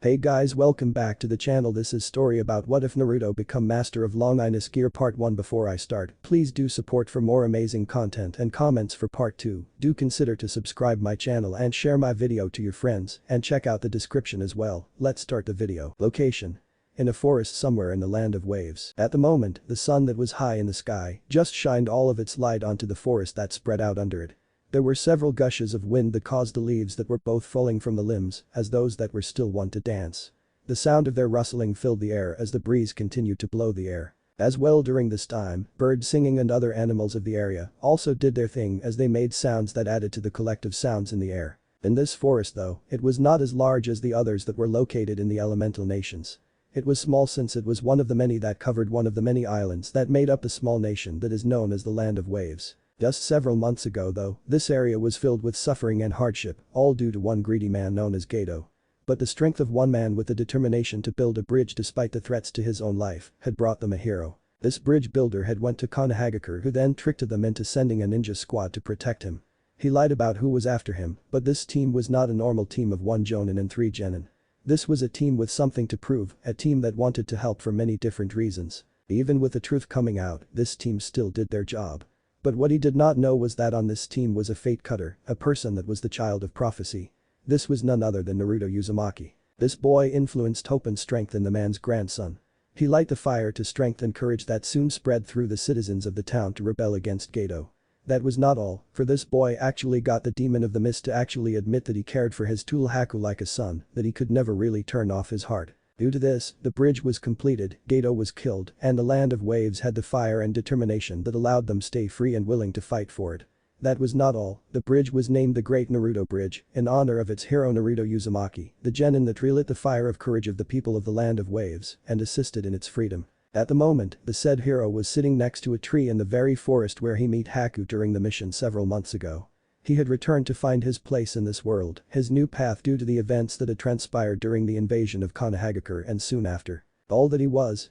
Hey guys, welcome back to the channel. This is story about what if Naruto become master of Longinus gear part 1. Before I start, please do support for more amazing content and comments for part 2. Do consider to subscribe my channel and share my video to your friends and check out the description as well. Let's start the video. Location: in a forest somewhere in the land of waves. At the moment, the sun that was high in the sky just shined all of its light onto the forest that spread out under it. There were several gushes of wind that caused the leaves that were both falling from the limbs as those that were still want to dance. The sound of their rustling filled the air as the breeze continued to blow the air. As well, during this time, birds singing and other animals of the area also did their thing as they made sounds that added to the collective sounds in the air. In this forest though, it was not as large as the others that were located in the elemental nations. It was small since it was one of the many that covered one of the many islands that made up the small nation that is known as the Land of Waves. Just several months ago though, this area was filled with suffering and hardship, all due to one greedy man known as Gato. But the strength of one man with the determination to build a bridge despite the threats to his own life had brought them a hero. This bridge builder had went to Konoha, who then tricked them into sending a ninja squad to protect him. He lied about who was after him, but this team was not a normal team of 1 jonin and 3 genin. This was a team with something to prove, a team that wanted to help for many different reasons. Even with the truth coming out, this team still did their job. But what he did not know was that on this team was a fate cutter, a person that was the child of prophecy. This was none other than Naruto Uzumaki. This boy influenced hope and strength in the man's grandson. He lit the fire to strength and courage that soon spread through the citizens of the town to rebel against Gato. That was not all, for this boy actually got the demon of the mist to actually admit that he cared for his tool Haku like a son, that he could never really turn off his heart. Due to this, the bridge was completed, Gato was killed, and the Land of Waves had the fire and determination that allowed them stay free and willing to fight for it. That was not all, the bridge was named the Great Naruto Bridge, in honor of its hero Naruto Uzumaki, the genin that relit the fire of courage of the people of the Land of Waves and assisted in its freedom. At the moment, the said hero was sitting next to a tree in the very forest where he met Haku during the mission several months ago. He had returned to find his place in this world, his new path due to the events that had transpired during the invasion of Konoha and soon after. All that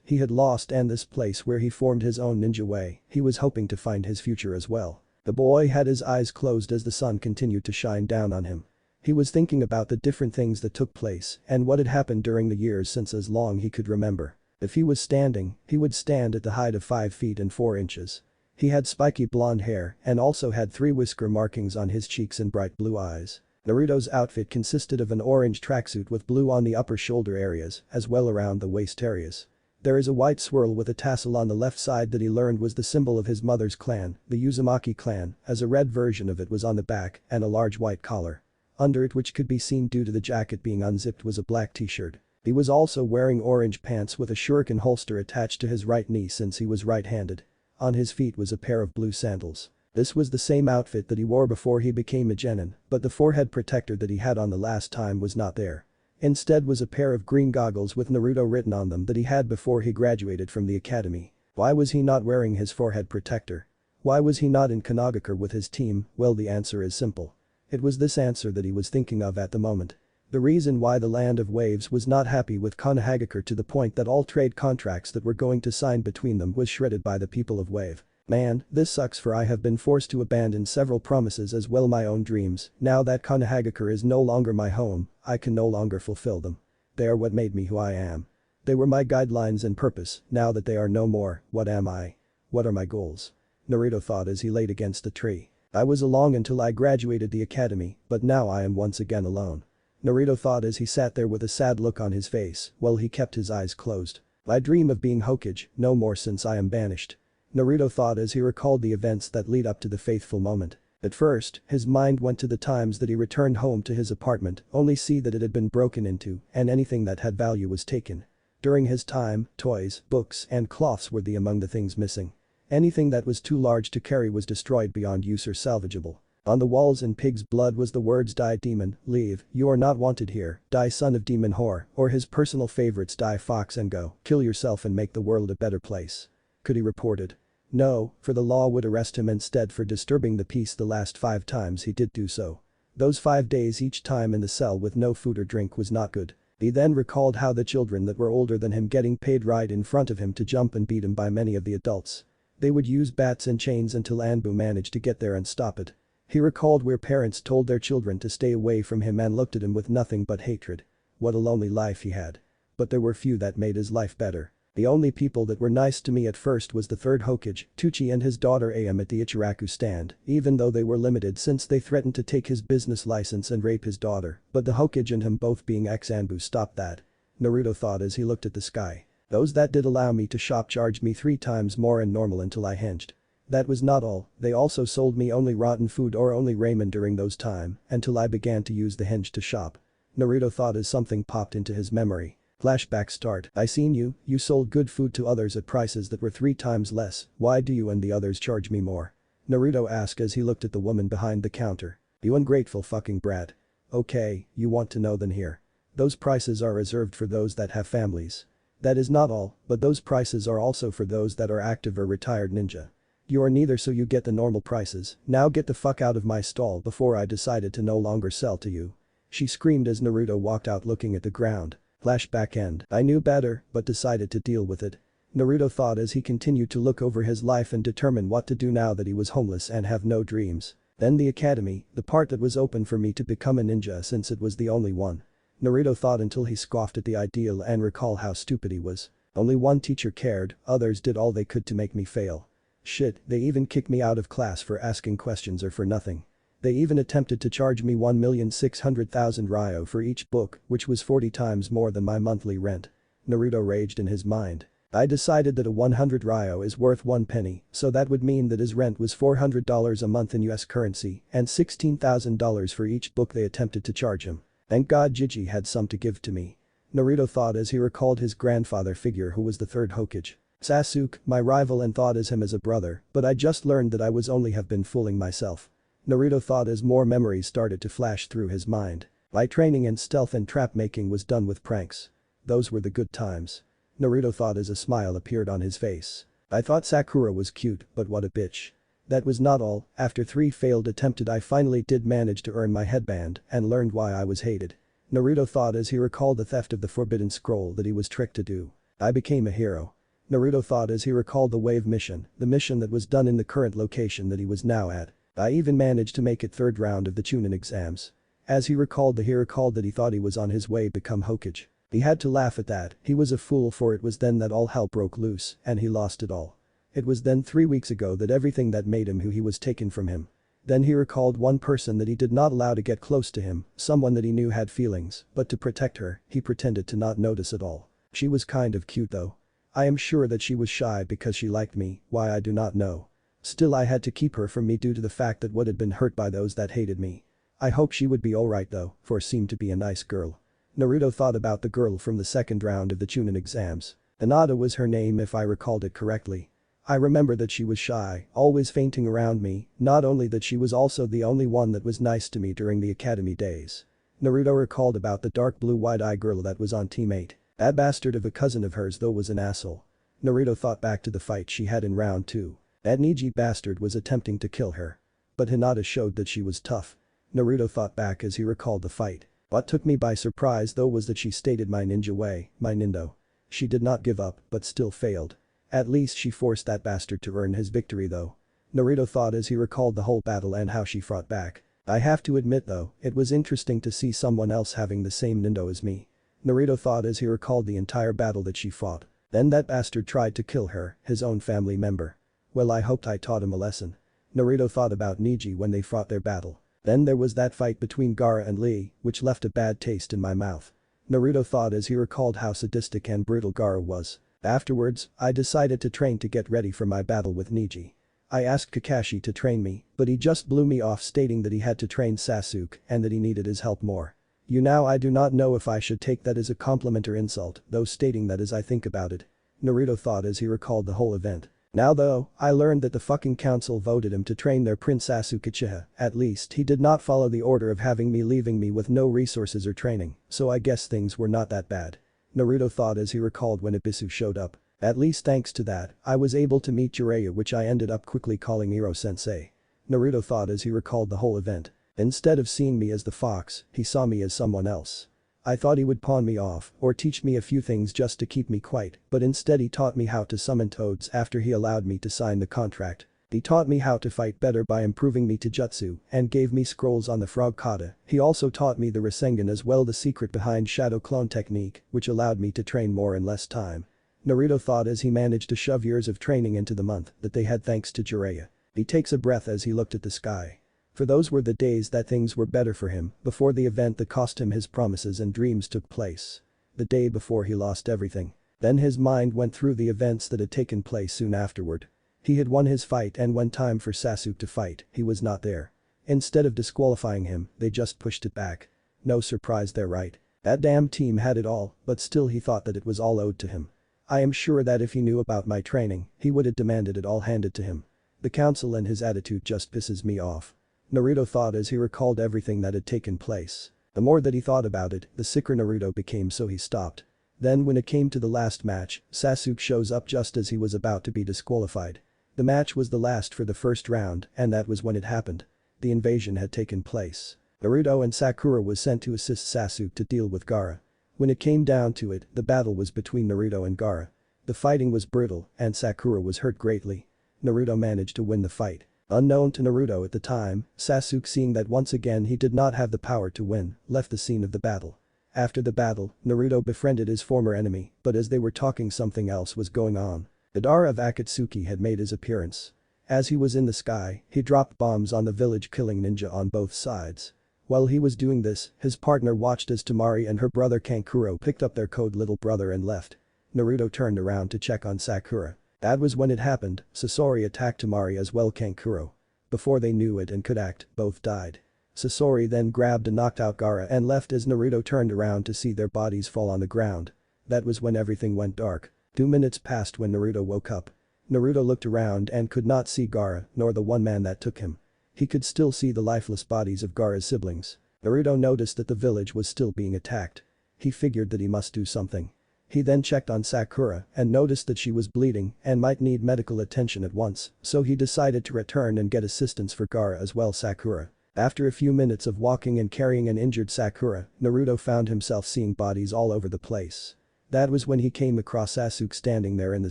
he had lost, and this place where he formed his own ninja way, he was hoping to find his future as well. The boy had his eyes closed as the sun continued to shine down on him. He was thinking about the different things that took place and what had happened during the years since as long he could remember. If he was standing, he would stand at the height of 5 feet and 4 inches. He had spiky blonde hair and also had 3 whisker markings on his cheeks and bright blue eyes. Naruto's outfit consisted of an orange tracksuit with blue on the upper shoulder areas as well around the waist areas. There is a white swirl with a tassel on the left side that he learned was the symbol of his mother's clan, the Uzumaki clan, as a red version of it was on the back and a large white collar. Under it, which could be seen due to the jacket being unzipped, was a black t-shirt. He was also wearing orange pants with a shuriken holster attached to his right knee since he was right-handed. On his feet was a pair of blue sandals. This was the same outfit that he wore before he became a genin, but the forehead protector that he had on the last time was not there. Instead was a pair of green goggles with Naruto written on them that he had before he graduated from the academy. Why was he not wearing his forehead protector? Why was he not in Konoha with his team? Well, the answer is simple. It was this answer that he was thinking of at the moment. The reason why the Land of Waves was not happy with Konoha to the point that all trade contracts that were going to sign between them was shredded by the people of Wave. Man, this sucks, for I have been forced to abandon several promises as well my own dreams. Now that Konoha is no longer my home, I can no longer fulfill them. They are what made me who I am. They were my guidelines and purpose. Now that they are no more, what am I? What are my goals? Naruto thought as he laid against a tree. I was alone until I graduated the academy, but now I am once again alone. Naruto thought as he sat there with a sad look on his face while he kept his eyes closed. I dream of being Hokage, no more since I am banished. Naruto thought as he recalled the events that lead up to the fateful moment. At first, his mind went to the times that he returned home to his apartment, only see that it had been broken into and anything that had value was taken. During his time, toys, books, and cloths were among the things missing. Anything that was too large to carry was destroyed beyond use or salvageable. On the walls in pig's blood was the words "Die demon, leave, you are not wanted here, die son of demon whore," or his personal favorites "Die fox and go, kill yourself and make the world a better place." Could he report it? No, for the law would arrest him instead for disturbing the peace the last 5 times he did do so. Those 5 days each time in the cell with no food or drink was not good. He then recalled how the children that were older than him getting paid right in front of him to jump and beat him by many of the adults. They would use bats and chains until Anbu managed to get there and stop it. He recalled where parents told their children to stay away from him and looked at him with nothing but hatred. What a lonely life he had. But there were few that made his life better. The only people that were nice to me at first was the third Hokage, Tuchi and his daughter Am at the Ichiraku stand, even though they were limited since they threatened to take his business license and rape his daughter, but the Hokage and him both being ex-Anbu stopped that. Naruto thought as he looked at the sky. Those that did allow me to shop charged me 3 times more than normal until I hinged. That was not all, they also sold me only rotten food or only ramen during those time, until I began to use the hinge to shop. Naruto thought as something popped into his memory. Flashback start. I seen you sold good food to others at prices that were 3 times less, why do you and the others charge me more? Naruto asked as he looked at the woman behind the counter. You ungrateful fucking brat. Okay, you want to know then here. Those prices are reserved for those that have families. That is not all, but those prices are also for those that are active or retired ninja. You are neither so you get the normal prices, now get the fuck out of my stall before I decided to no longer sell to you. She screamed as Naruto walked out looking at the ground. Flashback end. I knew better, but decided to deal with it. Naruto thought as he continued to look over his life and determine what to do now that he was homeless and have no dreams. Then the academy, the part that was open for me to become a ninja since it was the only one. Naruto thought until he scoffed at the ideal and recall how stupid he was. Only one teacher cared, others did all they could to make me fail. Shit, they even kicked me out of class for asking questions or for nothing. They even attempted to charge me 1,600,000 ryo for each book, which was 40 times more than my monthly rent. Naruto raged in his mind. I decided that a 100 ryo is worth 1 penny, so that would mean that his rent was $400 a month in US currency and $16,000 for each book they attempted to charge him. Thank God Jiji had some to give to me. Naruto thought as he recalled his grandfather figure who was the third Hokage. Sasuke, my rival, and thought as him as a brother, but I just learned that I was only have been fooling myself. Naruto thought as more memories started to flash through his mind. My training in stealth and trap making was done with pranks. Those were the good times. Naruto thought as a smile appeared on his face. I thought Sakura was cute, but what a bitch. That was not all, after 3 failed attempted I finally did manage to earn my headband and learned why I was hated. Naruto thought as he recalled the theft of the forbidden scroll that he was tricked to do. I became a hero. Naruto thought as he recalled the wave mission, the mission that was done in the current location that he was now at. I even managed to make it 3rd round of the Chunin exams. As he recalled that he thought he was on his way to become Hokage. He had to laugh at that, he was a fool for it was then that all hell broke loose and he lost it all. It was then 3 weeks ago that everything that made him who he was taken from him. Then he recalled one person that he did not allow to get close to him, someone that he knew had feelings, but to protect her, he pretended to not notice at all. She was kind of cute though. I am sure that she was shy because she liked me, why I do not know. Still I had to keep her from me due to the fact that would had been hurt by those that hated me. I hope she would be alright though, for seemed to be a nice girl. Naruto thought about the girl from the 2nd round of the Chunin exams. Hinata was her name if I recalled it correctly. I remember that she was shy, always fainting around me, not only that she was also the only one that was nice to me during the academy days. Naruto recalled about the dark blue wide-eyed girl that was on Team 8. That bastard of a cousin of hers though was an asshole. Naruto thought back to the fight she had in round 2. That Neji bastard was attempting to kill her. But Hinata showed that she was tough. Naruto thought back as he recalled the fight. What took me by surprise though was that she stated my ninja way, my nindo. She did not give up, but still failed. At least she forced that bastard to earn his victory though. Naruto thought as he recalled the whole battle and how she fought back. I have to admit though, it was interesting to see someone else having the same nindo as me. Naruto thought as he recalled the entire battle that she fought. Then that bastard tried to kill her, his own family member. Well I hoped I taught him a lesson. Naruto thought about Neji when they fought their battle. Then there was that fight between Gaara and Lee, which left a bad taste in my mouth. Naruto thought as he recalled how sadistic and brutal Gaara was. Afterwards, I decided to train to get ready for my battle with Neji. I asked Kakashi to train me, but he just blew me off stating that he had to train Sasuke and that he needed his help more. Now I do not know if I should take that as a compliment or insult, though stating that as I think about it. Naruto thought as he recalled the whole event. Now though, I learned that the fucking council voted him to train their Prince Sasuke Uchiha, at least he did not follow the order of having me leaving me with no resources or training, so I guess things were not that bad. Naruto thought as he recalled when Ibisu showed up. At least thanks to that, I was able to meet Jiraiya which I ended up quickly calling Iro-sensei. Naruto thought as he recalled the whole event. Instead of seeing me as the fox, he saw me as someone else. I thought he would pawn me off or teach me a few things just to keep me quiet, but instead he taught me how to summon toads after he allowed me to sign the contract. He taught me how to fight better by improving me taijutsu and gave me scrolls on the frog kata. He also taught me the Rasengan as well, the secret behind shadow clone technique, which allowed me to train more in less time. Naruto thought as he managed to shove years of training into the month that they had thanks to Jiraiya. He takes a breath as he looked at the sky. For those were the days that things were better for him before the event that cost him his promises and dreams took place. The day before he lost everything. Then his mind went through the events that had taken place soon afterward. He had won his fight, and when time for Sasuke to fight, he was not there. Instead of disqualifying him, they just pushed it back. No surprise there, right? That damn team had it all, but still he thought that it was all owed to him. I am sure that if he knew about my training, he would have demanded it all handed to him. The council and his attitude just pisses me off. Naruto thought as he recalled everything that had taken place. The more that he thought about it, the sicker Naruto became, so he stopped. Then when it came to the last match, Sasuke shows up just as he was about to be disqualified. The match was the last for the first round, and that was when it happened. The invasion had taken place. Naruto and Sakura was sent to assist Sasuke to deal with Gaara. When it came down to it, the battle was between Naruto and Gaara. The fighting was brutal, and Sakura was hurt greatly. Naruto managed to win the fight. Unknown to Naruto at the time, Sasuke, seeing that once again he did not have the power to win, left the scene of the battle. After the battle, Naruto befriended his former enemy, but as they were talking something else was going on. The Dara of Akatsuki had made his appearance. As he was in the sky, he dropped bombs on the village, killing ninja on both sides. While he was doing this, his partner watched as Temari and her brother Kankuro picked up their code little brother and left. Naruto turned around to check on Sakura. That was when it happened. Sasori attacked Temari as well Kankuro. Before they knew it and could act, both died. Sasori then grabbed and knocked out Gaara and left as Naruto turned around to see their bodies fall on the ground. That was when everything went dark. 2 minutes passed when Naruto woke up. Naruto looked around and could not see Gaara nor the one man that took him. He could still see the lifeless bodies of Gaara's siblings. Naruto noticed that the village was still being attacked. He figured that he must do something. He then checked on Sakura and noticed that she was bleeding and might need medical attention at once, so he decided to return and get assistance for Gaara as well Sakura. After a few minutes of walking and carrying an injured Sakura, Naruto found himself seeing bodies all over the place. That was when he came across Sasuke standing there in the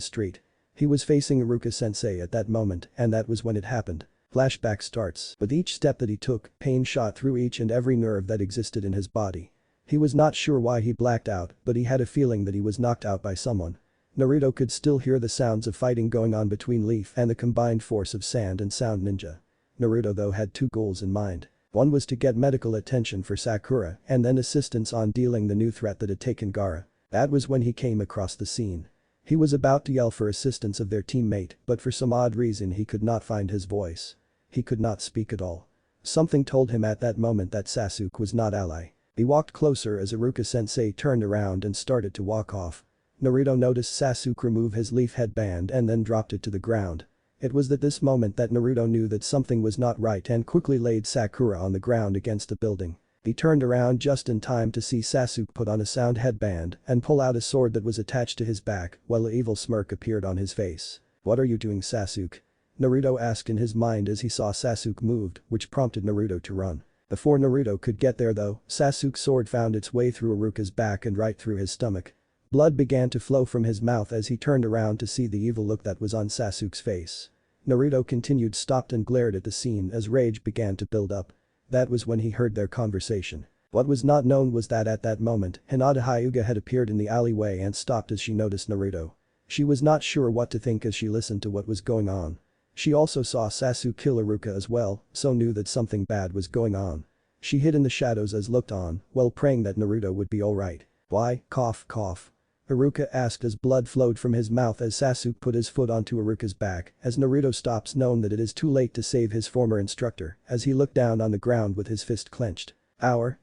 street. He was facing Iruka-sensei at that moment, and that was when it happened. Flashback starts. With each step that he took, pain shot through each and every nerve that existed in his body. He was not sure why he blacked out, but he had a feeling that he was knocked out by someone. Naruto could still hear the sounds of fighting going on between Leaf and the combined force of Sand and Sound Ninja. Naruto though had 2 goals in mind. One was to get medical attention for Sakura and then assistance on dealing the new threat that had taken Gaara. That was when he came across the scene. He was about to yell for assistance of their teammate, but for some odd reason he could not find his voice. He could not speak at all. Something told him at that moment that Sasuke was not ally. He walked closer as Iruka-sensei turned around and started to walk off. Naruto noticed Sasuke remove his leaf headband and then dropped it to the ground. It was at this moment that Naruto knew that something was not right and quickly laid Sakura on the ground against a building. He turned around just in time to see Sasuke put on a sound headband and pull out a sword that was attached to his back while an evil smirk appeared on his face. "What are you doing, Sasuke?" Naruto asked in his mind as he saw Sasuke moved, which prompted Naruto to run. Before Naruto could get there though, Sasuke's sword found its way through Iruka's back and right through his stomach. Blood began to flow from his mouth as he turned around to see the evil look that was on Sasuke's face. Naruto continued stopped and glared at the scene as rage began to build up. That was when he heard their conversation. What was not known was that at that moment, Hinata Hyuga had appeared in the alleyway and stopped as she noticed Naruto. She was not sure what to think as she listened to what was going on. She also saw Sasuke kill Iruka as well, so knew that something bad was going on. She hid in the shadows as looked on, while praying that Naruto would be alright. "Why, cough cough?" Iruka asked as blood flowed from his mouth as Sasuke put his foot onto Iruka's back as Naruto stops knowing that it is too late to save his former instructor as he looked down on the ground with his fist clenched.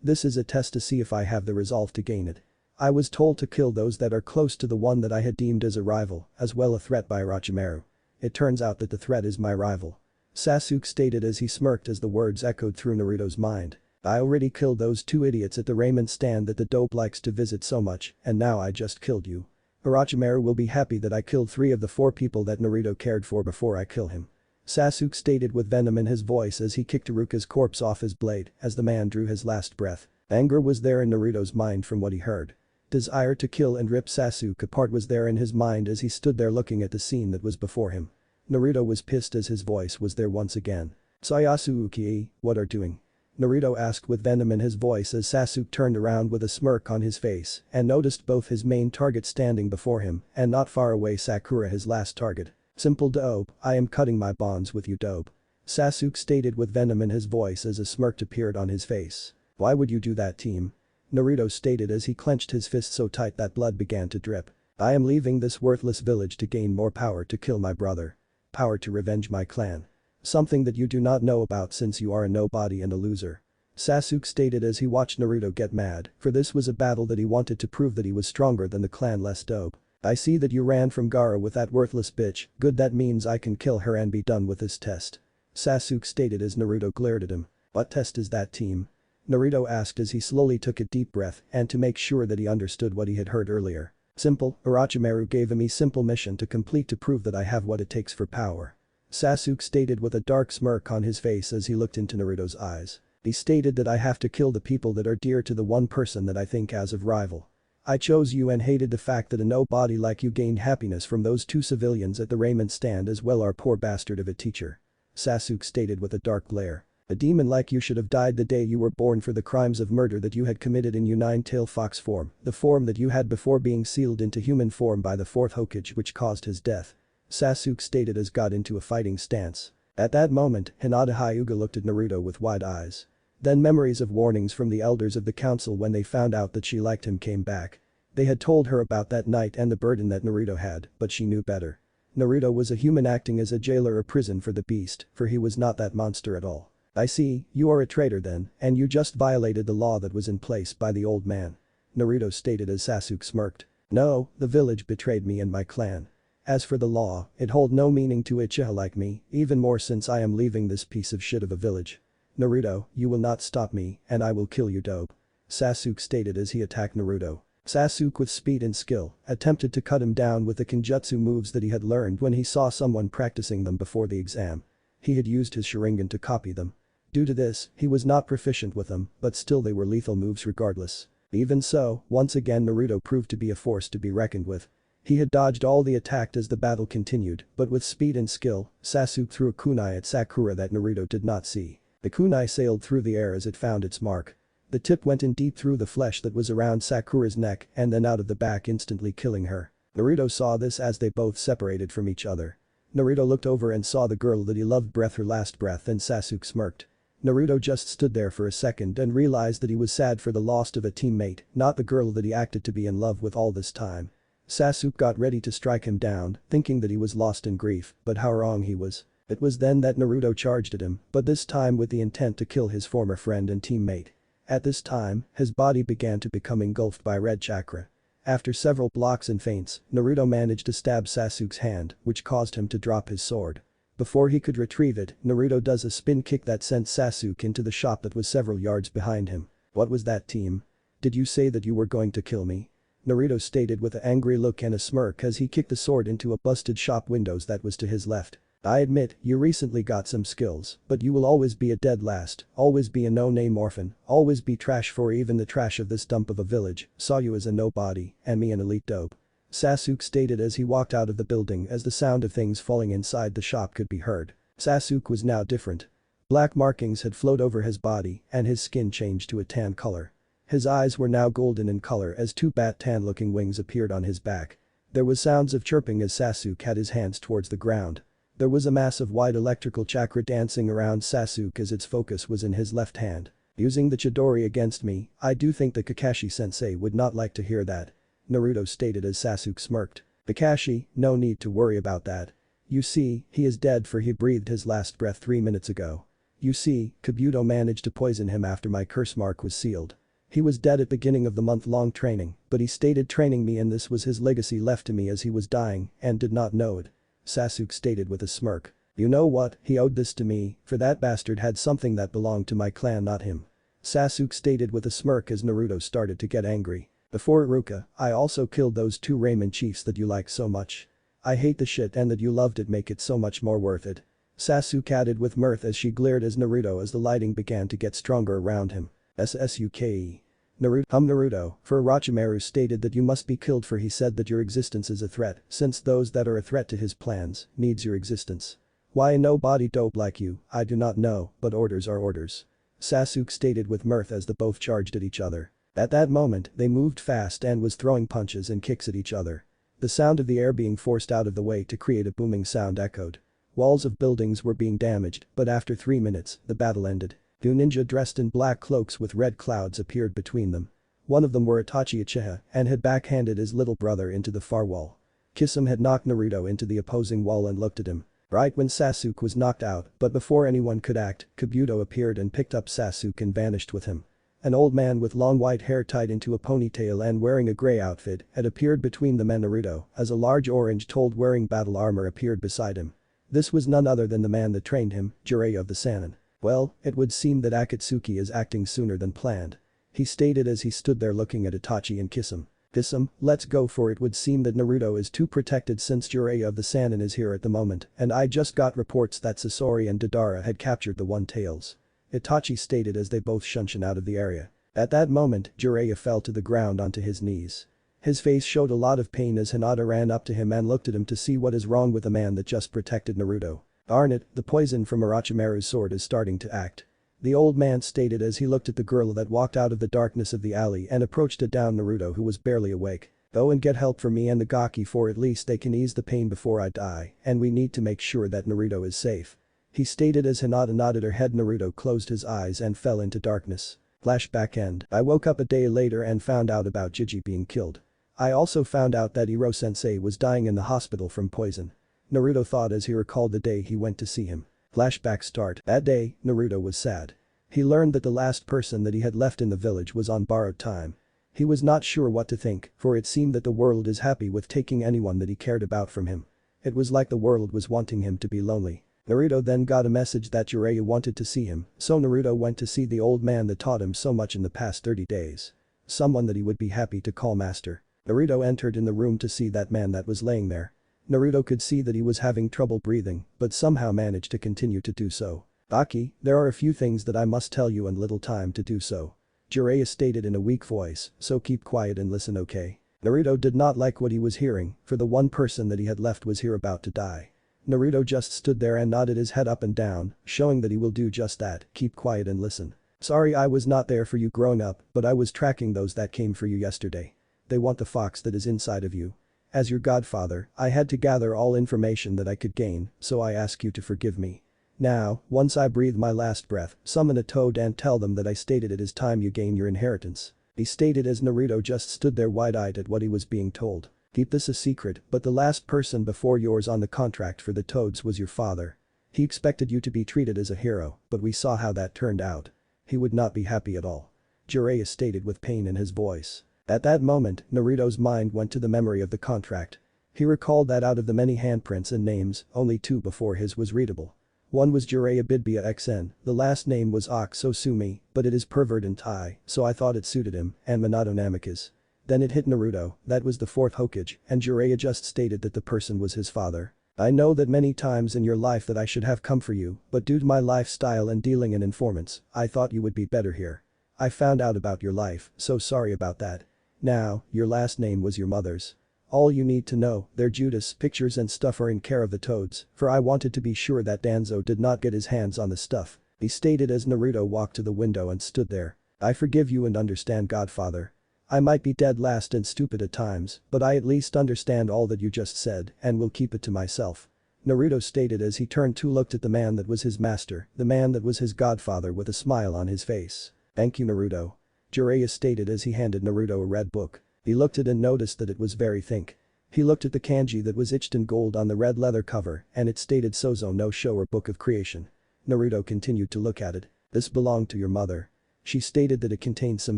This is a test to see if I have the resolve to gain it. I was told to kill those that are close to the one that I had deemed as a rival, as well a threat by Orochimaru. It turns out that the threat is my rival." Sasuke stated as he smirked as the words echoed through Naruto's mind. "I already killed those 2 idiots at the ramen stand that the dope likes to visit so much, and now I just killed you. Orochimaru will be happy that I killed 3 of the 4 people that Naruto cared for before I kill him." Sasuke stated with venom in his voice as he kicked Iruka's corpse off his blade as the man drew his last breath. Anger was there in Naruto's mind from what he heard. Desire to kill and rip Sasuke apart was there in his mind as he stood there looking at the scene that was before him. Naruto was pissed as his voice was there once again. Sayasuke, what are doing? Naruto asked with venom in his voice as Sasuke turned around with a smirk on his face and noticed both his main target standing before him and not far away Sakura his last target. Simple dope, I am cutting my bonds with you dope. Sasuke stated with venom in his voice as a smirk appeared on his face. Why would you do that team? Naruto stated as he clenched his fist so tight that blood began to drip. I am leaving this worthless village to gain more power to kill my brother. Power to revenge my clan. Something that you do not know about since you are a nobody and a loser. Sasuke stated as he watched Naruto get mad, for this was a battle that he wanted to prove that he was stronger than the clan less dope. I see that you ran from Gaara with that worthless bitch, good that means I can kill her and be done with this test. Sasuke stated as Naruto glared at him. What test is that team? Naruto asked as he slowly took a deep breath and to make sure that he understood what he had heard earlier. Simple, Orochimaru gave him a simple mission to complete to prove that I have what it takes for power. Sasuke stated with a dark smirk on his face as he looked into Naruto's eyes. He stated that I have to kill the people that are dear to the one person that I think as of rival. I chose you and hated the fact that a nobody like you gained happiness from those two civilians at the raiment stand as well our poor bastard of a teacher. Sasuke stated with a dark glare. A demon like you should have died the day you were born for the crimes of murder that you had committed in your nine-tailed fox form, the form that you had before being sealed into human form by the fourth Hokage which caused his death. Sasuke stated as got into a fighting stance. At that moment, Hinata Hyuga looked at Naruto with wide eyes. Then memories of warnings from the elders of the council when they found out that she liked him came back. They had told her about that night and the burden that Naruto had, but she knew better. Naruto was a human acting as a jailer or prison for the beast, for he was not that monster at all. I see, you are a traitor then, and you just violated the law that was in place by the old man. Naruto stated as Sasuke smirked. No, the village betrayed me and my clan. As for the law, it hold no meaning to Uchiha like me, even more since I am leaving this piece of shit of a village. Naruto, you will not stop me, and I will kill you dope. Sasuke stated as he attacked Naruto. Sasuke with speed and skill, attempted to cut him down with the kenjutsu moves that he had learned when he saw someone practicing them before the exam. He had used his Sharingan to copy them. Due to this, he was not proficient with them, but still they were lethal moves regardless. Even so, once again Naruto proved to be a force to be reckoned with. He had dodged all the attack as the battle continued, but with speed and skill, Sasuke threw a kunai at Sakura that Naruto did not see. The kunai sailed through the air as it found its mark. The tip went in deep through the flesh that was around Sakura's neck and then out of the back instantly killing her. Naruto saw this as they both separated from each other. Naruto looked over and saw the girl that he loved breath her last breath and Sasuke smirked. Naruto just stood there for a second and realized that he was sad for the loss of a teammate, not the girl that he acted to be in love with all this time. Sasuke got ready to strike him down, thinking that he was lost in grief, but how wrong he was. It was then that Naruto charged at him, but this time with the intent to kill his former friend and teammate. At this time, his body began to become engulfed by red chakra. After several blocks and feints, Naruto managed to stab Sasuke's hand, which caused him to drop his sword. Before he could retrieve it, Naruto does a spin kick that sent Sasuke into the shop that was several yards behind him. What was that team? Did you say that you were going to kill me? Naruto stated with an angry look and a smirk as he kicked the sword into a busted shop windows that was to his left. I admit, you recently got some skills, but you will always be a dead last, always be a no-name orphan, always be trash for even the trash of this dump of a village, saw you as a nobody, and me an elite dope. Sasuke stated as he walked out of the building as the sound of things falling inside the shop could be heard. Sasuke was now different. Black markings had flowed over his body and his skin changed to a tan color. His eyes were now golden in color as two bat-tan-looking wings appeared on his back. There was sounds of chirping as Sasuke had his hands towards the ground. There was a mass of white electrical chakra dancing around Sasuke as its focus was in his left hand. Using the Chidori against me, I do think that Kakashi-sensei would not like to hear that. Naruto stated as Sasuke smirked. Kakashi, no need to worry about that. You see, he is dead for he breathed his last breath 3 minutes ago. You see, Kabuto managed to poison him after my curse mark was sealed. He was dead at beginning of the month-long training, but he stated training me and this was his legacy left to me as he was dying and did not know it. Sasuke stated with a smirk. You know what, he owed this to me, for that bastard had something that belonged to my clan not him. Sasuke stated with a smirk as Naruto started to get angry. Before Iruka, I also killed those two Raymond chiefs that you like so much. I hate the shit and that you loved it make it so much more worth it. Sasuke added with mirth as she glared as Naruto as the lighting began to get stronger around him. Sasuke. Naruto, for Orochimaru stated that you must be killed, for he said that your existence is a threat, since those that are a threat to his plans needs your existence. Why a nobody dope like you, I do not know, but orders are orders. Sasuke stated with mirth as the both charged at each other. At that moment, they moved fast and was throwing punches and kicks at each other. The sound of the air being forced out of the way to create a booming sound echoed. Walls of buildings were being damaged, but after 3 minutes, the battle ended. Two ninja dressed in black cloaks with red clouds appeared between them. One of them were Itachi Uchiha and had backhanded his little brother into the far wall. Kisame had knocked Naruto into the opposing wall and looked at him. Right when Sasuke was knocked out, but before anyone could act, Kabuto appeared and picked up Sasuke and vanished with him. An old man with long white hair tied into a ponytail and wearing a grey outfit had appeared between them and Naruto as a large orange toad wearing battle armor appeared beside him. This was none other than the man that trained him, Jiraiya of the Sannin. Well, it would seem that Akatsuki is acting sooner than planned. He stated as he stood there looking at Itachi and Kisame. Kisame, let's go, for it would seem that Naruto is too protected since Jiraiya of the Sannin is here at the moment and I just got reports that Sasori and Deidara had captured the One-Tails. Itachi stated as they both shunshin out of the area. At that moment, Jiraiya fell to the ground onto his knees. His face showed a lot of pain as Hinata ran up to him and looked at him to see what is wrong with the man that just protected Naruto. Darn it, the poison from Orochimaru's sword is starting to act. The old man stated as he looked at the girl that walked out of the darkness of the alley and approached it down Naruto, who was barely awake. Go and get help for me and the Gaki, for at least they can ease the pain before I die, and we need to make sure that Naruto is safe. He stated as Hinata nodded her head. Naruto closed his eyes and fell into darkness. Flashback end. I woke up a day later and found out about Jiji being killed. I also found out that Iro-sensei was dying in the hospital from poison. Naruto thought as he recalled the day he went to see him. Flashback start. That day, Naruto was sad. He learned that the last person that he had left in the village was on borrowed time. He was not sure what to think, for it seemed that the world is happy with taking anyone that he cared about from him. It was like the world was wanting him to be lonely. Naruto then got a message that Jiraiya wanted to see him, so Naruto went to see the old man that taught him so much in the past 30 days. Someone that he would be happy to call master. Naruto entered in the room to see that man that was laying there. Naruto could see that he was having trouble breathing, but somehow managed to continue to do so. Baki, there are a few things that I must tell you and little time to do so. Jiraiya stated in a weak voice, so keep quiet and listen, okay? Naruto did not like what he was hearing, for the one person that he had left was here about to die. Naruto just stood there and nodded his head up and down, showing that he will do just that, keep quiet and listen. Sorry I was not there for you growing up, but I was tracking those that came for you yesterday. They want the fox that is inside of you. As your godfather, I had to gather all information that I could gain, so I ask you to forgive me. Now, once I breathe my last breath, summon a toad and tell them that I stated it is time you gain your inheritance. He stated as Naruto just stood there wide-eyed at what he was being told. Keep this a secret, but the last person before yours on the contract for the toads was your father. He expected you to be treated as a hero, but we saw how that turned out. He would not be happy at all. Jiraiya stated with pain in his voice. At that moment, Naruto's mind went to the memory of the contract. He recalled that out of the many handprints and names, only 2 before his was readable. One was Jiraiya Bidbia XN, the last name was Oksosumi, but it is pervert and Tai, so I thought it suited him, and Minato Namikaze. Then it hit Naruto, that was the 4th Hokage, and Jiraiya just stated that the person was his father. I know that many times in your life that I should have come for you, but due to my lifestyle and dealing in informants, I thought you would be better here. I found out about your life, so sorry about that. Now, your last name was your mother's. All you need to know, their Judas pictures and stuff are in care of the toads, for I wanted to be sure that Danzo did not get his hands on the stuff. He stated as Naruto walked to the window and stood there. I forgive you and understand, Godfather. I might be dead last and stupid at times, but I at least understand all that you just said and will keep it to myself. Naruto stated as he turned to looked at the man that was his master, the man that was his godfather, with a smile on his face. Thank you, Naruto. Jiraiya stated as he handed Naruto a red book. He looked at it and noticed that it was very thick. He looked at the kanji that was etched in gold on the red leather cover and it stated Sozo no Sho, or Book of Creation. Naruto continued to look at it. This belonged to your mother. She stated that it contained some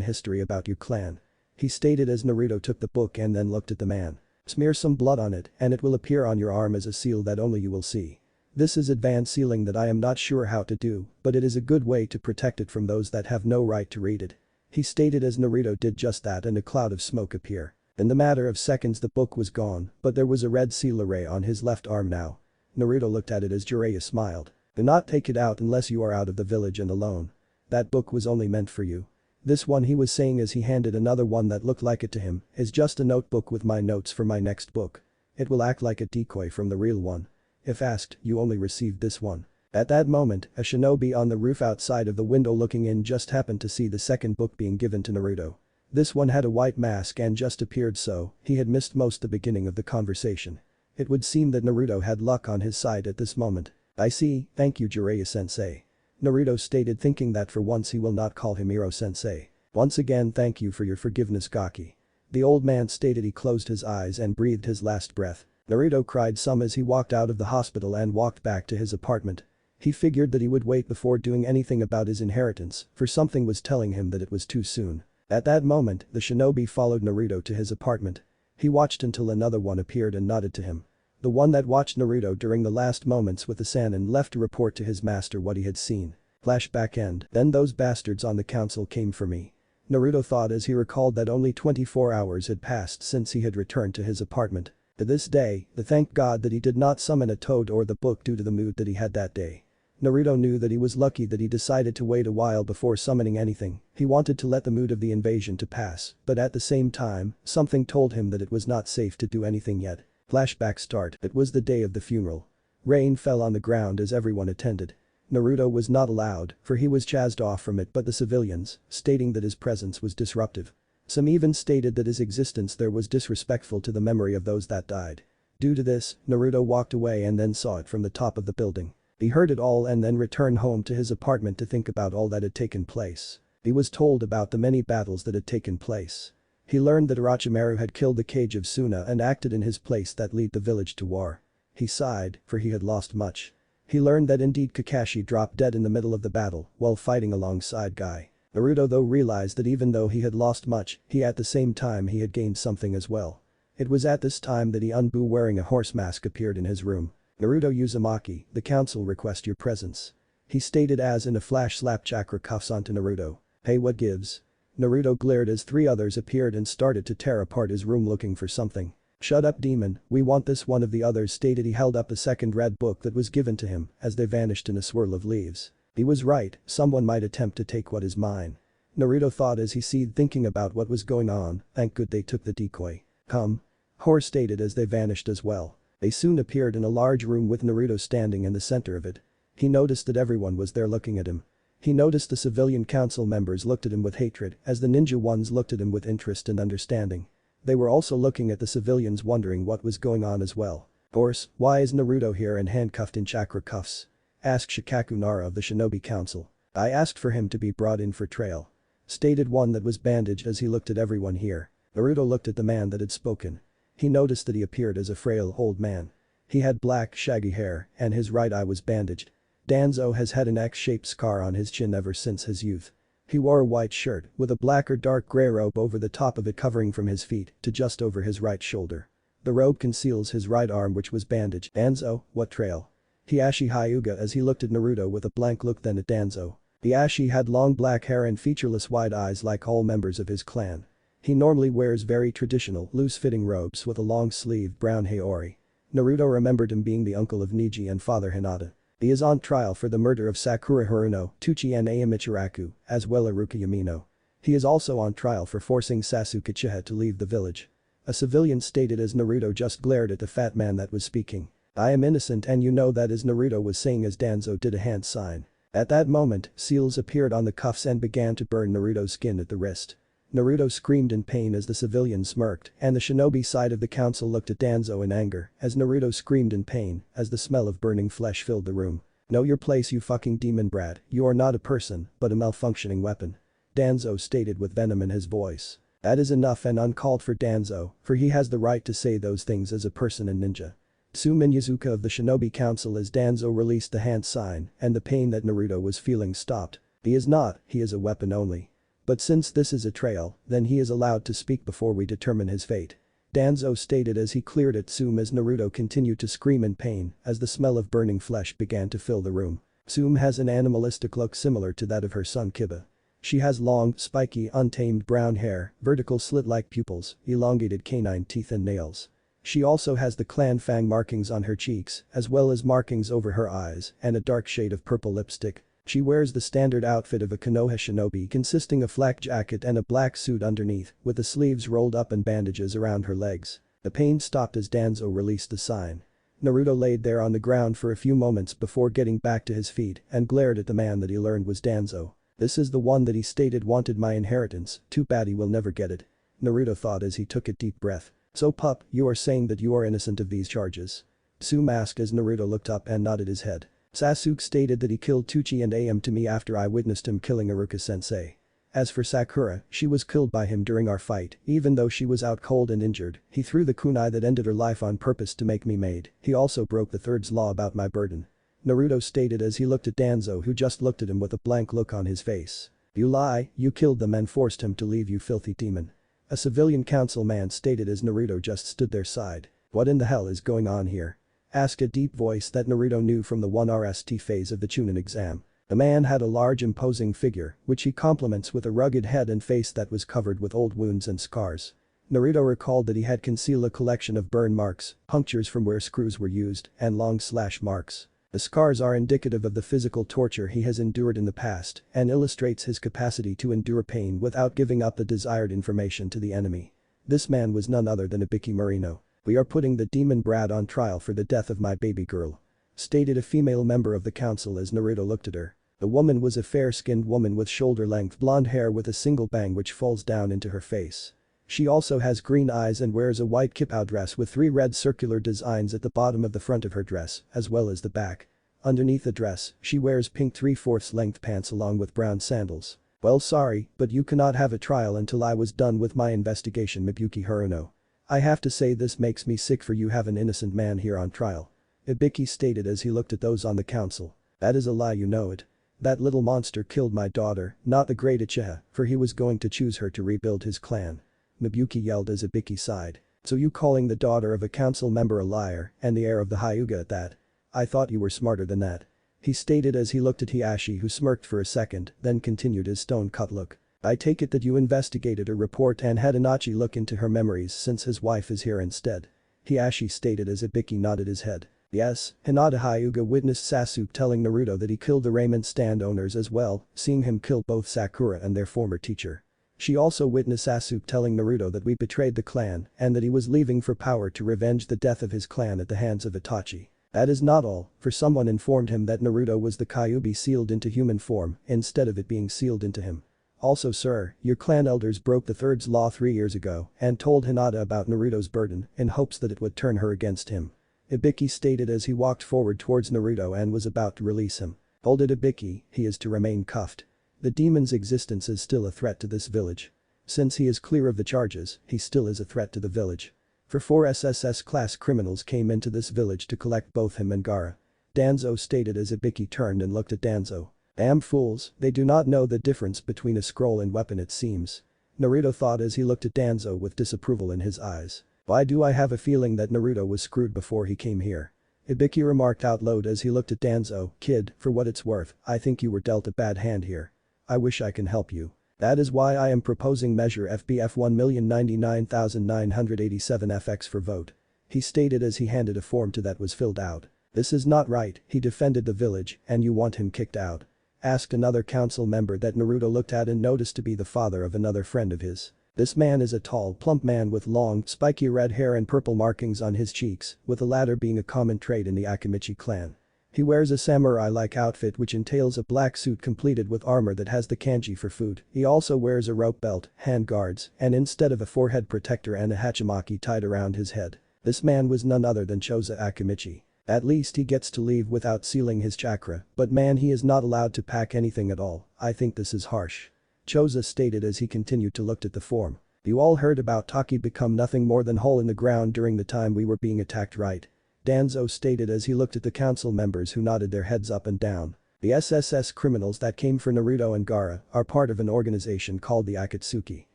history about your clan. He stated as Naruto took the book and then looked at the man. Smear some blood on it and it will appear on your arm as a seal that only you will see. This is advanced sealing that I am not sure how to do, but it is a good way to protect it from those that have no right to read it. He stated as Naruto did just that and a cloud of smoke appeared. In the matter of seconds the book was gone, but there was a red seal array on his left arm now. Naruto looked at it as Jiraiya smiled. Do not take it out unless you are out of the village and alone. That book was only meant for you. This one," he was saying as he handed another one that looked like it to him, "is just a notebook with my notes for my next book. It will act like a decoy from the real one. If asked, you only received this one." At that moment, a shinobi on the roof outside of the window looking in just happened to see the second book being given to Naruto. This one had a white mask and just appeared, so he had missed most the beginning of the conversation. It would seem that Naruto had luck on his side at this moment. "I see, thank you Jiraiya-sensei." Naruto stated, thinking that for once he will not call him Hiro-sensei. "Once again thank you for your forgiveness Gaki." The old man stated. He closed his eyes and breathed his last breath. Naruto cried some as he walked out of the hospital and walked back to his apartment. He figured that he would wait before doing anything about his inheritance, for something was telling him that it was too soon. At that moment, the shinobi followed Naruto to his apartment. He watched until another one appeared and nodded to him. The one that watched Naruto during the last moments with the Sannin left to report to his master what he had seen. Flashback end. "Then those bastards on the council came for me." Naruto thought as he recalled that only 24 hours had passed since he had returned to his apartment. To this day, he thanked God that he did not summon a toad or the book due to the mood that he had that day. Naruto knew that he was lucky that he decided to wait a while before summoning anything. He wanted to let the mood of the invasion to pass, but at the same time, something told him that it was not safe to do anything yet. Flashback start. It was the day of the funeral. Rain fell on the ground as everyone attended. Naruto was not allowed, for he was chased off from it, but the civilians, stating that his presence was disruptive. Some even stated that his existence there was disrespectful to the memory of those that died. Due to this, Naruto walked away and then saw it from the top of the building. He heard it all and then returned home to his apartment to think about all that had taken place. He was told about the many battles that had taken place. He learned that Orochimaru had killed the cage of Suna and acted in his place that led the village to war. He sighed, for he had lost much. He learned that indeed Kakashi dropped dead in the middle of the battle while fighting alongside Guy. Naruto though realized that even though he had lost much, he at the same time he had gained something as well. It was at this time that Anbu wearing a horse mask appeared in his room. "Naruto Uzumaki, the council request your presence." He stated as in a flash slapped chakra cuffs onto Naruto. "Hey, what gives?" Naruto glared as three others appeared and started to tear apart his room looking for something. "Shut up demon, we want this," one of the others stated. He held up a second red book that was given to him as they vanished in a swirl of leaves. He was right, someone might attempt to take what is mine. Naruto thought as he seethed thinking about what was going on. Thank good they took the decoy. "Come." Hor stated as they vanished as well. They soon appeared in a large room with Naruto standing in the center of it. He noticed that everyone was there looking at him. He noticed the civilian council members looked at him with hatred as the ninja ones looked at him with interest and understanding. They were also looking at the civilians wondering what was going on as well. "Horse, why is Naruto here and handcuffed in chakra cuffs?" asked Shikaku Nara of the Shinobi Council. "I asked for him to be brought in for trial," stated one that was bandaged as he looked at everyone here. Naruto looked at the man that had spoken. He noticed that he appeared as a frail old man. He had black shaggy hair and his right eye was bandaged. Danzo has had an X-shaped scar on his chin ever since his youth. He wore a white shirt with a black or dark gray robe over the top of it covering from his feet to just over his right shoulder. The robe conceals his right arm which was bandaged. "Danzo, what trail?" He asked Hyuga as he looked at Naruto with a blank look then at Danzo. The Ashi had long black hair and featureless wide eyes like all members of his clan. He normally wears very traditional, loose-fitting robes with a long-sleeved brown haori. Naruto remembered him being the uncle of Neji and father Hinata. He is on trial for the murder of Sakura Haruno, Tuchi and Ayamichiraku, as well as Iruka Yamino. He is also on trial for forcing Sasuke Uchiha to leave the village. A civilian stated as Naruto just glared at the fat man that was speaking. "I am innocent and you know that," as Naruto was saying as Danzo did a hand sign. At that moment, seals appeared on the cuffs and began to burn Naruto's skin at the wrist. Naruto screamed in pain as the civilian smirked and the shinobi side of the council looked at Danzo in anger as Naruto screamed in pain as the smell of burning flesh filled the room. "Know your place you fucking demon brat, you are not a person but a malfunctioning weapon," Danzo stated with venom in his voice. That is enough and uncalled for Danzo, for he has the right to say those things as a person and ninja. Tsumin Yazuka of the Shinobi Council as Danzo released the hand sign and the pain that Naruto was feeling stopped. He is a weapon only. But since this is a trail, then he is allowed to speak before we determine his fate. Danzo stated as he cleared at Tsume as Naruto continued to scream in pain as the smell of burning flesh began to fill the room. Tsume has an animalistic look similar to that of her son Kiba. She has long, spiky, untamed brown hair, vertical slit-like pupils, elongated canine teeth and nails. She also has the clan fang markings on her cheeks, as well as markings over her eyes and a dark shade of purple lipstick. She wears the standard outfit of a Konoha shinobi consisting of flak jacket and a black suit underneath, with the sleeves rolled up and bandages around her legs. The pain stopped as Danzo released the sign. Naruto laid there on the ground for a few moments before getting back to his feet and glared at the man that he learned was Danzo. This is the one that he stated wanted my inheritance, too bad he will never get it. Naruto thought as he took a deep breath. So pup, you are saying that you are innocent of these charges? Tsume asked as Naruto looked up and nodded his head. Sasuke stated that he killed Teuchi and Am to me after I witnessed him killing Iruka-sensei. As for Sakura, she was killed by him during our fight, even though she was out cold and injured. He threw the kunai that ended her life on purpose to make me mad. He also broke the third's law about my burden. Naruto stated as he looked at Danzo, who just looked at him with a blank look on his face. You lie, you killed them and forced him to leave, you filthy demon. A civilian councilman stated as Naruto just stood their side. What in the hell is going on here? Asked a deep voice that Naruto knew from the 1RST phase of the Chunin exam. The man had a large imposing figure, which he complements with a rugged head and face that was covered with old wounds and scars. Naruto recalled that he had concealed a collection of burn marks, punctures from where screws were used, and long slash marks. The scars are indicative of the physical torture he has endured in the past and illustrates his capacity to endure pain without giving up the desired information to the enemy. This man was none other than Ibiki Marino. We are putting the demon brat on trial for the death of my baby girl. Stated a female member of the council as Naruto looked at her. The woman was a fair-skinned woman with shoulder-length blonde hair with a single bang which falls down into her face. She also has green eyes and wears a white kipao dress with 3 red circular designs at the bottom of the front of her dress, as well as the back. Underneath the dress, she wears pink 3/4 length pants along with brown sandals. Well sorry, but you cannot have a trial until I was done with my investigation, Mibiki Haruno. I have to say this makes me sick for you have an innocent man here on trial. Ibiki stated as he looked at those on the council. That is a lie, you know it. That little monster killed my daughter, not the great Uchiha, for he was going to choose her to rebuild his clan. Mibuki yelled as Ibiki sighed. So you calling the daughter of a council member a liar, and the heir of the Hyuga at that? I thought you were smarter than that. He stated as he looked at Hiashi, who smirked for a second, then continued his stone-cut look. I take it that you investigated her report and had Inochi look into her memories since his wife is here instead. Hiashi stated as Ibiki nodded his head. Yes, Hinata Hyuga witnessed Sasuke telling Naruto that he killed the raiment stand owners as well, seeing him kill both Sakura and their former teacher. She also witnessed Sasuke telling Naruto that we betrayed the clan and that he was leaving for power to revenge the death of his clan at the hands of Itachi. That is not all, for someone informed him that Naruto was the Kyuubi sealed into human form instead of it being sealed into him. Also sir, your clan elders broke the third's law 3 years ago and told Hinata about Naruto's burden in hopes that it would turn her against him. Ibiki stated as he walked forward towards Naruto and was about to release him. Hold it Ibiki, he is to remain cuffed. The demon's existence is still a threat to this village. Since he is clear of the charges, he still is a threat to the village. For 4 SSS class criminals came into this village to collect both him and Gaara. Danzo stated as Ibiki turned and looked at Danzo. Damn fools, they do not know the difference between a scroll and weapon it seems. Naruto thought as he looked at Danzo with disapproval in his eyes. Why do I have a feeling that Naruto was screwed before he came here? Ibiki remarked out loud as he looked at Danzo. Kid, for what it's worth, I think you were dealt a bad hand here. I wish I can help you. That is why I am proposing measure FBF 1,099,987 FX for vote. He stated as he handed a form to that was filled out. This is not right, he defended the village, and you want him kicked out? Asked another council member that Naruto looked at and noticed to be the father of another friend of his. This man is a tall, plump man with long, spiky red hair and purple markings on his cheeks, with the latter being a common trait in the Akimichi clan. He wears a samurai-like outfit which entails a black suit completed with armor that has the kanji for food. He also wears a rope belt, hand guards, and instead of a forehead protector and a hachimaki tied around his head. This man was none other than Choza Akimichi. At least he gets to leave without sealing his chakra, but man he is not allowed to pack anything at all. I think this is harsh. Choza stated as he continued to look at the form. You all heard about Taki become nothing more than hole in the ground during the time we were being attacked, right? Danzo stated as he looked at the council members who nodded their heads up and down. The SSS criminals that came for Naruto and Gaara are part of an organization called the Akatsuki.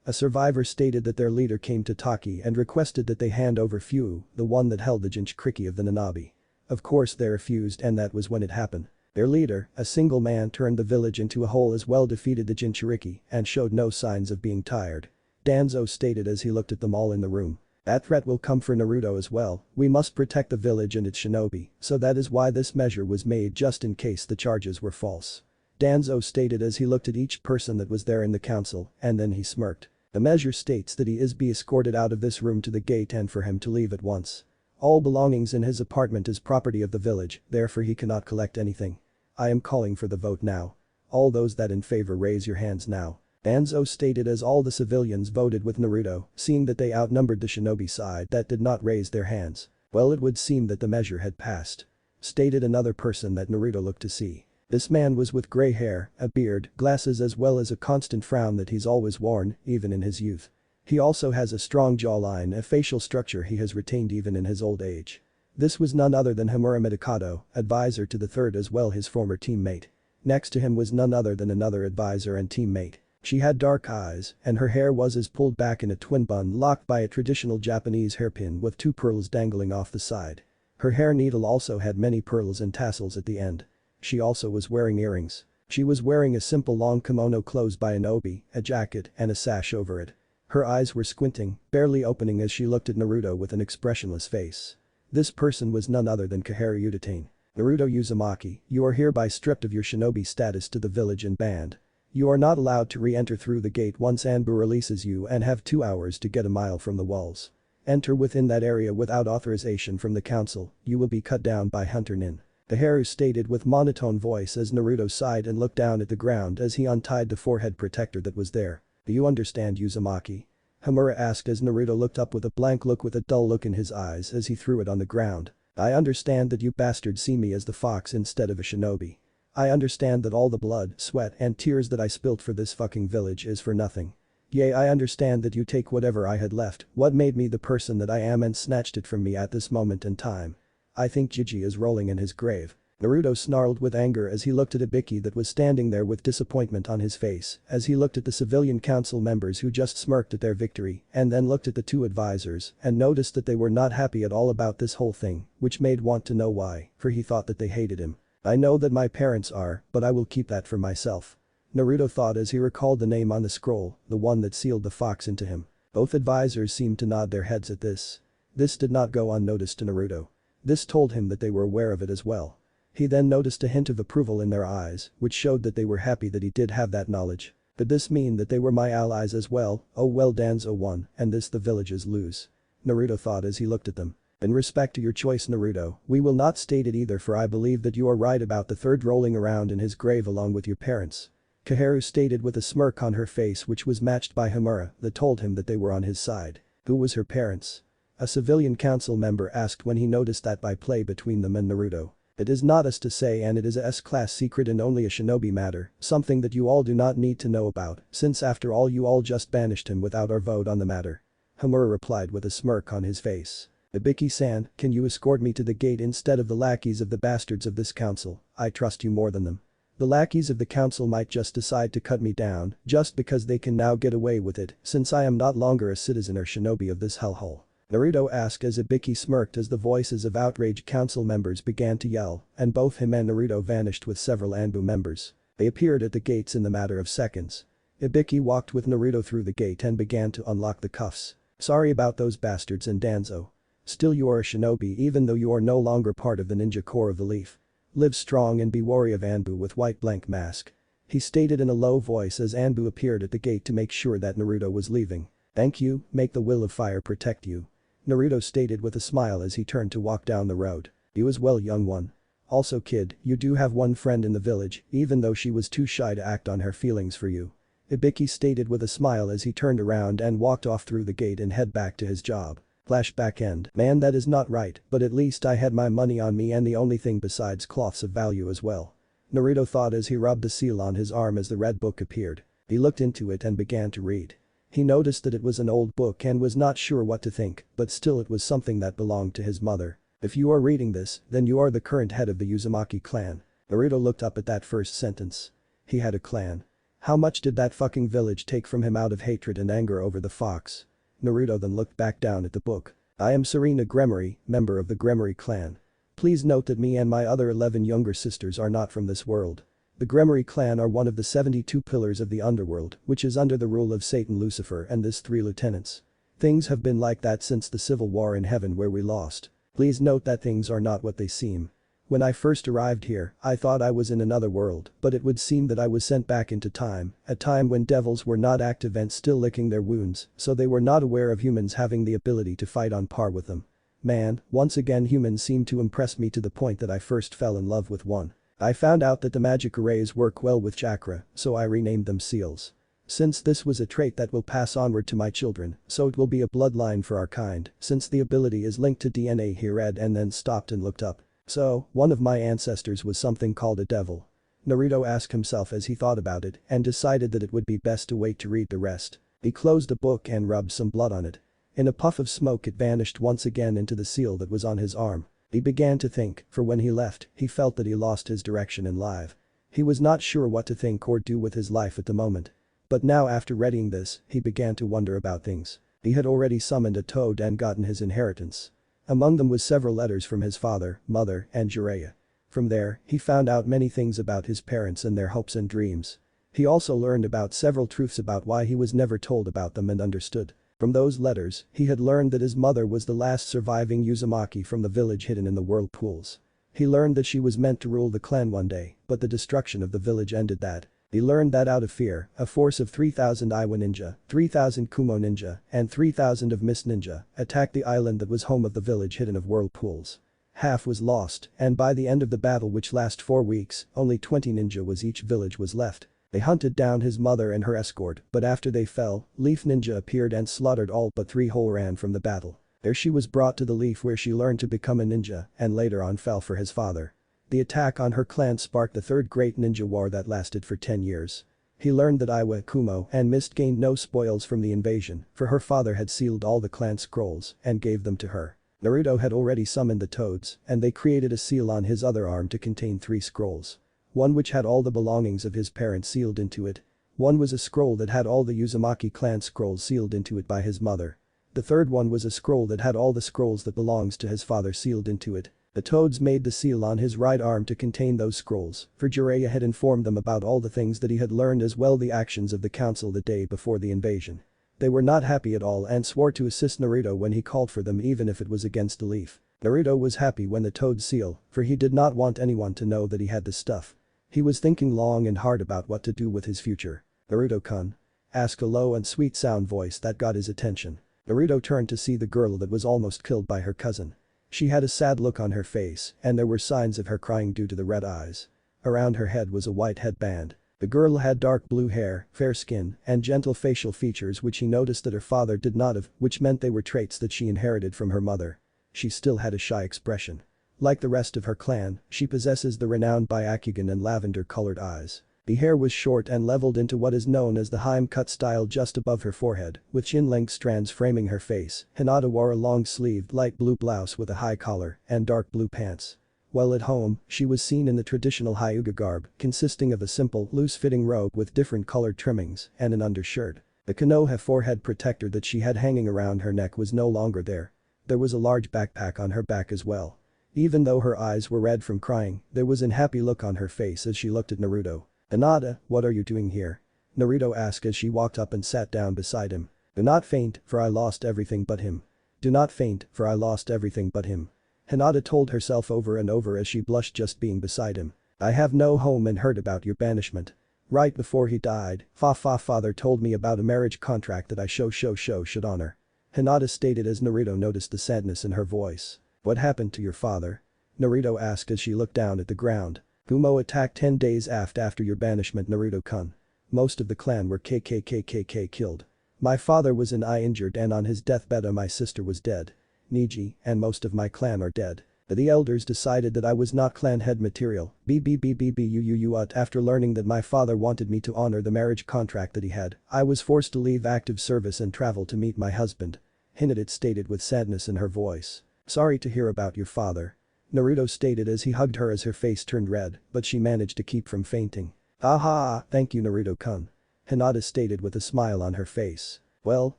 A survivor stated that their leader came to Taki and requested that they hand over Fu, the one that held the Jinchuriki of the Nanabi. Of course they refused and that was when it happened. Their leader, a single man turned the village into a hole as well defeated the Jinchuriki and showed no signs of being tired. Danzo stated as he looked at them all in the room. That threat will come for Naruto as well, we must protect the village and its shinobi, so that is why this measure was made just in case the charges were false. Danzo stated as he looked at each person that was there in the council, and then he smirked. The measure states that he is be escorted out of this room to the gate and for him to leave at once. All belongings in his apartment is property of the village, therefore he cannot collect anything. I am calling for the vote now. All those that in favor raise your hands now. Danzo stated as all the civilians voted with Naruto, seeing that they outnumbered the shinobi side that did not raise their hands. Well, it would seem that the measure had passed. Stated another person that Naruto looked to see. This man was with grey hair, a beard, glasses as well as a constant frown that he's always worn, even in his youth. He also has a strong jawline, a facial structure he has retained even in his old age. This was none other than Homura Midokado, advisor to the third as well his former teammate. Next to him was none other than another advisor and teammate. She had dark eyes, and her hair was as pulled back in a twin bun locked by a traditional Japanese hairpin with 2 pearls dangling off the side. Her hair needle also had many pearls and tassels at the end. She also was wearing earrings. She was wearing a simple long kimono closed by an obi, a jacket, and a sash over it. Her eyes were squinting, barely opening as she looked at Naruto with an expressionless face. This person was none other than Konoha Udatain. Naruto Uzumaki, you are hereby stripped of your shinobi status to the village and banned. You are not allowed to re-enter through the gate once Anbu releases you and have 2 hours to get a mile from the walls. Enter within that area without authorization from the council, you will be cut down by Hunter Nin. The Haru stated with monotone voice as Naruto sighed and looked down at the ground as he untied the forehead protector that was there. Do you understand, Uzumaki? Homura asked as Naruto looked up with a blank look with a dull look in his eyes as he threw it on the ground. I understand that you bastards see me as the fox instead of a shinobi. I understand that all the blood, sweat and tears that I spilt for this fucking village is for nothing. Yea, I understand that you take whatever I had left, what made me the person that I am, and snatched it from me at this moment in time. I think Gigi is rolling in his grave. Naruto snarled with anger as he looked at Ibiki that was standing there with disappointment on his face as he looked at the civilian council members who just smirked at their victory and then looked at the 2 advisors and noticed that they were not happy at all about this whole thing, which made want to know why, for he thought that they hated him. I know that my parents are, but I will keep that for myself. Naruto thought as he recalled the name on the scroll, the one that sealed the fox into him. Both advisors seemed to nod their heads at this. This did not go unnoticed to Naruto. This told him that they were aware of it as well. He then noticed a hint of approval in their eyes, which showed that they were happy that he did have that knowledge. Did this mean that they were my allies as well? Oh well, Danzo won, and this the villages lose. Naruto thought as he looked at them. In respect to your choice, Naruto, we will not state it either, for I believe that you are right about the third rolling around in his grave along with your parents. Konoha stated with a smirk on her face which was matched by Homura that told him that they were on his side. Who was her parents? A civilian council member asked when he noticed that by play between them and Naruto. It is not us to say, and it is a S-class secret and only a shinobi matter, something that you all do not need to know about, since after all you all just banished him without our vote on the matter. Homura replied with a smirk on his face. Ibiki-san, can you escort me to the gate instead of the lackeys of the bastards of this council? I trust you more than them. The lackeys of the council might just decide to cut me down just because they can now get away with it since I am not longer a citizen or shinobi of this hellhole. Naruto asked as Ibiki smirked as the voices of outraged council members began to yell and both him and Naruto vanished with several Anbu members. They appeared at the gates in the matter of seconds. Ibiki walked with Naruto through the gate and began to unlock the cuffs. Sorry about those bastards and Danzo. Still you are a shinobi even though you are no longer part of the ninja corps of the Leaf. Live strong and be wary of Anbu with white blank mask. He stated in a low voice as Anbu appeared at the gate to make sure that Naruto was leaving. Thank you, make the will of fire protect you. Naruto stated with a smile as he turned to walk down the road. You as well, young one. Also kid, you do have one friend in the village, even though she was too shy to act on her feelings for you. Ibiki stated with a smile as he turned around and walked off through the gate and head back to his job. Flashback end. Man, that is not right, but at least I had my money on me and the only thing besides cloths of value as well. Naruto thought as he rubbed the seal on his arm as the red book appeared. He looked into it and began to read. He noticed that it was an old book and was not sure what to think, but still it was something that belonged to his mother. If you are reading this, then you are the current head of the Uzumaki clan. Naruto looked up at that first sentence. He had a clan. How much did that fucking village take from him out of hatred and anger over the fox? Naruto then looked back down at the book. I am Rias Gremory, member of the Gremory clan. Please note that me and my other 11 younger sisters are not from this world. The Gremory clan are one of the 72 pillars of the underworld, which is under the rule of Satan Lucifer and his 3 lieutenants. Things have been like that since the civil war in heaven where we lost. Please note that things are not what they seem. When I first arrived here, I thought I was in another world, but it would seem that I was sent back into time, a time when devils were not active and still licking their wounds, so they were not aware of humans having the ability to fight on par with them. Man, once again humans seemed to impress me to the point that I first fell in love with one. I found out that the magic arrays work well with chakra, so I renamed them seals. Since this was a trait that will pass onward to my children, so it will be a bloodline for our kind, since the ability is linked to DNA. He read and then stopped and looked up. So, one of my ancestors was something called a devil. Naruto asked himself as he thought about it and decided that it would be best to wait to read the rest. He closed the book and rubbed some blood on it. In a puff of smoke it vanished once again into the seal that was on his arm. He began to think, for when he left, he felt that he lost his direction in life. He was not sure what to think or do with his life at the moment. But now after reading this, he began to wonder about things. He had already summoned a toad and gotten his inheritance. Among them was several letters from his father, mother, and Jiraiya. From there, he found out many things about his parents and their hopes and dreams. He also learned about several truths about why he was never told about them and understood. From those letters, he had learned that his mother was the last surviving Uzumaki from the village hidden in the whirlpools. He learned that she was meant to rule the clan one day, but the destruction of the village ended that. He learned that out of fear, a force of 3,000 Iwa ninja, 3,000 Kumo ninja, and 3,000 of Mist ninja attacked the island that was home of the village hidden of whirlpools. Half was lost, and by the end of the battle which lasted 4 weeks, only 20 ninja was each village was left. They hunted down his mother and her escort, but after they fell, Leaf ninja appeared and slaughtered all but 3 whole ran from the battle. There she was brought to the Leaf where she learned to become a ninja and later on fell for his father. The attack on her clan sparked the third great ninja war that lasted for 10 years. He learned that Iwa, Kumo, and Mist gained no spoils from the invasion, for her father had sealed all the clan scrolls and gave them to her. Naruto had already summoned the toads, and they created a seal on his other arm to contain 3 scrolls. One which had all the belongings of his parents sealed into it. One was a scroll that had all the Uzumaki clan scrolls sealed into it by his mother. The third one was a scroll that had all the scrolls that belongs to his father sealed into it. The toads made the seal on his right arm to contain those scrolls, for Jiraiya had informed them about all the things that he had learned as well the actions of the council the day before the invasion. They were not happy at all and swore to assist Naruto when he called for them even if it was against the Leaf. Naruto was happy when the toad seal, for he did not want anyone to know that he had the stuff. He was thinking long and hard about what to do with his future. "Naruto-kun?" asked a low and sweet sound voice that got his attention. Naruto turned to see the girl that was almost killed by her cousin. She had a sad look on her face and there were signs of her crying due to the red eyes. Around her head was a white headband. The girl had dark blue hair, fair skin, and gentle facial features which he noticed that her father did not have, which meant they were traits that she inherited from her mother. She still had a shy expression. Like the rest of her clan, she possesses the renowned Byakugan and lavender-colored eyes. The hair was short and leveled into what is known as the Heim cut style just above her forehead, with chin-length strands framing her face. Hinata wore a long-sleeved light blue blouse with a high collar and dark blue pants. While at home, she was seen in the traditional Hyuga garb, consisting of a simple, loose-fitting robe with different colored trimmings and an undershirt. The Konoha forehead protector that she had hanging around her neck was no longer there. There was a large backpack on her back as well. Even though her eyes were red from crying, there was an happy look on her face as she looked at Naruto. "Hinata, what are you doing here?" Naruto asked as she walked up and sat down beside him. "Do not faint, for I lost everything but him. Do not faint, for I lost everything but him." Hinata told herself over and over as she blushed just being beside him. "I have no home and heard about your banishment. Right before he died, father told me about a marriage contract that I should honor." Hinata stated as Naruto noticed the sadness in her voice. "What happened to your father?" Naruto asked as she looked down at the ground. "Kumo attacked 10 days after your banishment, Naruto-kun. Most of the clan were KKKKK killed. My father was injured and on his deathbed my sister was dead. Niji and most of my clan are dead. The elders decided that I was not clan head material. After learning that my father wanted me to honor the marriage contract that he had, I was forced to leave active service and travel to meet my husband." Hinata stated with sadness in her voice. "Sorry to hear about your father." Naruto stated as he hugged her as her face turned red, but she managed to keep from fainting. "Aha, thank you Naruto-kun." Hinata stated with a smile on her face. "Well,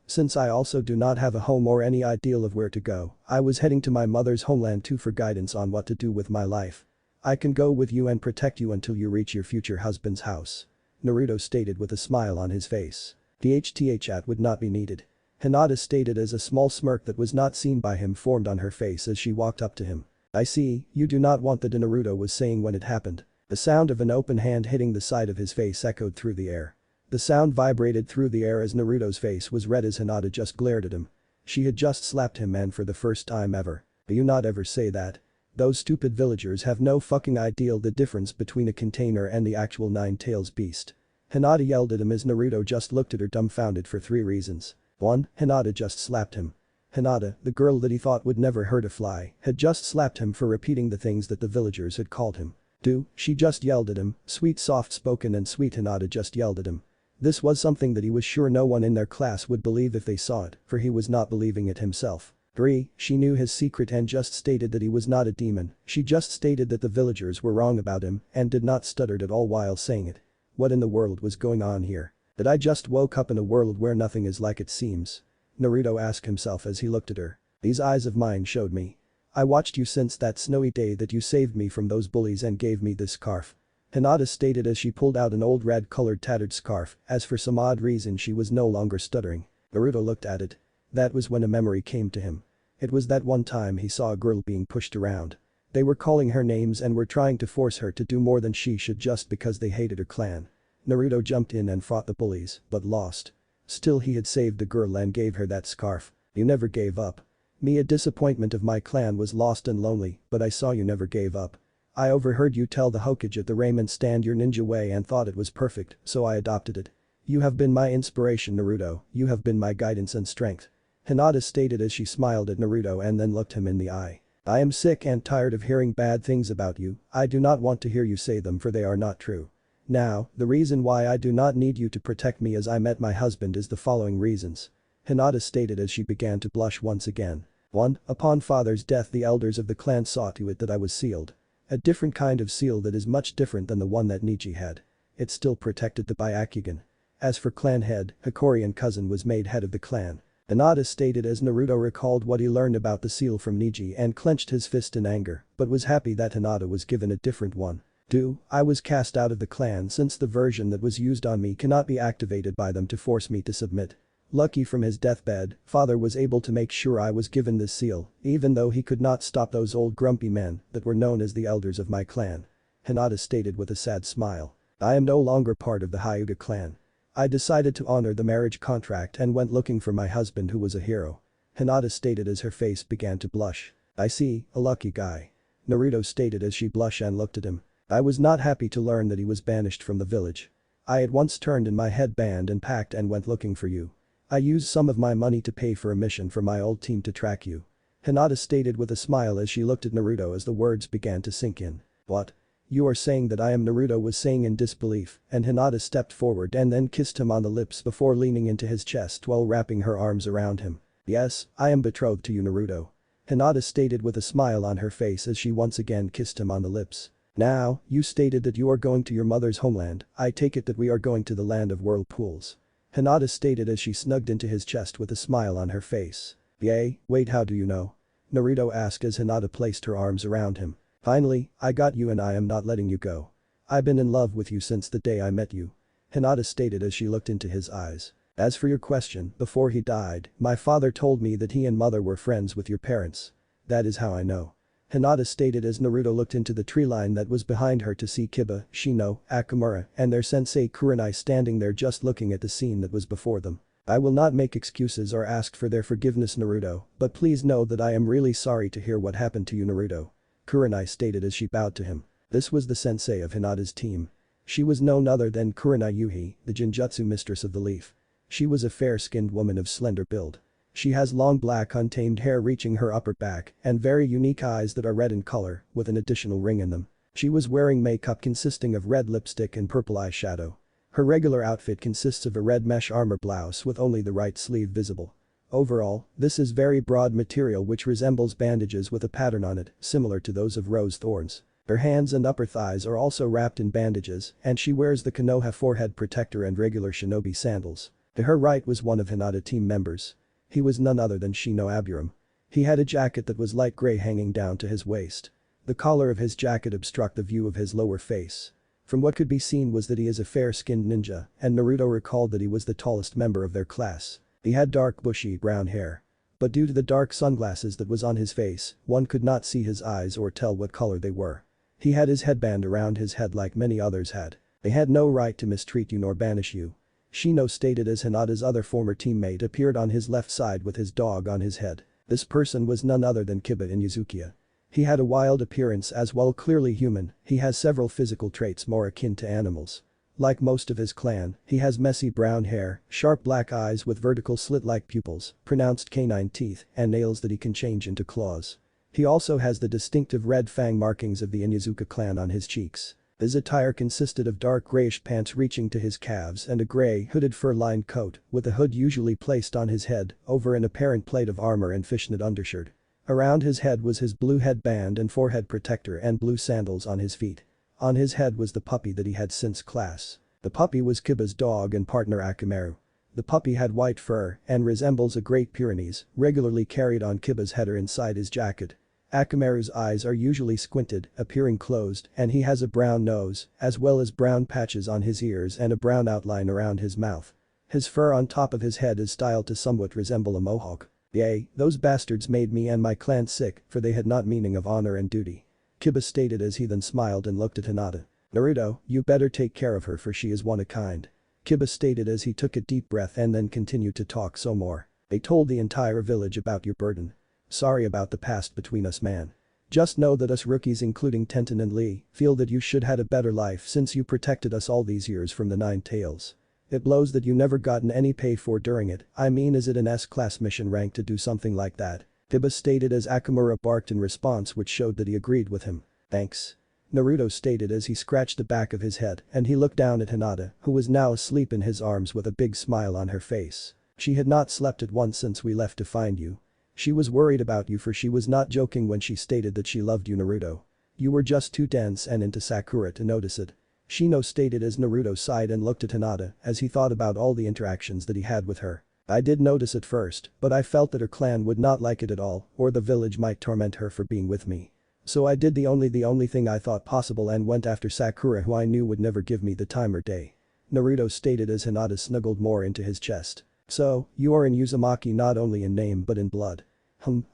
since I also do not have a home or any ideal of where to go, I was heading to my mother's homeland too for guidance on what to do with my life. I can go with you and protect you until you reach your future husband's house." Naruto stated with a smile on his face. "The chat would not be needed." Hinata stated as a small smirk that was not seen by him formed on her face as she walked up to him. I see, you do not want that, Naruto was saying when it happened. The sound of an open hand hitting the side of his face echoed through the air. The sound vibrated through the air as Naruto's face was red as Hinata just glared at him. She had just slapped him, and for the first time ever. Do you not ever say that? Those stupid villagers have no fucking idea the difference between a container and the actual nine-tails beast. Hinata yelled at him as Naruto just looked at her dumbfounded for 3 reasons. 1. Hinata just slapped him. Hinata, the girl that he thought would never hurt a fly, had just slapped him for repeating the things that the villagers had called him. 2. She just yelled at him, sweet soft-spoken and sweet Hinata just yelled at him. This was something that he was sure no one in their class would believe if they saw it, for he was not believing it himself. 3. She knew his secret and just stated that he was not a demon. She just stated that the villagers were wrong about him and did not stutter at all while saying it. What in the world was going on here? That I just woke up in a world where nothing is like it seems? Naruto asked himself as he looked at her. These eyes of mine showed me. I watched you since that snowy day that you saved me from those bullies and gave me this scarf. Hinata stated as she pulled out an old red-colored tattered scarf, as for some odd reason she was no longer stuttering. Naruto looked at it. That was when a memory came to him. It was that one time he saw a girl being pushed around. They were calling her names and were trying to force her to do more than she should just because they hated her clan. Naruto jumped in and fought the bullies, but lost. Still he had saved the girl and gave her that scarf. You never gave up. Me, a disappointment of my clan, was lost and lonely, but I saw you never gave up. I overheard you tell the Hokage at the ramen stand your ninja way and thought it was perfect, so I adopted it. You have been my inspiration, Naruto, you have been my guidance and strength. Hinata stated as she smiled at Naruto and then looked him in the eye. I am sick and tired of hearing bad things about you. I do not want to hear you say them, for they are not true. Now, the reason why I do not need you to protect me as I met my husband is the following reasons. Hinata stated as she began to blush once again. 1. Upon father's death the elders of the clan saw to it that I was sealed. A different kind of seal that is much different than the one that Neji had. It still protected the Byakugan. As for clan head, Hikorian cousin was made head of the clan. Hinata stated as Naruto recalled what he learned about the seal from Neji and clenched his fist in anger, but was happy that Hinata was given a different one. 2. I was cast out of the clan since the version that was used on me cannot be activated by them to force me to submit. Lucky from his deathbed, father was able to make sure I was given this seal, even though he could not stop those old grumpy men that were known as the elders of my clan. Hinata stated with a sad smile. I am no longer part of the Hyuga clan. I decided to honor the marriage contract and went looking for my husband who was a hero. Hinata stated as her face began to blush. I see, a lucky guy. Naruto stated as she blushed and looked at him. I was not happy to learn that he was banished from the village. I at once turned in my headband and packed and went looking for you. I used some of my money to pay for a mission for my old team to track you. Hinata stated with a smile as she looked at Naruto as the words began to sink in. What? You are saying that I am? Naruto was saying in disbelief, and Hinata stepped forward and then kissed him on the lips before leaning into his chest while wrapping her arms around him. Yes, I am betrothed to you, Naruto. Hinata stated with a smile on her face as she once again kissed him on the lips. Now, you stated that you are going to your mother's homeland. I take it that we are going to the land of whirlpools. Hinata stated as she snugged into his chest with a smile on her face. Yay, wait, how do you know? Naruto asked as Hinata placed her arms around him. Finally, I got you and I am not letting you go. I've been in love with you since the day I met you. Hinata stated as she looked into his eyes. As for your question, before he died, my father told me that he and mother were friends with your parents. That is how I know. Hinata stated as Naruto looked into the tree line that was behind her to see Kiba, Shino, Akamura, and their sensei Kurenai standing there just looking at the scene that was before them. I will not make excuses or ask for their forgiveness, Naruto, but please know that I am really sorry to hear what happened to you, Naruto. Kurenai stated as she bowed to him. This was the sensei of Hinata's team. She was none other than Kurenai Yuhi, the Genjutsu mistress of the leaf. She was a fair-skinned woman of slender build. She has long black untamed hair reaching her upper back and very unique eyes that are red in color with an additional ring in them. She was wearing makeup consisting of red lipstick and purple eyeshadow. Her regular outfit consists of a red mesh armor blouse with only the right sleeve visible. Overall, this is very broad material which resembles bandages with a pattern on it, similar to those of rose thorns. Her hands and upper thighs are also wrapped in bandages and she wears the Konoha forehead protector and regular shinobi sandals. To her right was one of Hinata team members. He was none other than Shino Aburam. He had a jacket that was light gray hanging down to his waist. The collar of his jacket obstructed the view of his lower face. From what could be seen was that he is a fair-skinned ninja, and Naruto recalled that he was the tallest member of their class. He had dark bushy brown hair. But due to the dark sunglasses that was on his face, one could not see his eyes or tell what color they were. He had his headband around his head like many others had. They had no right to mistreat you nor banish you. Shino stated as Hinata's other former teammate appeared on his left side with his dog on his head. This person was none other than Kiba in Yuzukiya. He had a wild appearance as well, clearly human. He has several physical traits more akin to animals. Like most of his clan, he has messy brown hair, sharp black eyes with vertical slit-like pupils, pronounced canine teeth, and nails that he can change into claws. He also has the distinctive red fang markings of the Inyazuka clan on his cheeks. His attire consisted of dark grayish pants reaching to his calves and a gray hooded fur-lined coat, with a hood usually placed on his head over an apparent plate of armor and fishnet undershirt. Around his head was his blue headband and forehead protector and blue sandals on his feet. On his head was the puppy that he had since class. The puppy was Kiba's dog and partner Akamaru. The puppy had white fur and resembles a Great Pyrenees, regularly carried on Kiba's head or inside his jacket. Akamaru's eyes are usually squinted, appearing closed, and he has a brown nose, as well as brown patches on his ears and a brown outline around his mouth. His fur on top of his head is styled to somewhat resemble a mohawk. Yay, those bastards made me and my clan sick, for they had not meaning of honor and duty. Kiba stated as he then smiled and looked at Hinata. Naruto, you better take care of her for she is one of kind. Kiba stated as he took a deep breath and then continued to talk some more. They told the entire village about your burden. Sorry about the past between us, man. Just know that us rookies including Tenten and Lee feel that you should had a better life since you protected us all these years from the Nine Tails. It blows that you never gotten any pay for during it. I mean, is it an S-class mission rank to do something like that? Kiba stated as Akamura barked in response, which showed that he agreed with him. Thanks. Naruto stated as he scratched the back of his head and he looked down at Hinata, who was now asleep in his arms with a big smile on her face. She had not slept at once since we left to find you. She was worried about you, for she was not joking when she stated that she loved you, Naruto. You were just too dense and into Sakura to notice it. Shino stated as Naruto sighed and looked at Hinata as he thought about all the interactions that he had with her. I did notice at first, but I felt that her clan would not like it at all, or the village might torment her for being with me. So I did the only thing I thought possible and went after Sakura, who I knew would never give me the time or day. Naruto stated as Hinata snuggled more into his chest. So, you are in Uzumaki not only in name but in blood.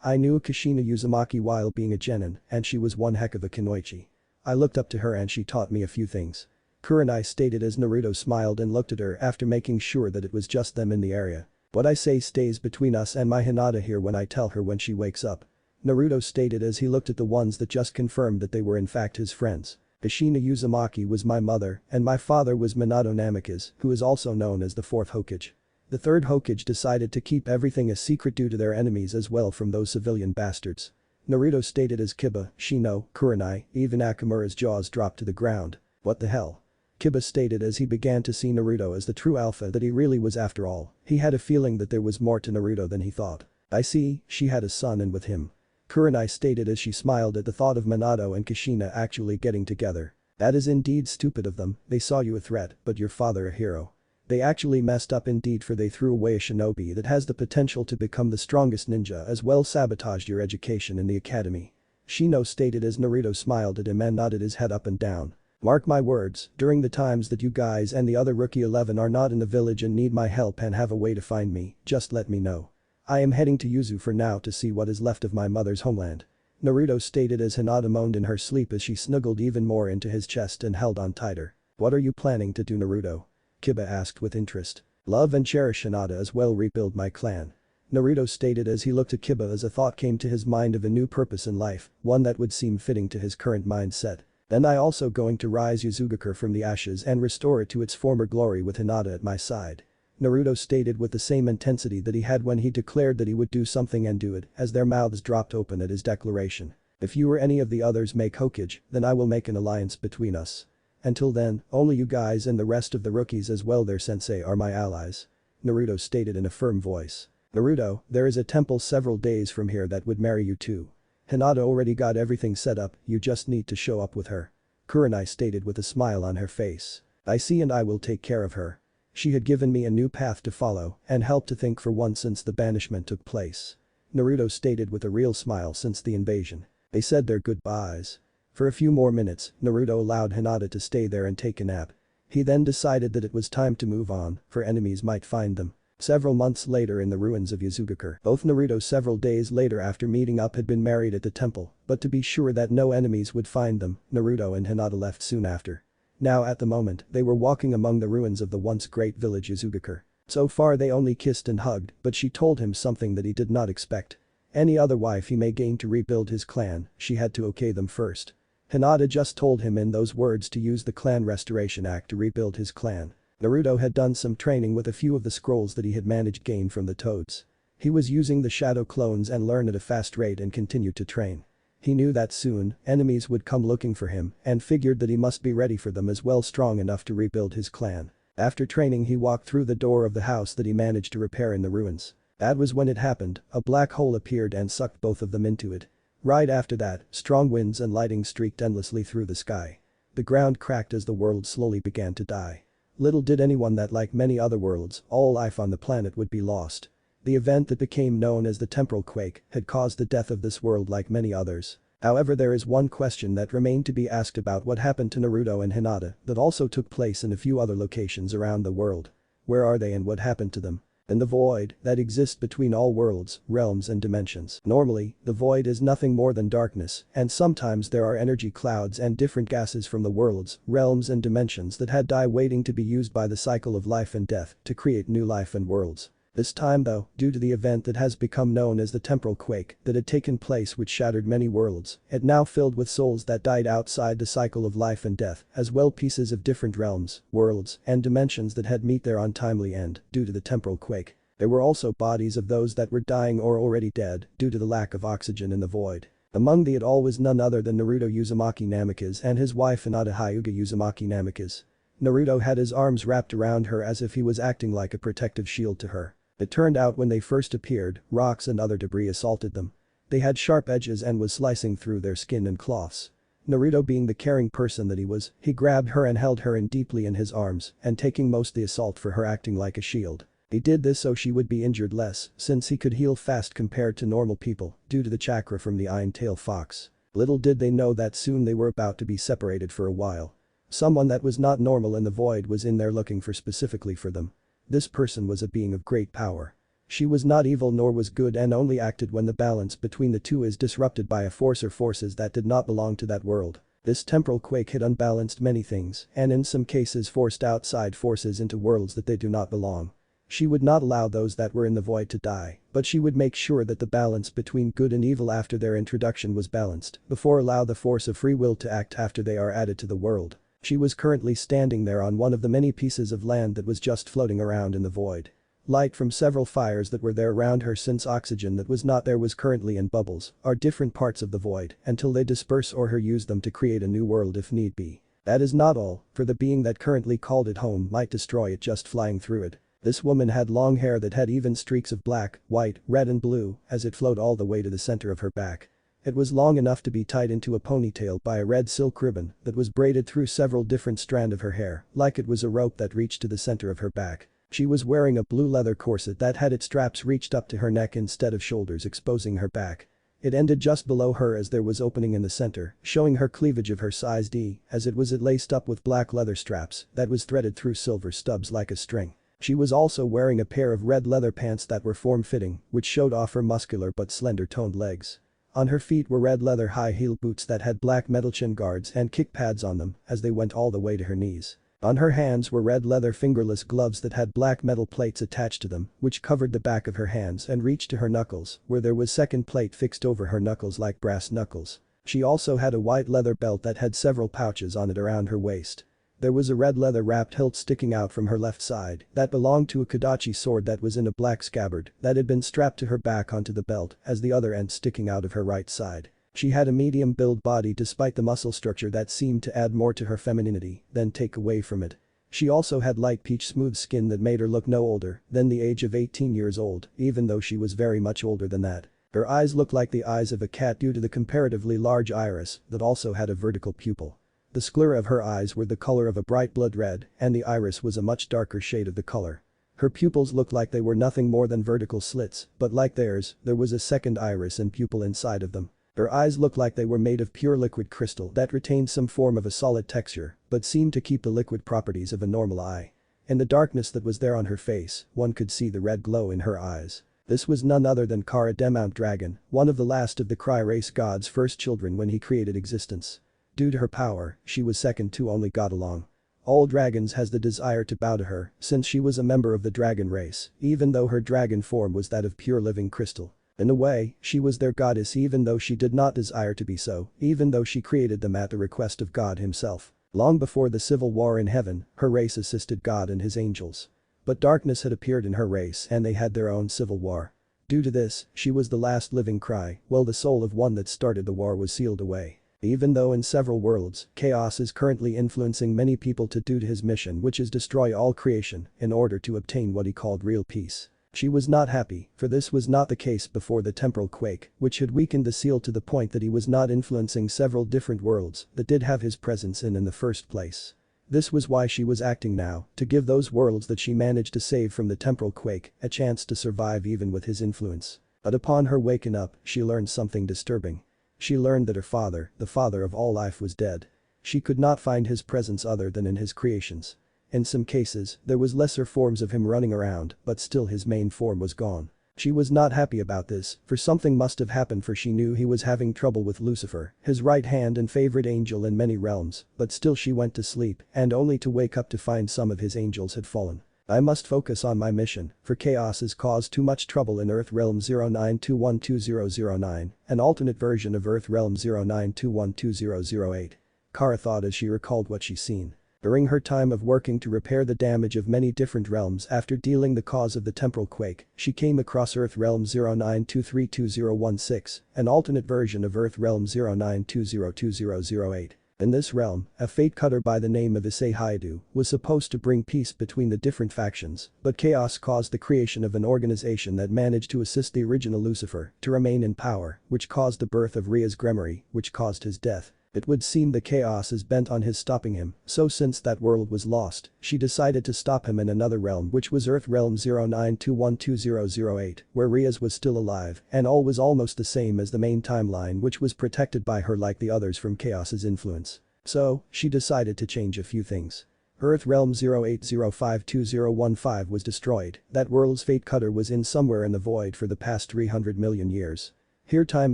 I knew Kushina Uzumaki while being a genin, and she was one heck of a kunoichi. I looked up to her and she taught me a few things. Kurenai stated as Naruto smiled and looked at her after making sure that it was just them in the area. What I say stays between us and my Hinata here when I tell her when she wakes up. Naruto stated as he looked at the ones that just confirmed that they were in fact his friends. Kushina Uzumaki was my mother and my father was Minato Namikaze, who is also known as the fourth Hokage. The third Hokage decided to keep everything a secret due to their enemies as well from those civilian bastards. Naruto stated as Kiba, Shino, Kurenai, even Akamura's jaws dropped to the ground. What the hell? Kiba stated as he began to see Naruto as the true alpha that he really was after all. He had a feeling that there was more to Naruto than he thought. I see, she had a son and with him. Kurenai stated as she smiled at the thought of Minato and Kushina actually getting together. That is indeed stupid of them, they saw you a threat, but your father a hero. They actually messed up indeed, for they threw away a shinobi that has the potential to become the strongest ninja as well sabotaged your education in the academy. Shino stated as Naruto smiled at him and nodded his head up and down. Mark my words, during the times that you guys and the other Rookie 11 are not in the village and need my help and have a way to find me, just let me know. I am heading to Yuzu for now to see what is left of my mother's homeland. Naruto stated as Hinata moaned in her sleep as she snuggled even more into his chest and held on tighter. What are you planning to do, Naruto? Kiba asked with interest. Love and cherish Hinata as well, rebuild my clan. Naruto stated as he looked at Kiba as a thought came to his mind of a new purpose in life, one that would seem fitting to his current mindset. Then I also going to rise Uzugakure from the ashes and restore it to its former glory with Hinata at my side. Naruto stated with the same intensity that he had when he declared that he would do something and do it, as their mouths dropped open at his declaration. If you or any of the others make Hokage, then I will make an alliance between us. Until then, only you guys and the rest of the rookies as well their sensei are my allies. Naruto stated in a firm voice. Naruto, there is a temple several days from here that would marry you to. Hinata already got everything set up, you just need to show up with her. Kurenai stated with a smile on her face. I see and I will take care of her. She had given me a new path to follow and helped to think for once since the banishment took place. Naruto stated with a real smile since the invasion. They said their goodbyes. For a few more minutes, Naruto allowed Hinata to stay there and take a nap. He then decided that it was time to move on, for enemies might find them. Several months later in the ruins of Yuzugakure, both Naruto several days later after meeting up had been married at the temple, but to be sure that no enemies would find them, Naruto and Hinata left soon after. Now at the moment, they were walking among the ruins of the once great village Yuzugakure. So far they only kissed and hugged, but she told him something that he did not expect. Any other wife he may gain to rebuild his clan, she had to okay them first. Hinata just told him in those words to use the Clan Restoration Act to rebuild his clan. Naruto had done some training with a few of the scrolls that he had managed gain from the toads. He was using the shadow clones and learned at a fast rate and continued to train. He knew that soon, enemies would come looking for him and figured that he must be ready for them as well, strong enough to rebuild his clan. After training he walked through the door of the house that he managed to repair in the ruins. That was when it happened, a black hole appeared and sucked both of them into it. Right after that, strong winds and lightning streaked endlessly through the sky. The ground cracked as the world slowly began to die. Little did anyone that, like many other worlds, all life on the planet would be lost. The event that became known as the temporal quake had caused the death of this world like many others. However, there is one question that remained to be asked about what happened to Naruto and Hinata that also took place in a few other locations around the world. Where are they and what happened to them? In the void that exists between all worlds, realms and dimensions. Normally, the void is nothing more than darkness, and sometimes there are energy clouds and different gases from the worlds, realms and dimensions that had died waiting to be used by the cycle of life and death to create new life and worlds. This time though, due to the event that has become known as the temporal quake that had taken place which shattered many worlds, it now filled with souls that died outside the cycle of life and death, as well pieces of different realms, worlds, and dimensions that had met their untimely end due to the temporal quake. There were also bodies of those that were dying or already dead due to the lack of oxygen in the void. Among the it all was none other than Naruto Uzumaki Namikaze and his wife Hinata Hyuga Uzumaki Namikaze. Naruto had his arms wrapped around her as if he was acting like a protective shield to her. It turned out when they first appeared, rocks and other debris assaulted them. They had sharp edges and was slicing through their skin and cloths. Naruto, being the caring person that he was, he grabbed her and held her in deeply in his arms and taking most the assault for her, acting like a shield. He did this so she would be injured less since he could heal fast compared to normal people due to the chakra from the iron-tail fox. Little did they know that soon they were about to be separated for a while. Someone that was not normal in the void was in there looking for specifically for them. This person was a being of great power. She was not evil nor was good and only acted when the balance between the two is disrupted by a force or forces that did not belong to that world. This temporal quake had unbalanced many things and in some cases forced outside forces into worlds that they do not belong. She would not allow those that were in the void to die, but she would make sure that the balance between good and evil after their introduction was balanced before allow the force of free will to act after they are added to the world. She was currently standing there on one of the many pieces of land that was just floating around in the void. Light from several fires that were there around her since oxygen that was not there was currently in bubbles are different parts of the void until they disperse or her use them to create a new world if need be. That is not all, for the being that currently called it home might destroy it just flying through it. This woman had long hair that had even streaks of black, white, red and blue as it flowed all the way to the center of her back. It was long enough to be tied into a ponytail by a red silk ribbon that was braided through several different strands of her hair, like it was a rope that reached to the center of her back. She was wearing a blue leather corset that had its straps reached up to her neck instead of shoulders, exposing her back. It ended just below her as there was opening in the center, showing her cleavage of her size D, as it was laced up with black leather straps that was threaded through silver stubs like a string. She was also wearing a pair of red leather pants that were form-fitting, which showed off her muscular but slender-toned legs. On her feet were red leather high-heel boots that had black metal shin guards and kick pads on them as they went all the way to her knees. On her hands were red leather fingerless gloves that had black metal plates attached to them, which covered the back of her hands and reached to her knuckles, where there was second plate fixed over her knuckles like brass knuckles. She also had a white leather belt that had several pouches on it around her waist. There was a red leather wrapped hilt sticking out from her left side that belonged to a Kodachi sword that was in a black scabbard that had been strapped to her back onto the belt as the other end sticking out of her right side. She had a medium build body despite the muscle structure that seemed to add more to her femininity than take away from it. She also had light peach smooth skin that made her look no older than the age of 18 years old, even though she was very much older than that. Her eyes looked like the eyes of a cat due to the comparatively large iris that also had a vertical pupil. The sclera of her eyes were the color of a bright blood red and the iris was a much darker shade of the color. Her pupils looked like they were nothing more than vertical slits, but like theirs, there was a second iris and pupil inside of them. Her eyes looked like they were made of pure liquid crystal that retained some form of a solid texture, but seemed to keep the liquid properties of a normal eye. In the darkness that was there on her face, one could see the red glow in her eyes. This was none other than Kara Demount Dragon, one of the last of the Cry race god's first children when he created existence. Due to her power, she was second to only God alone. All dragons has the desire to bow to her, since she was a member of the dragon race, even though her dragon form was that of pure living crystal. In a way, she was their goddess even though she did not desire to be so, even though she created them at the request of God himself. Long before the civil war in heaven, her race assisted God and his angels. But darkness had appeared in her race and they had their own civil war. Due to this, she was the last living Cry, while the soul of one that started the war was sealed away. Even though in several worlds, chaos is currently influencing many people to do to his mission which is destroy all creation in order to obtain what he called real peace. She was not happy, for this was not the case before the temporal quake, which had weakened the seal to the point that he was not influencing several different worlds that did have his presence in the first place. This was why she was acting now, to give those worlds that she managed to save from the temporal quake a chance to survive even with his influence. But upon her waking up, she learned something disturbing. She learned that her father, the father of all life, was dead. She could not find his presence other than in his creations. In some cases, there was lesser forms of him running around, but still his main form was gone. She was not happy about this, for something must have happened, for she knew he was having trouble with Lucifer, his right hand and favorite angel in many realms, but still she went to sleep, and only to wake up to find some of his angels had fallen. I must focus on my mission, for chaos has caused too much trouble in Earth Realm 09212009, an alternate version of Earth Realm 09212008. Kara thought as she recalled what she'd seen. During her time of working to repair the damage of many different realms after dealing the cause of the temporal quake, she came across Earth Realm 09232016, an alternate version of Earth Realm 09202008. In this realm, a fate cutter by the name of Issei Haidu was supposed to bring peace between the different factions, but chaos caused the creation of an organization that managed to assist the original Lucifer to remain in power, which caused the birth of Rias Gremory, which caused his death. It would seem the chaos is bent on his stopping him, so since that world was lost, she decided to stop him in another realm, which was Earth Realm 09212008, where Rias was still alive and all was almost the same as the main timeline, which was protected by her like the others from chaos's influence. So, she decided to change a few things. Earth Realm 08052015 was destroyed. That world's fate cutter was in somewhere in the void for the past 300 million years. Here time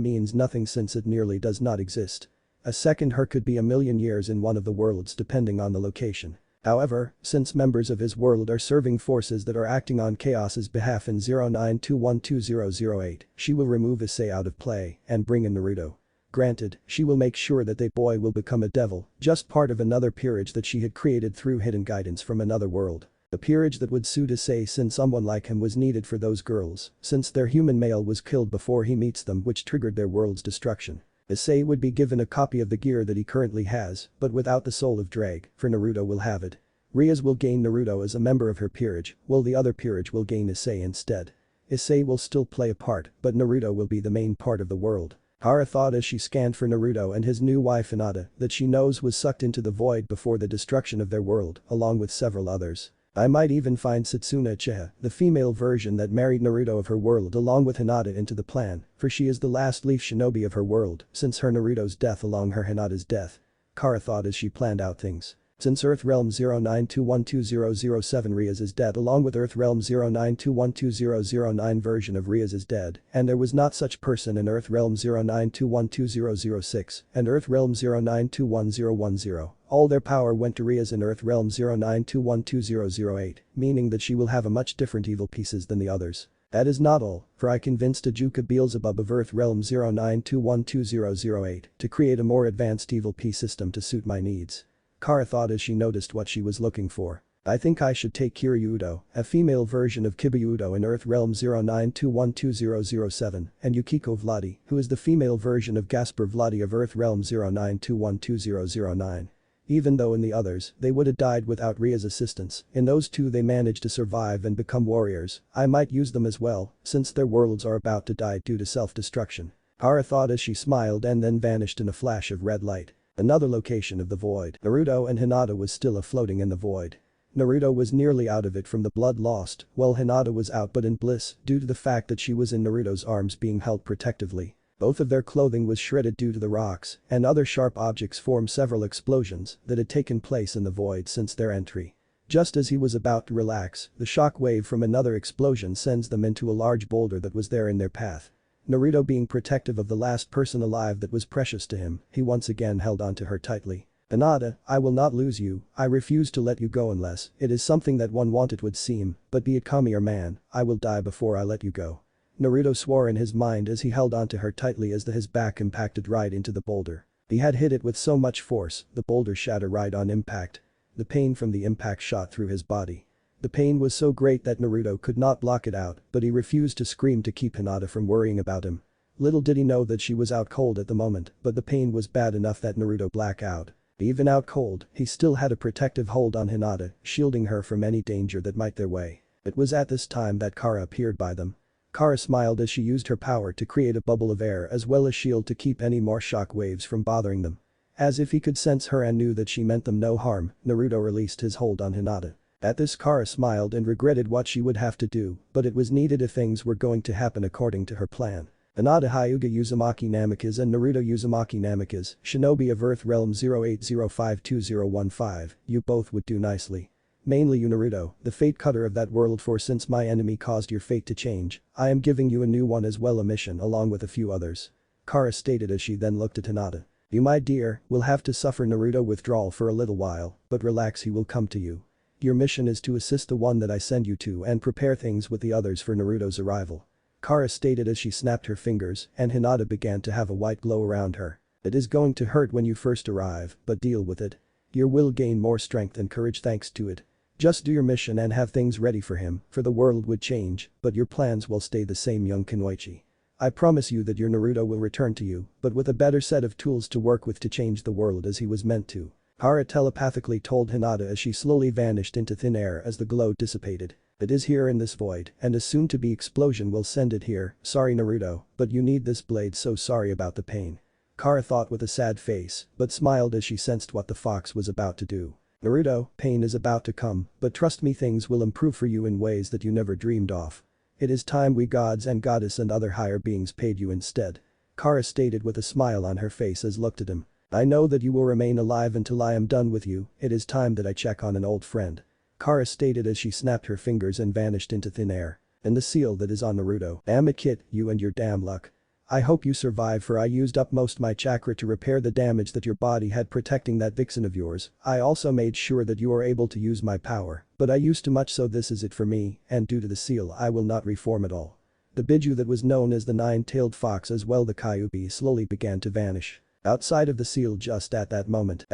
means nothing since it nearly does not exist. A second her could be a million years in one of the worlds depending on the location. However, since members of his world are serving forces that are acting on chaos's behalf in 09212008, she will remove Issei out of play and bring in Naruto. Granted, she will make sure that they boy will become a devil, just part of another peerage that she had created through hidden guidance from another world. A peerage that would suit Issei since someone like him was needed for those girls, since their human male was killed before he meets them, which triggered their world's destruction. Issei would be given a copy of the gear that he currently has, but without the soul of Drag, for Naruto will have it. Rias will gain Naruto as a member of her peerage, while the other peerage will gain Issei instead. Issei will still play a part, but Naruto will be the main part of the world. Kara thought as she scanned for Naruto and his new wife Hinata that she knows was sucked into the void before the destruction of their world, along with several others. I might even find Satsuna Uchiha, the female version that married Naruto of her world along with Hinata into the plan, for she is the last leaf shinobi of her world since her Naruto's death along her Hinata's death. Kara thought as she planned out things. Since Earth Realm 09212007 Rias is dead along with Earth Realm 09212009 version of Rias is dead, and there was not such person in Earth Realm 09212006 and Earth Realm 09211010. All their power went to Rias in Earth Realm 09212008, meaning that she will have a much different evil pieces than the others. That is not all, for I convinced Ajuka Beelzebub of Earth Realm 09212008 to create a more advanced evil piece system to suit my needs. Kara thought as she noticed what she was looking for. I think I should take Kiryu Udo, a female version of Kiba Udo in Earth Realm 09212007, and Yukiko Vladi, who is the female version of Gasper Vladi of Earth Realm 09212009. Even though in the others, they would have died without Ria's assistance, in those two they managed to survive and become warriors. I might use them as well, since their worlds are about to die due to self-destruction. Kara thought as she smiled and then vanished in a flash of red light. Another location of the void. Naruto and Hinata was still floating in the void. Naruto was nearly out of it from the blood lost, while Hinata was out but in bliss due to the fact that she was in Naruto's arms being held protectively. Both of their clothing was shredded due to the rocks, and other sharp objects formed several explosions that had taken place in the void since their entry. Just as he was about to relax, the shock wave from another explosion sends them into a large boulder that was there in their path. Naruto being protective of the last person alive that was precious to him, he once again held onto her tightly. Hinata, I will not lose you, I refuse to let you go unless it is something that one want it would seem, but be it kami or man, I will die before I let you go. Naruto swore in his mind as he held onto her tightly as his back impacted right into the boulder. He had hit it with so much force, the boulder shattered right on impact. The pain from the impact shot through his body. The pain was so great that Naruto could not block it out, but he refused to scream to keep Hinata from worrying about him. Little did he know that she was out cold at the moment, but the pain was bad enough that Naruto blacked out. Even out cold, he still had a protective hold on Hinata, shielding her from any danger that might their way. It was at this time that Kara appeared by them. Kara smiled as she used her power to create a bubble of air as well as shield to keep any more shock waves from bothering them. As if he could sense her and knew that she meant them no harm, Naruto released his hold on Hinata. At this Kara smiled and regretted what she would have to do, but it was needed if things were going to happen according to her plan. Hinata Hyuga Uzumaki Namikaze and Naruto Uzumaki Namikaze, Shinobi of Earth Realm 08052015, you both would do nicely. Mainly you Naruto, the fate cutter of that world, for since my enemy caused your fate to change, I am giving you a new one as well, a mission along with a few others. Kara stated as she then looked at Hinata. You my dear, will have to suffer Naruto withdrawal for a little while, but relax, he will come to you. Your mission is to assist the one that I send you to and prepare things with the others for Naruto's arrival. Kara stated as she snapped her fingers and Hinata began to have a white glow around her. It is going to hurt when you first arrive, but deal with it. You will gain more strength and courage thanks to it. Just do your mission and have things ready for him, for the world would change, but your plans will stay the same, young Kunoichi. I promise you that your Naruto will return to you, but with a better set of tools to work with to change the world as he was meant to. Kara telepathically told Hinata as she slowly vanished into thin air as the glow dissipated. It is here in this void, and a soon-to-be explosion will send it here, sorry Naruto, but you need this blade, so sorry about the pain. Kara thought with a sad face, but smiled as she sensed what the fox was about to do. Naruto, pain is about to come, but trust me, things will improve for you in ways that you never dreamed of. It is time we gods and goddess and other higher beings paid you instead. Kara stated with a smile on her face as looked at him. I know that you will remain alive until I am done with you, it is time that I check on an old friend. Kara stated as she snapped her fingers and vanished into thin air. And the seal that is on Naruto. Damn it kid, you and your damn luck. I hope you survive, for I used up most my chakra to repair the damage that your body had protecting that vixen of yours. I also made sure that you are able to use my power, but I used too much, so this is it for me, and due to the seal I will not reform at all. The Biju that was known as the nine-tailed fox as well the Kyuubi slowly began to vanish. Outside of the seal just at that moment,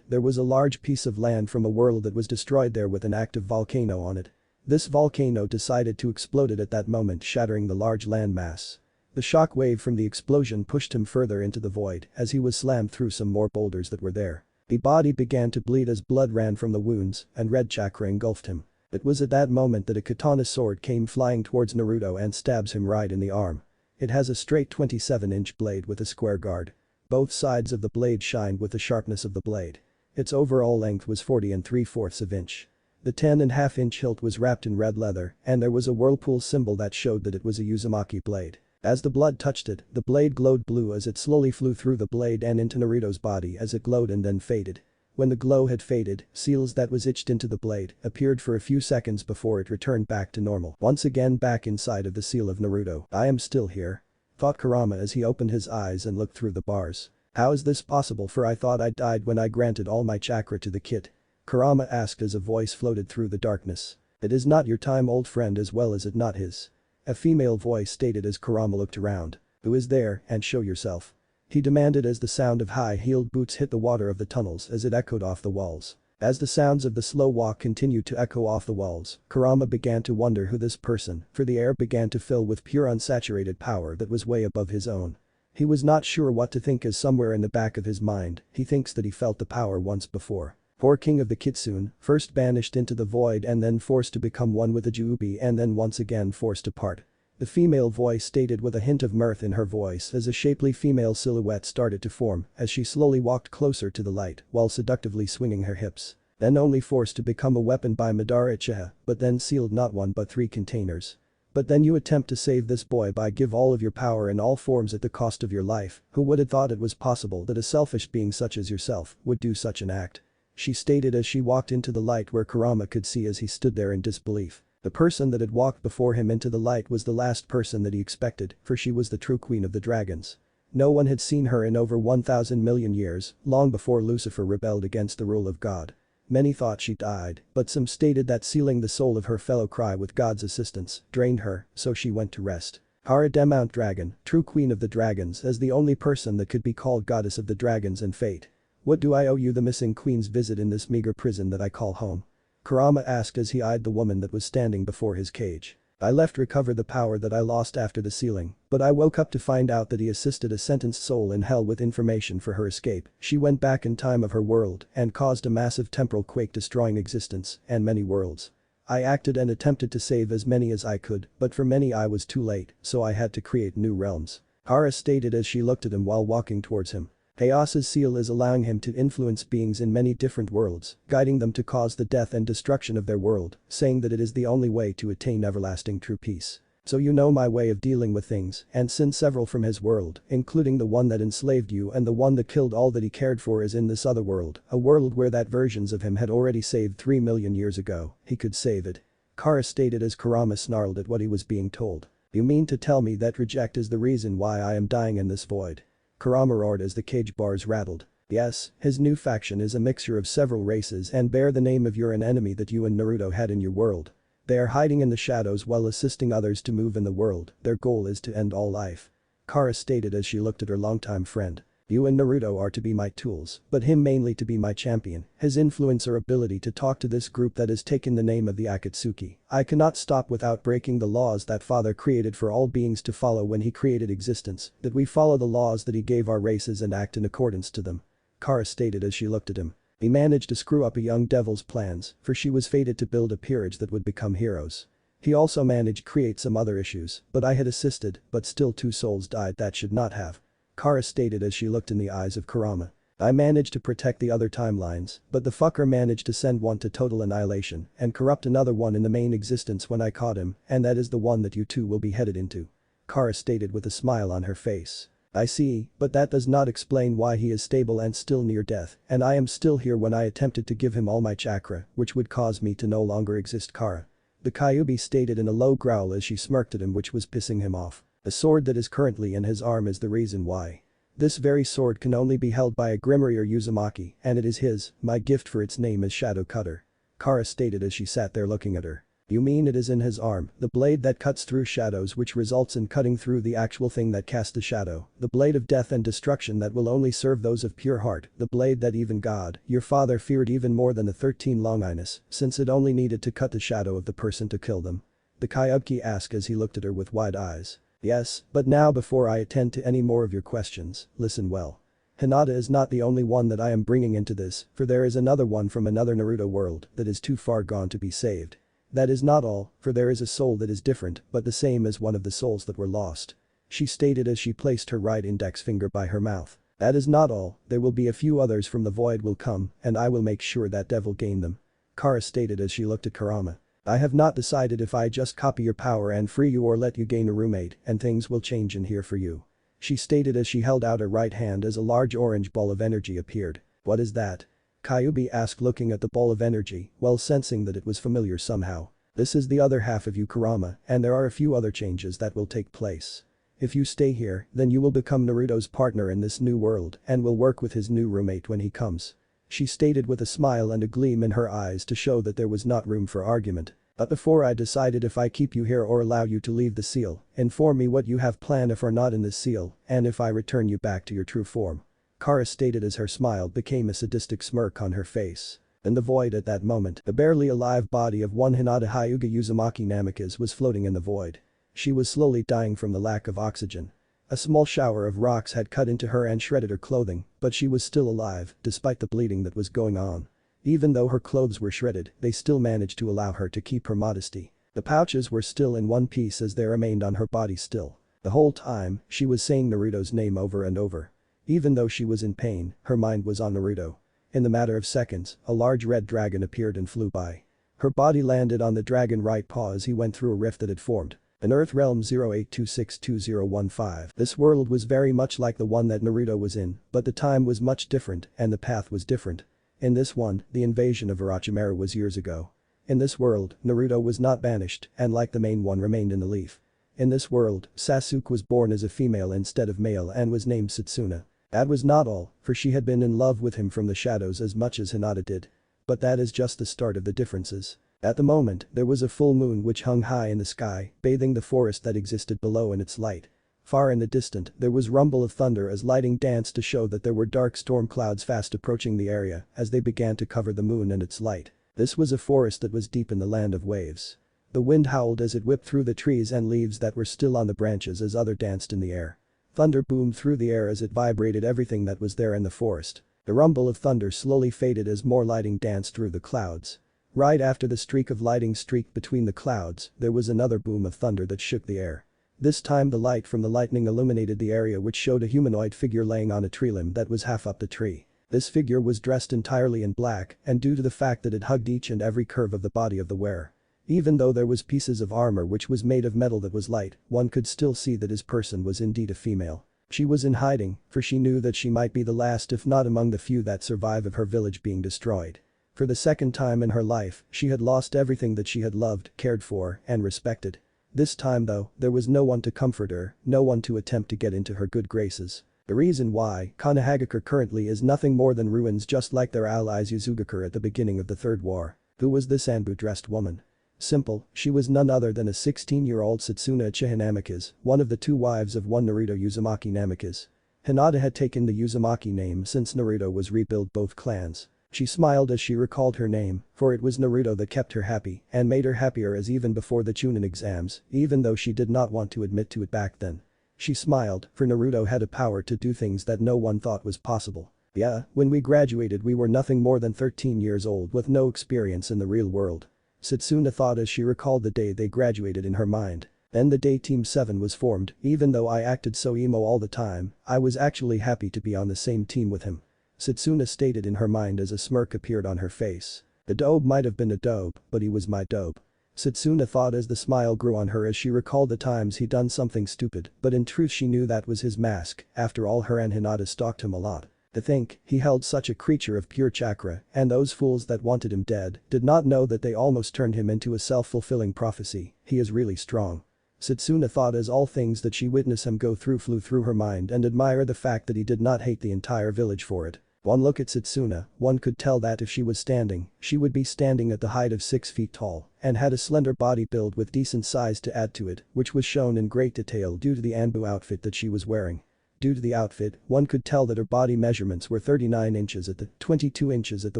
there was a large piece of land from a world that was destroyed there with an active volcano on it. This volcano decided to explode at that moment, shattering the large landmass. The shock wave from the explosion pushed him further into the void as he was slammed through some more boulders that were there. The body began to bleed as blood ran from the wounds and red chakra engulfed him. It was at that moment that a katana sword came flying towards Naruto and stabs him right in the arm. It has a straight 27-inch blade with a square guard. Both sides of the blade shined with the sharpness of the blade. Its overall length was 40 3/4 of inch. The 10.5-inch hilt was wrapped in red leather and there was a whirlpool symbol that showed that it was a Uzumaki blade. As the blood touched it, the blade glowed blue as it slowly flew through the blade and into Naruto's body as it glowed and then faded. When the glow had faded, seals that was etched into the blade appeared for a few seconds before it returned back to normal. Once again back inside of the seal of Naruto. I am still here, thought Kurama as he opened his eyes and looked through the bars. How is this possible, for I thought I died when I granted all my chakra to the kid? Kurama asked as a voice floated through the darkness. It is not your time, old friend, as well as it not his. A female voice stated as Kurama looked around. Who is there, and show yourself? He demanded as the sound of high-heeled boots hit the water of the tunnels as it echoed off the walls. As the sounds of the slow walk continued to echo off the walls, Kurama began to wonder who this person, for the air began to fill with pure unsaturated power that was way above his own. He was not sure what to think as somewhere in the back of his mind, he thinks that he felt the power once before. Poor king of the Kitsune, first banished into the void and then forced to become one with the Juubi and then once again forced apart. The female voice stated with a hint of mirth in her voice as a shapely female silhouette started to form as she slowly walked closer to the light while seductively swinging her hips. Then only forced to become a weapon by Madara Uchiha, but then sealed not one but 3 containers. But then you attempt to save this boy by give all of your power in all forms at the cost of your life. Who would have thought it was possible that a selfish being such as yourself would do such an act? she stated as she walked into the light where Kurama could see as he stood there in disbelief. The person that had walked before him into the light was the last person that he expected, for she was the true queen of the dragons. No one had seen her in over 1,000 million years, long before Lucifer rebelled against the rule of God. Many thought she died, but some stated that sealing the soul of her fellow cry with God's assistance drained her, so she went to rest. Hara de Mount Dragon, true queen of the dragons, as the only person that could be called goddess of the dragons and fate. What do I owe you the missing queen's visit in this meager prison that I call home? Kurama asked as he eyed the woman that was standing before his cage. I left recover the power that I lost after the sealing, but I woke up to find out that he assisted a sentenced soul in hell with information for her escape. She went back in time of her world and caused a massive temporal quake destroying existence and many worlds. I acted and attempted to save as many as I could, but for many I was too late, so I had to create new realms. Hara stated as she looked at him while walking towards him. Chaos's seal is allowing him to influence beings in many different worlds, guiding them to cause the death and destruction of their world, saying that it is the only way to attain everlasting true peace. So you know my way of dealing with things and send several from his world, including the one that enslaved you and the one that killed all that he cared for is in this other world, a world where that versions of him had already saved 3 million years ago, he could save it. Kara stated as Kurama snarled at what he was being told. You mean to tell me that reject is the reason why I am dying in this void? Kurama roared as the cage bars rattled. Yes, his new faction is a mixture of several races and bear the name of an enemy that you and Naruto had in your world. They are hiding in the shadows while assisting others to move in the world, their goal is to end all life. Kara stated as she looked at her longtime friend. You and Naruto are to be my tools, but him mainly to be my champion, his influence or ability to talk to this group that has taken the name of the Akatsuki. I cannot stop without breaking the laws that Father created for all beings to follow when he created existence, that we follow the laws that he gave our races and act in accordance to them. Kara stated as she looked at him. He managed to screw up a young devil's plans, for she was fated to build a peerage that would become heroes. He also managed to create some other issues, but I had assisted, but still 2 souls died that should not have. Kara stated as she looked in the eyes of Kurama. I managed to protect the other timelines, but the fucker managed to send one to total annihilation and corrupt another one in the main existence when I caught him, and that is the one that you two will be headed into. Kara stated with a smile on her face. I see, but that does not explain why he is stable and still near death, and I am still here when I attempted to give him all my chakra, which would cause me to no longer exist. Kara. The Kyuubi stated in a low growl as she smirked at him, which was pissing him off. The sword that is currently in his arm is the reason why. This very sword can only be held by a Gremory or Uzumaki, and it is his, my gift for its name is Shadow Cutter. Kara stated as she sat there looking at her. You mean it is in his arm, the blade that cuts through shadows which results in cutting through the actual thing that casts the shadow, the blade of death and destruction that will only serve those of pure heart, the blade that even God, your father feared even more than the 13 Longinus, since it only needed to cut the shadow of the person to kill them. The Kyuubi asked as he looked at her with wide eyes. Yes, but now before I attend to any more of your questions, listen well. Hinata is not the only one that I am bringing into this, for there is another one from another Naruto world that is too far gone to be saved. That is not all, for there is a soul that is different but the same as one of the souls that were lost. She stated as she placed her right index finger by her mouth. That is not all, there will be a few others from the void will come and I will make sure that devil gain them. Kara stated as she looked at Kurama. I have not decided if I just copy your power and free you or let you gain a roommate and things will change in here for you. She stated as she held out her right hand as a large orange ball of energy appeared. What is that? Kyuubi asked looking at the ball of energy, well sensing that it was familiar somehow. This is the other half of you Kurama and there are a few other changes that will take place. If you stay here, then you will become Naruto's partner in this new world and will work with his new roommate when he comes. She stated with a smile and a gleam in her eyes to show that there was not room for argument. But before I decided if I keep you here or allow you to leave the seal, inform me what you have planned if or not in this seal, and if I return you back to your true form. Kara stated as her smile became a sadistic smirk on her face. In the void at that moment, the barely alive body of one Hinata Hyuga Uzumaki Namikaze was floating in the void. She was slowly dying from the lack of oxygen. A small shower of rocks had cut into her and shredded her clothing, but she was still alive, despite the bleeding that was going on. Even though her clothes were shredded, they still managed to allow her to keep her modesty. The pouches were still in one piece as they remained on her body still. The whole time, she was saying Naruto's name over and over. Even though she was in pain, her mind was on Naruto. In the matter of seconds, a large red dragon appeared and flew by. Her body landed on the dragon right paw as he went through a rift that had formed. An Earth Realm 08262015. This world was very much like the one that Naruto was in, but the time was much different and the path was different. In this one, the invasion of Orochimaru was years ago. In this world, Naruto was not banished and like the main one remained in the leaf. In this world, Sasuke was born as a female instead of male and was named Satsuna. That was not all, for she had been in love with him from the shadows as much as Hinata did. But that is just the start of the differences. At the moment, there was a full moon which hung high in the sky, bathing the forest that existed below in its light. Far in the distant, there was rumble of thunder as lightning danced to show that there were dark storm clouds fast approaching the area as they began to cover the moon and its light. This was a forest that was deep in the land of waves. The wind howled as it whipped through the trees and leaves that were still on the branches as other danced in the air. Thunder boomed through the air as it vibrated everything that was there in the forest. The rumble of thunder slowly faded as more lighting danced through the clouds. Right after the streak of lighting streaked between the clouds, there was another boom of thunder that shook the air. This time the light from the lightning illuminated the area which showed a humanoid figure laying on a tree limb that was half up the tree. This figure was dressed entirely in black and due to the fact that it hugged each and every curve of the body of the wearer. Even though there was pieces of armor which was made of metal that was light, one could still see that his person was indeed a female. She was in hiding, for she knew that she might be the last if not among the few that survive of her village being destroyed. For the second time in her life, she had lost everything that she had loved, cared for, and respected. This time though, there was no one to comfort her, no one to attempt to get into her good graces. The reason why Konohagakure currently is nothing more than ruins just like their allies Uzugakure at the beginning of the Third War. Who was this Anbu-dressed woman? Simple, she was none other than a 16-year-old Satsuna Uchiha Namikaze, one of the two wives of one Naruto Uzumaki Namikaze. Hinata had taken the Uzumaki name since Naruto was rebuilt both clans. She smiled as she recalled her name, for it was Naruto that kept her happy and made her happier as even before the Chunin exams, even though she did not want to admit to it back then. She smiled, for Naruto had a power to do things that no one thought was possible. Yeah, when we graduated we were nothing more than 13 years old with no experience in the real world. Satsuna thought as she recalled the day they graduated in her mind. Then the day Team 7 was formed, even though I acted so emo all the time, I was actually happy to be on the same team with him. Satsuna stated in her mind as a smirk appeared on her face. The dope might have been a dope, but he was my dope. Satsuna thought as the smile grew on her as she recalled the times he'd done something stupid, but in truth she knew that was his mask, after all her and Hinata stalked him a lot. To think, he held such a creature of pure chakra, and those fools that wanted him dead did not know that they almost turned him into a self-fulfilling prophecy. He is really strong. Satsuna thought as all things that she witnessed him go through flew through her mind and admire the fact that he did not hate the entire village for it. One look at Satsuna, one could tell that if she was standing, she would be standing at the height of 6 feet tall and had a slender body build with decent size to add to it, which was shown in great detail due to the Anbu outfit that she was wearing. Due to the outfit, one could tell that her body measurements were 39 inches at the 22 inches at the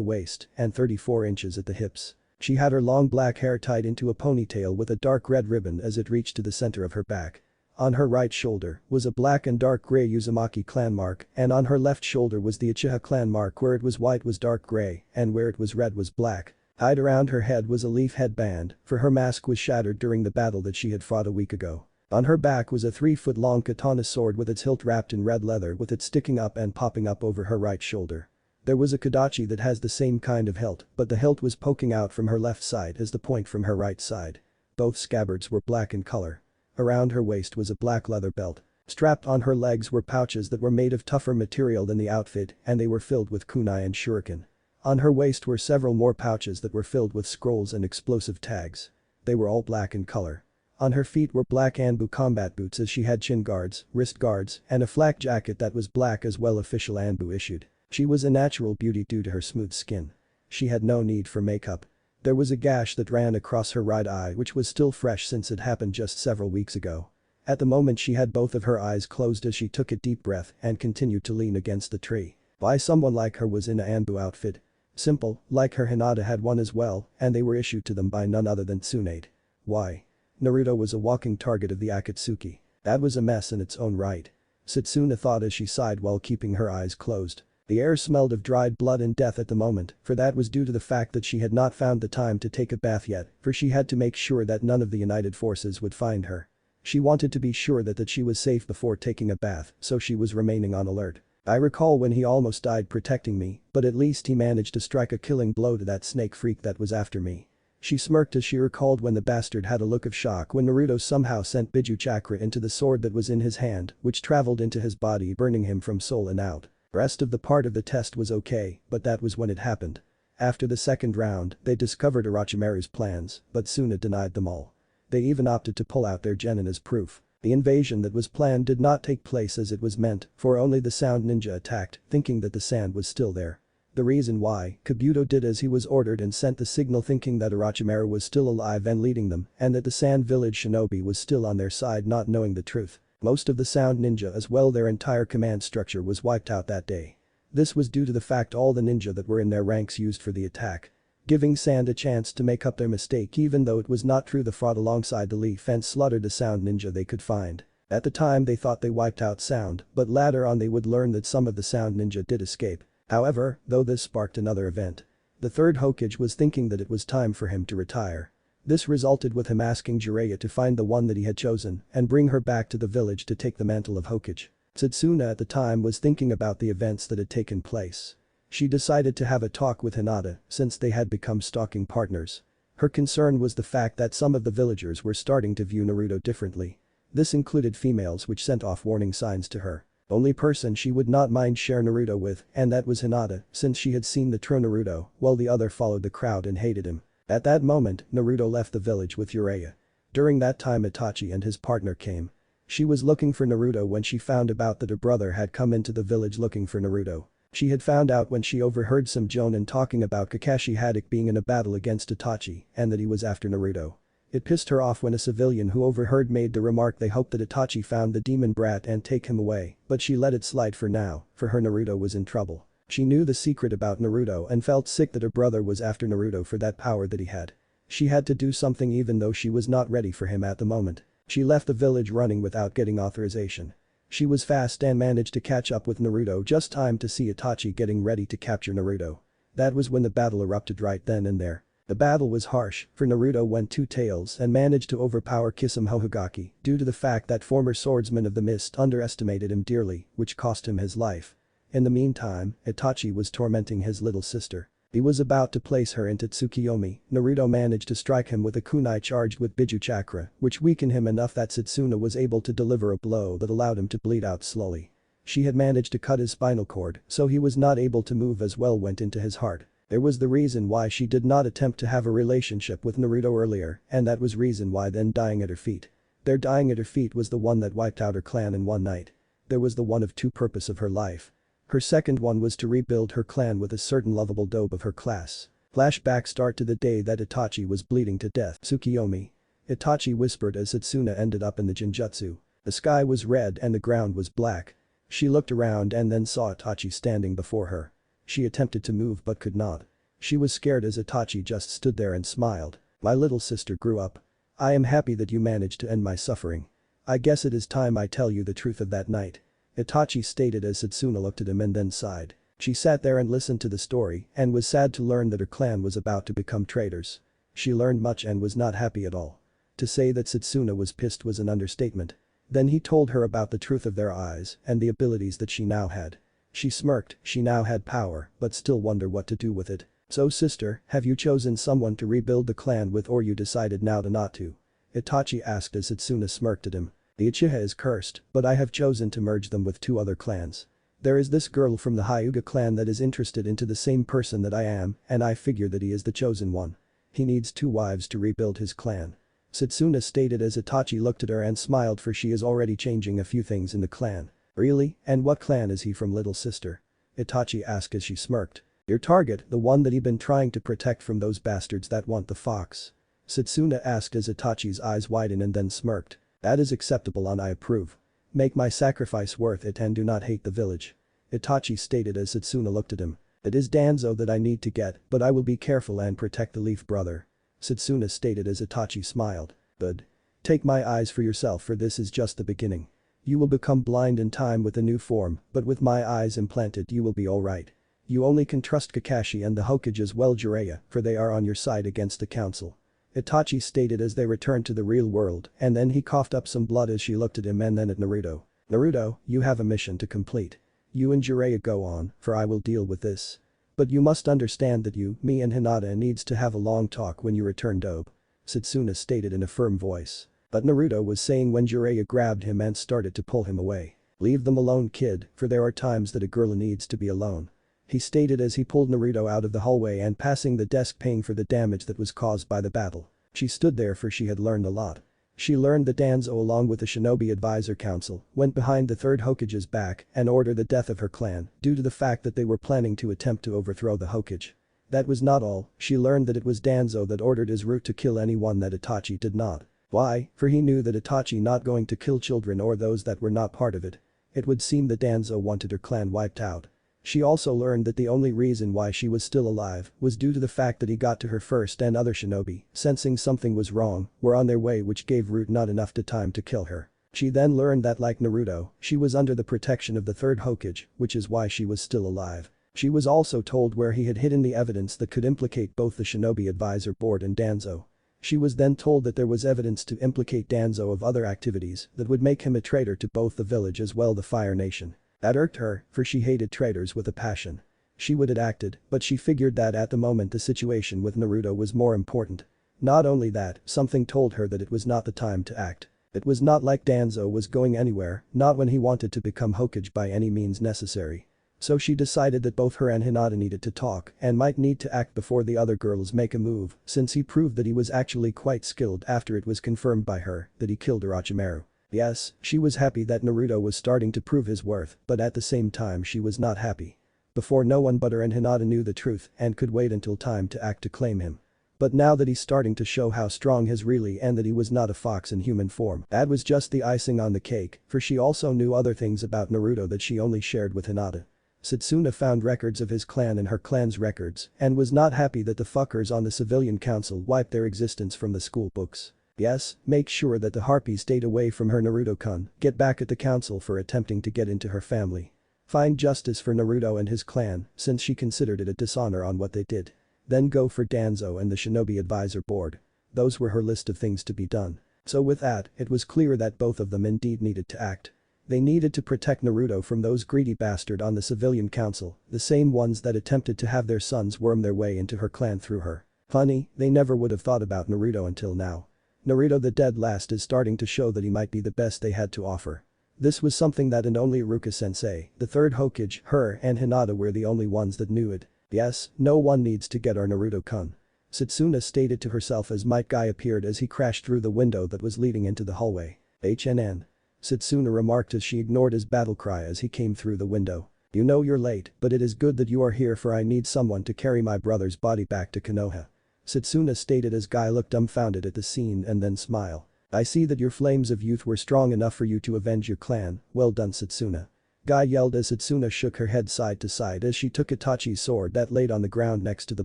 waist and 34 inches at the hips. She had her long black hair tied into a ponytail with a dark red ribbon as it reached to the center of her back. On her right shoulder was a black and dark gray Uzumaki clan mark and on her left shoulder was the Uchiha clan mark where it was white was dark gray and where it was red was black. Tied around her head was a leaf headband, for her mask was shattered during the battle that she had fought a week ago. On her back was a 3-foot-long katana sword with its hilt wrapped in red leather with it sticking up and popping up over her right shoulder. There was a kodachi that has the same kind of hilt, but the hilt was poking out from her left side as the point from her right side. Both scabbards were black in color. Around her waist was a black leather belt. Strapped on her legs were pouches that were made of tougher material than the outfit and they were filled with kunai and shuriken. On her waist were several more pouches that were filled with scrolls and explosive tags. They were all black in color. On her feet were black Anbu combat boots as she had chin guards, wrist guards, and a flak jacket that was black as well official Anbu issued. She was a natural beauty due to her smooth skin. She had no need for makeup. There was a gash that ran across her right eye which was still fresh since it happened just several weeks ago. At the moment she had both of her eyes closed as she took a deep breath and continued to lean against the tree. Why someone like her was in a Anbu outfit? Simple, like her Hinata had one as well and they were issued to them by none other than Tsunade. Why? Naruto was a walking target of the Akatsuki. That was a mess in its own right. Satsuna thought as she sighed while keeping her eyes closed. The air smelled of dried blood and death at the moment, for that was due to the fact that she had not found the time to take a bath yet, for she had to make sure that none of the United Forces would find her. She wanted to be sure that she was safe before taking a bath, so she was remaining on alert. I recall when he almost died protecting me, but at least he managed to strike a killing blow to that snake freak that was after me. She smirked as she recalled when the bastard had a look of shock when Naruto somehow sent Biju chakra into the sword that was in his hand, which traveled into his body burning him from soul and out. Rest of the part of the test was okay, but that was when it happened. After the second round, they discovered Orochimaru's plans, but Suna denied them all. They even opted to pull out their genin as proof. The invasion that was planned did not take place as it was meant, for only the sound ninja attacked, thinking that the sand was still there. The reason why, Kabuto did as he was ordered and sent the signal thinking that Orochimaru was still alive and leading them, and that the Sand Village shinobi was still on their side not knowing the truth. Most of the sound ninja as well their entire command structure was wiped out that day. This was due to the fact all the ninja that were in their ranks used for the attack. Giving Sand a chance to make up their mistake even though it was not true they fought alongside the Leaf and slaughtered the sound ninja they could find. At the time they thought they wiped out Sound, but later on they would learn that some of the sound ninja did escape. However, though this sparked another event. The third Hokage was thinking that it was time for him to retire. This resulted with him asking Jiraiya to find the one that he had chosen and bring her back to the village to take the mantle of Hokage. Satsuna at the time was thinking about the events that had taken place. She decided to have a talk with Hinata since they had become stalking partners. Her concern was the fact that some of the villagers were starting to view Naruto differently. This included females which sent off warning signs to her. Only person she would not mind share Naruto with, and that was Hinata, since she had seen the true Naruto, while the other followed the crowd and hated him. At that moment, Naruto left the village with Jiraiya. During that time Itachi and his partner came. She was looking for Naruto when she found about that her brother had come into the village looking for Naruto. She had found out when she overheard some Jonin talking about Kakashi Haddock being in a battle against Itachi and that he was after Naruto. It pissed her off when a civilian who overheard made the remark they hoped that Itachi found the demon brat and take him away, but she let it slide for now, for her Naruto was in trouble. She knew the secret about Naruto and felt sick that her brother was after Naruto for that power that he had. She had to do something even though she was not ready for him at the moment. She left the village running without getting authorization. She was fast and managed to catch up with Naruto just time to see Itachi getting ready to capture Naruto. That was when the battle erupted right then and there. The battle was harsh, for Naruto went two tails and managed to overpower Kisame Hohigaki due to the fact that former swordsman of the mist underestimated him dearly, which cost him his life. In the meantime, Itachi was tormenting his little sister. He was about to place her into Tsukiyomi. Naruto managed to strike him with a kunai charged with Biju chakra, which weakened him enough that Satsuna was able to deliver a blow that allowed him to bleed out slowly. She had managed to cut his spinal cord, so he was not able to move as well went into his heart. There was the reason why she did not attempt to have a relationship with Naruto earlier, and that was reason why then dying at her feet. Their dying at her feet was the one that wiped out her clan in one night. There was the one of two purpose of her life. Her second one was to rebuild her clan with a certain lovable dope of her class. Flashback start to the day that Itachi was bleeding to death. Tsukiyomi. Itachi whispered as Satsuna ended up in the Jinjutsu. The sky was red and the ground was black. She looked around and then saw Itachi standing before her. She attempted to move but could not. She was scared as Itachi just stood there and smiled. My little sister grew up. I am happy that you managed to end my suffering. I guess it is time I tell you the truth of that night. Itachi stated as Satsuna looked at him and then sighed. She sat there and listened to the story and was sad to learn that her clan was about to become traitors. She learned much and was not happy at all. To say that Satsuna was pissed was an understatement. Then he told her about the truth of their eyes and the abilities that she now had. She smirked, she now had power, but still wonder what to do with it. So sister, have you chosen someone to rebuild the clan with or you decided now to not to? Itachi asked as Satsuna smirked at him. The Uchiha is cursed, but I have chosen to merge them with two other clans. There is this girl from the Hyuga clan that is interested into the same person that I am, and I figure that he is the chosen one. He needs two wives to rebuild his clan. Satsuna stated as Itachi looked at her and smiled for she is already changing a few things in the clan. Really? And what clan is he from little sister? Itachi asked as she smirked. Your target, the one that he been trying to protect from those bastards that want the fox. Satsuna asked as Itachi's eyes widened and then smirked. That is acceptable and I approve. Make my sacrifice worth it and do not hate the village. Itachi stated as Satsuna looked at him. It is Danzo that I need to get, but I will be careful and protect the Leaf brother. Satsuna stated as Itachi smiled. Good. Take my eyes for yourself for this is just the beginning. You will become blind in time with a new form, but with my eyes implanted you will be alright. You only can trust Kakashi and the Hokage as well Jiraiya, for they are on your side against the council. Itachi stated as they returned to the real world, and then he coughed up some blood as she looked at him and then at Naruto. Naruto, you have a mission to complete. You and Jiraiya go on, for I will deal with this. But you must understand that you, me and Hinata needs to have a long talk when you return dope. Satsuna stated in a firm voice. But Naruto was saying when Jiraiya grabbed him and started to pull him away. "Leave them alone, kid, for there are times that a girl needs to be alone," he stated as he pulled Naruto out of the hallway and passing the desk paying for the damage that was caused by the battle. She stood there for she had learned a lot. She learned that Danzo along with the Shinobi Advisor Council went behind the third Hokage's back and ordered the death of her clan due to the fact that they were planning to attempt to overthrow the Hokage. That was not all, she learned that it was Danzo that ordered his root to kill anyone that Itachi did not. Why? For he knew that Itachi not going to kill children or those that were not part of it. It would seem that Danzo wanted her clan wiped out. She also learned that the only reason why she was still alive was due to the fact that he got to her first and other shinobi, sensing something was wrong, were on their way which gave Root not enough time to kill her. She then learned that like Naruto, she was under the protection of the third Hokage, which is why she was still alive. She was also told where he had hidden the evidence that could implicate both the Shinobi Advisor Board and Danzo. She was then told that there was evidence to implicate Danzo of other activities that would make him a traitor to both the village as well the Fire Nation. That irked her, for she hated traitors with a passion. She would have acted, but she figured that at the moment the situation with Naruto was more important. Not only that, something told her that it was not the time to act. It was not like Danzo was going anywhere, not when he wanted to become Hokage by any means necessary. So she decided that both her and Hinata needed to talk and might need to act before the other girls make a move since he proved that he was actually quite skilled after it was confirmed by her that he killed Orochimaru. Yes, she was happy that Naruto was starting to prove his worth, but at the same time she was not happy. Before no one but her and Hinata knew the truth and could wait until time to act to claim him. But now that he's starting to show how strong he's really and that he was not a fox in human form, that was just the icing on the cake, for she also knew other things about Naruto that she only shared with Hinata. Satsuna found records of his clan and her clan's records and was not happy that the fuckers on the civilian council wiped their existence from the school books. Yes, make sure that the harpy stayed away from her Naruto-kun, get back at the council for attempting to get into her family. Find justice for Naruto and his clan since she considered it a dishonor on what they did. Then go for Danzo and the Shinobi Advisor Board. Those were her list of things to be done. So with that, it was clear that both of them indeed needed to act. They needed to protect Naruto from those greedy bastards on the civilian council, the same ones that attempted to have their sons worm their way into her clan through her. Funny, they never would have thought about Naruto until now. Naruto the dead last is starting to show that he might be the best they had to offer. This was something that and only Iruka-sensei, the third Hokage, her and Hinata were the only ones that knew it. Yes, no one needs to get our Naruto-kun. Satsuna stated to herself as Might Guy appeared as he crashed through the window that was leading into the hallway. HNN. Satsuna remarked as she ignored his battle cry as he came through the window. You know you're late, but it is good that you are here for I need someone to carry my brother's body back to Konoha. Satsuna stated as Guy looked dumbfounded at the scene and then smiled. I see that your flames of youth were strong enough for you to avenge your clan, well done Satsuna. Guy yelled as Satsuna shook her head side to side as she took Itachi's sword that laid on the ground next to the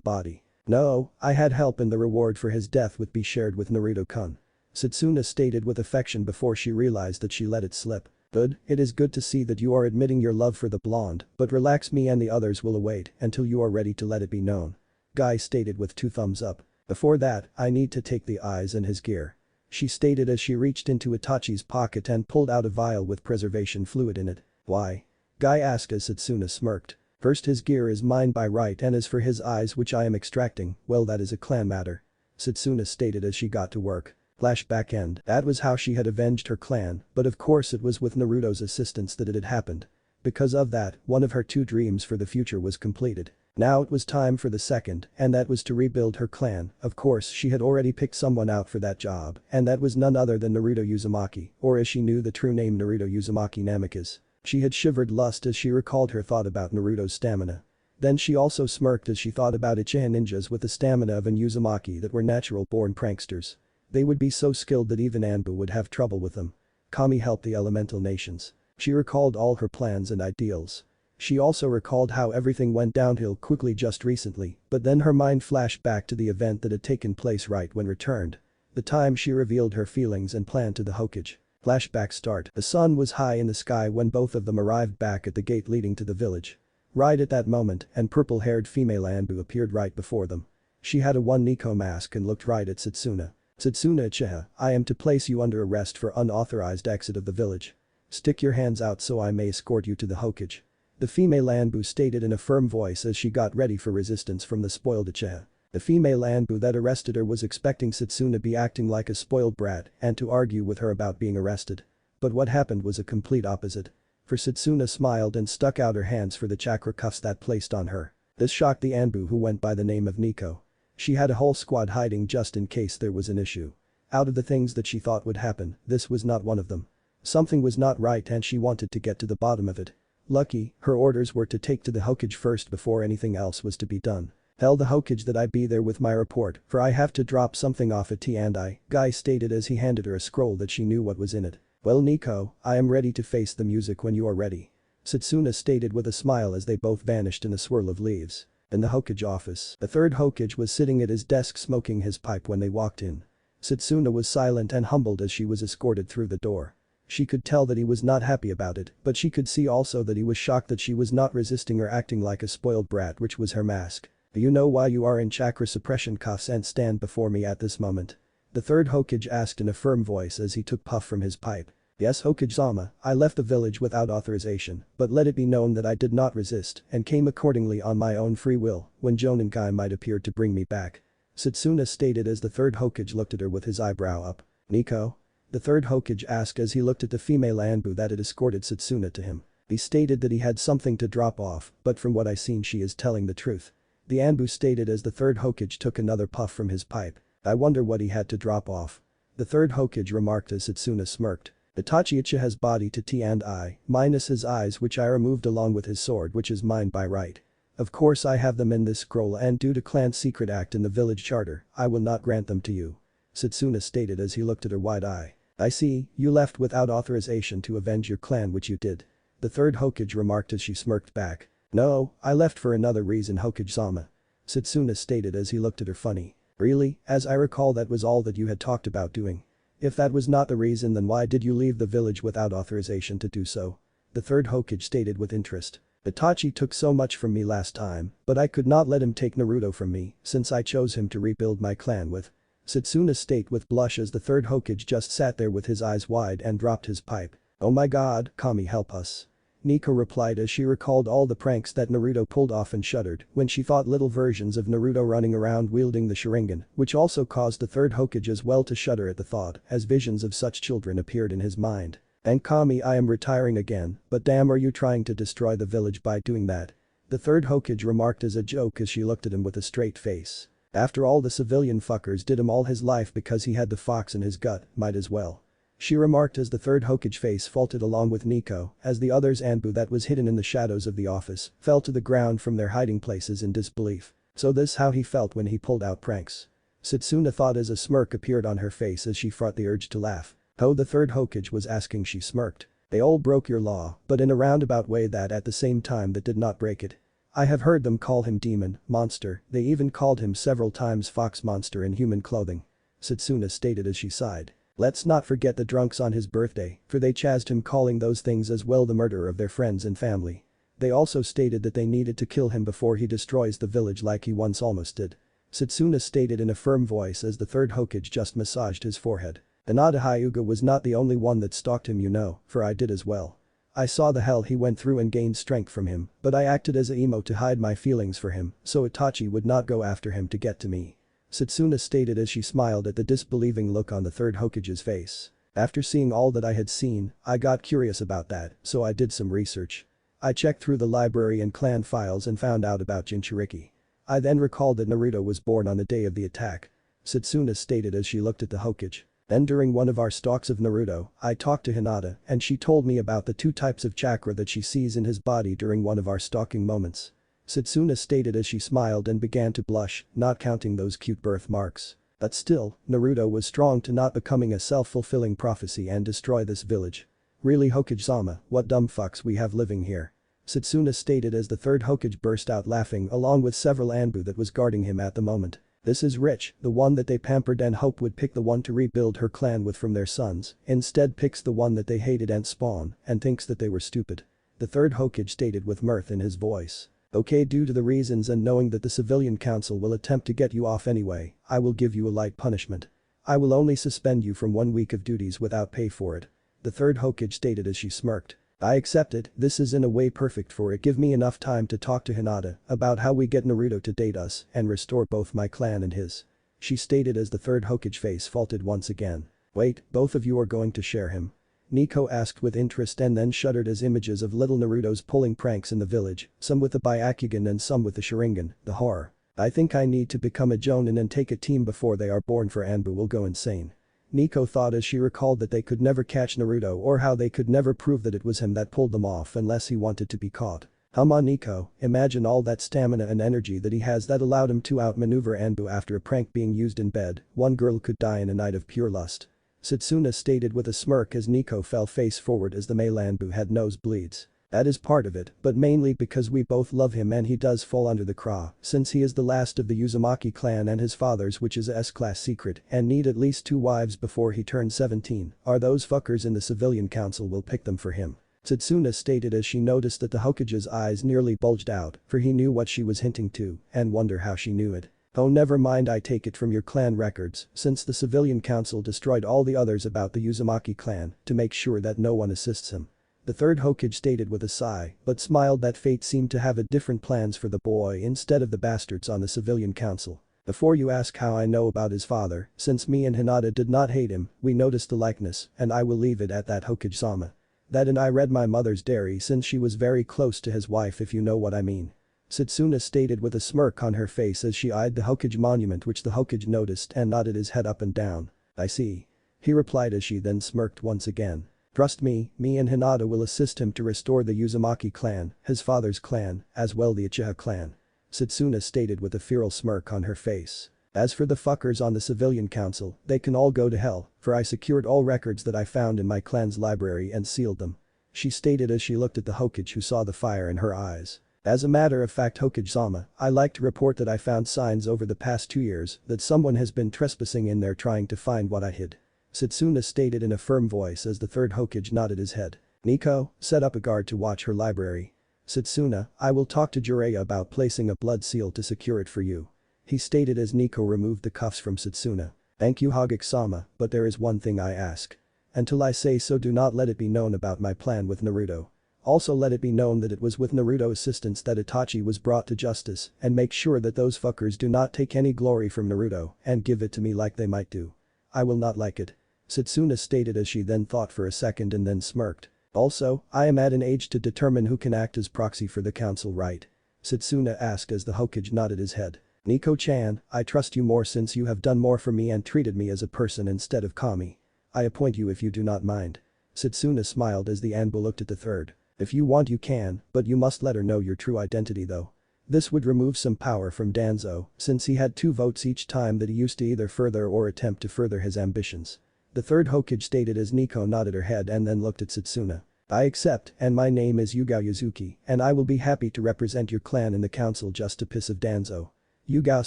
body. No, I had help and the reward for his death would be shared with Naruto-kun. Satsuna stated with affection before she realized that she let it slip. Good, it is good to see that you are admitting your love for the blonde, but relax, me and the others will await until you are ready to let it be known. Guy stated with 2 thumbs up. Before that, I need to take the eyes and his gear. She stated as she reached into Itachi's pocket and pulled out a vial with preservation fluid in it. Why? Guy asked as Satsuna smirked. First, his gear is mine by right and as for his eyes which I am extracting, well that is a clan matter. Satsuna stated as she got to work. Flashback end. That was how she had avenged her clan, but of course it was with Naruto's assistance that it had happened. Because of that, one of her 2 dreams for the future was completed. Now it was time for the second, and that was to rebuild her clan. Of course she had already picked someone out for that job, and that was none other than Naruto Uzumaki, or as she knew the true name Naruto Uzumaki Namikaze. She had shivered lust as she recalled her thought about Naruto's stamina. Then she also smirked as she thought about Uchiha ninjas with the stamina of an Uzumaki that were natural-born pranksters. They would be so skilled that even Anbu would have trouble with them. Kami helped the elemental nations. She recalled all her plans and ideals. She also recalled how everything went downhill quickly just recently, but then her mind flashed back to the event that had taken place right when returned. The time she revealed her feelings and plan to the Hokage. Flashback start. The sun was high in the sky when both of them arrived back at the gate leading to the village. Right at that moment, an purple-haired female Anbu appeared right before them. She had a one Nico mask and looked right at Satsuna. Satsuna Uchiha, I am to place you under arrest for unauthorized exit of the village. Stick your hands out so I may escort you to the Hokage. The female Anbu stated in a firm voice as she got ready for resistance from the spoiled Uchiha. The female Anbu that arrested her was expecting Satsuna be acting like a spoiled brat and to argue with her about being arrested. But what happened was a complete opposite. For Satsuna smiled and stuck out her hands for the chakra cuffs that placed on her. This shocked the Anbu who went by the name of Nico. She had a whole squad hiding just in case there was an issue. Out of the things that she thought would happen, this was not one of them. Something was not right and she wanted to get to the bottom of it. Lucky, her orders were to take to the Hokage first before anything else was to be done. Tell the Hokage that I be there with my report, for I have to drop something off at T&I, Guy stated as he handed her a scroll that she knew what was in it. Well Nico, I am ready to face the music when you are ready. Satsuna stated with a smile as they both vanished in a swirl of leaves. In the Hokage office, the third Hokage was sitting at his desk smoking his pipe when they walked in. Satsuna was silent and humbled as she was escorted through the door. She could tell that he was not happy about it, but she could see also that he was shocked that she was not resisting or acting like a spoiled brat, which was her mask. Do you know why you are in chakra suppression cuffs and stand before me at this moment? The third Hokage asked in a firm voice as he took puff from his pipe. Yes Hokage-sama, I left the village without authorization, but let it be known that I did not resist and came accordingly on my own free will when Joninkai might appear to bring me back. Satsuna stated as the third Hokage looked at her with his eyebrow up. Nico? The third Hokage asked as he looked at the female Anbu that had escorted Satsuna to him. He stated that he had something to drop off, but from what I seen she is telling the truth. The Anbu stated as the third Hokage took another puff from his pipe. I wonder what he had to drop off. The third Hokage remarked as Satsuna smirked. Itachi Uchiha has body to T&I, minus his eyes which I removed along with his sword which is mine by right. Of course I have them in this scroll and due to clan secret act in the village charter, I will not grant them to you. Satsuna stated as he looked at her wide eye. I see, you left without authorization to avenge your clan which you did. The third Hokage remarked as she smirked back. No, I left for another reason Hokage-sama. Satsuna stated as he looked at her funny. Really, as I recall that was all that you had talked about doing. If that was not the reason then why did you leave the village without authorization to do so? The third Hokage stated with interest. Itachi took so much from me last time, but I could not let him take Naruto from me since I chose him to rebuild my clan with. Satsuna stated with blush as the third Hokage just sat there with his eyes wide and dropped his pipe. Oh my god, Kami help us. Nico replied as she recalled all the pranks that Naruto pulled off and shuddered when she thought little versions of Naruto running around wielding the Sharingan, which also caused the third Hokage as well to shudder at the thought as visions of such children appeared in his mind. And Kami, I am retiring again, but damn, are you trying to destroy the village by doing that? The third Hokage remarked as a joke as she looked at him with a straight face. After all, the civilian fuckers did him all his life because he had the fox in his gut, might as well. She remarked as the third Hokage face faulted along with Nico as the others Anbu that was hidden in the shadows of the office fell to the ground from their hiding places in disbelief. So this how he felt when he pulled out pranks. Satsuna thought as a smirk appeared on her face as she fought the urge to laugh. Oh, the third Hokage was asking, she smirked. They all broke your law, but in a roundabout way that at the same time that did not break it. I have heard them call him demon, monster, they even called him several times fox monster in human clothing. Satsuna stated as she sighed. Let's not forget the drunks on his birthday, for they chased him calling those things as well, the murderer of their friends and family. They also stated that they needed to kill him before he destroys the village like he once almost did. Satsuna stated in a firm voice as the third Hokage just massaged his forehead. Hinata Hyuga was not the only one that stalked him, you know, for I did as well. I saw the hell he went through and gained strength from him, but I acted as a emo to hide my feelings for him so Itachi would not go after him to get to me. Satsuna stated as she smiled at the disbelieving look on the third Hokage's face. After seeing all that I had seen, I got curious about that, so I did some research. I checked through the library and clan files and found out about Jinchuriki. I then recalled that Naruto was born on the day of the attack. Satsuna stated as she looked at the Hokage. Then during one of our stalks of Naruto, I talked to Hinata and she told me about the two types of chakra that she sees in his body during one of our stalking moments. Satsuna stated as she smiled and began to blush, not counting those cute birthmarks. But still, Naruto was strong to not becoming a self-fulfilling prophecy and destroy this village. Really Hokage-sama, what dumb fucks we have living here. Satsuna stated as the third Hokage burst out laughing along with several Anbu that was guarding him at the moment. This is rich, the one that they pampered and hoped would pick the one to rebuild her clan with from their sons, instead picks the one that they hated and spawn and thinks that they were stupid. The third Hokage stated with mirth in his voice. Okay, due to the reasons and knowing that the civilian council will attempt to get you off anyway, I will give you a light punishment. I will only suspend you from 1 week of duties without pay for it. The third Hokage stated as she smirked. I accept it, this is in a way perfect for it. Give me enough time to talk to Hinata about how we get Naruto to date us and restore both my clan and his. She stated as the third Hokage face faulted once again. Wait, both of you are going to share him? Nico asked with interest and then shuddered as images of little Naruto's pulling pranks in the village, some with the Byakugan and some with the Sharingan, the horror. I think I need to become a Jonin and take a team before they are born for Anbu will go insane. Nico thought as she recalled that they could never catch Naruto or how they could never prove that it was him that pulled them off unless he wanted to be caught. Nico, imagine all that stamina and energy that he has that allowed him to outmaneuver Anbu after a prank being used in bed, one girl could die in a night of pure lust. Satsuna stated with a smirk as Nico fell face forward as the male Anbu had nosebleeds. That is part of it, but mainly because we both love him and he does fall under the craw, since he is the last of the Uzumaki clan and his father's which is a S-class secret and need at least 2 wives before he turns 17, or those fuckers in the civilian council will pick them for him. Satsuna stated as she noticed that the Hokage's eyes nearly bulged out, for he knew what she was hinting to, and wonder how she knew it. Oh never mind, I take it from your clan records, since the civilian council destroyed all the others about the Uzumaki clan to make sure that no one assists him. The third Hokage stated with a sigh, but smiled that fate seemed to have a different plans for the boy instead of the bastards on the civilian council. Before you ask how I know about his father, since me and Hinata did not hate him, we noticed the likeness, and I will leave it at that, Hokage-sama. That and I read my mother's diary since she was very close to his wife, if you know what I mean. Satsuna stated with a smirk on her face as she eyed the Hokage monument, which the Hokage noticed and nodded his head up and down. I see. He replied as she then smirked once again. Trust me and Hinata will assist him to restore the Uzumaki clan, his father's clan, as well the Uchiha clan. Satsuna stated with a feral smirk on her face. As for the fuckers on the civilian council, they can all go to hell, for I secured all records that I found in my clan's library and sealed them. She stated as she looked at the Hokage who saw the fire in her eyes. As a matter of fact, Hokage-sama, I like to report that I found signs over the past 2 years that someone has been trespassing in there trying to find what I hid. Satsuna stated in a firm voice as the third Hokage nodded his head. Nico, set up a guard to watch her library. Satsuna, I will talk to Jiraiya about placing a blood seal to secure it for you. He stated as Nico removed the cuffs from Satsuna. Thank you Hokage-sama, but there is one thing I ask. Until I say so, do not let it be known about my plan with Naruto. Also let it be known that it was with Naruto's assistance that Itachi was brought to justice, and make sure that those fuckers do not take any glory from Naruto and give it to me like they might do. I will not like it. Satsuna stated as she then thought for a second and then smirked. Also, I am at an age to determine who can act as proxy for the council, right? Satsuna asked as the Hokage nodded his head. Nico-chan, I trust you more since you have done more for me and treated me as a person instead of kami. I appoint you if you do not mind. Satsuna smiled as the Anbu looked at the third. If you want you can, but you must let her know your true identity though. This would remove some power from Danzo, since he had 2 votes each time that he used to either further or attempt to further his ambitions. The third Hokage stated as Nico nodded her head and then looked at Satsuna. I accept, and my name is Yugao Yuzuki, and I will be happy to represent your clan in the council just to piss of Danzo. Yugao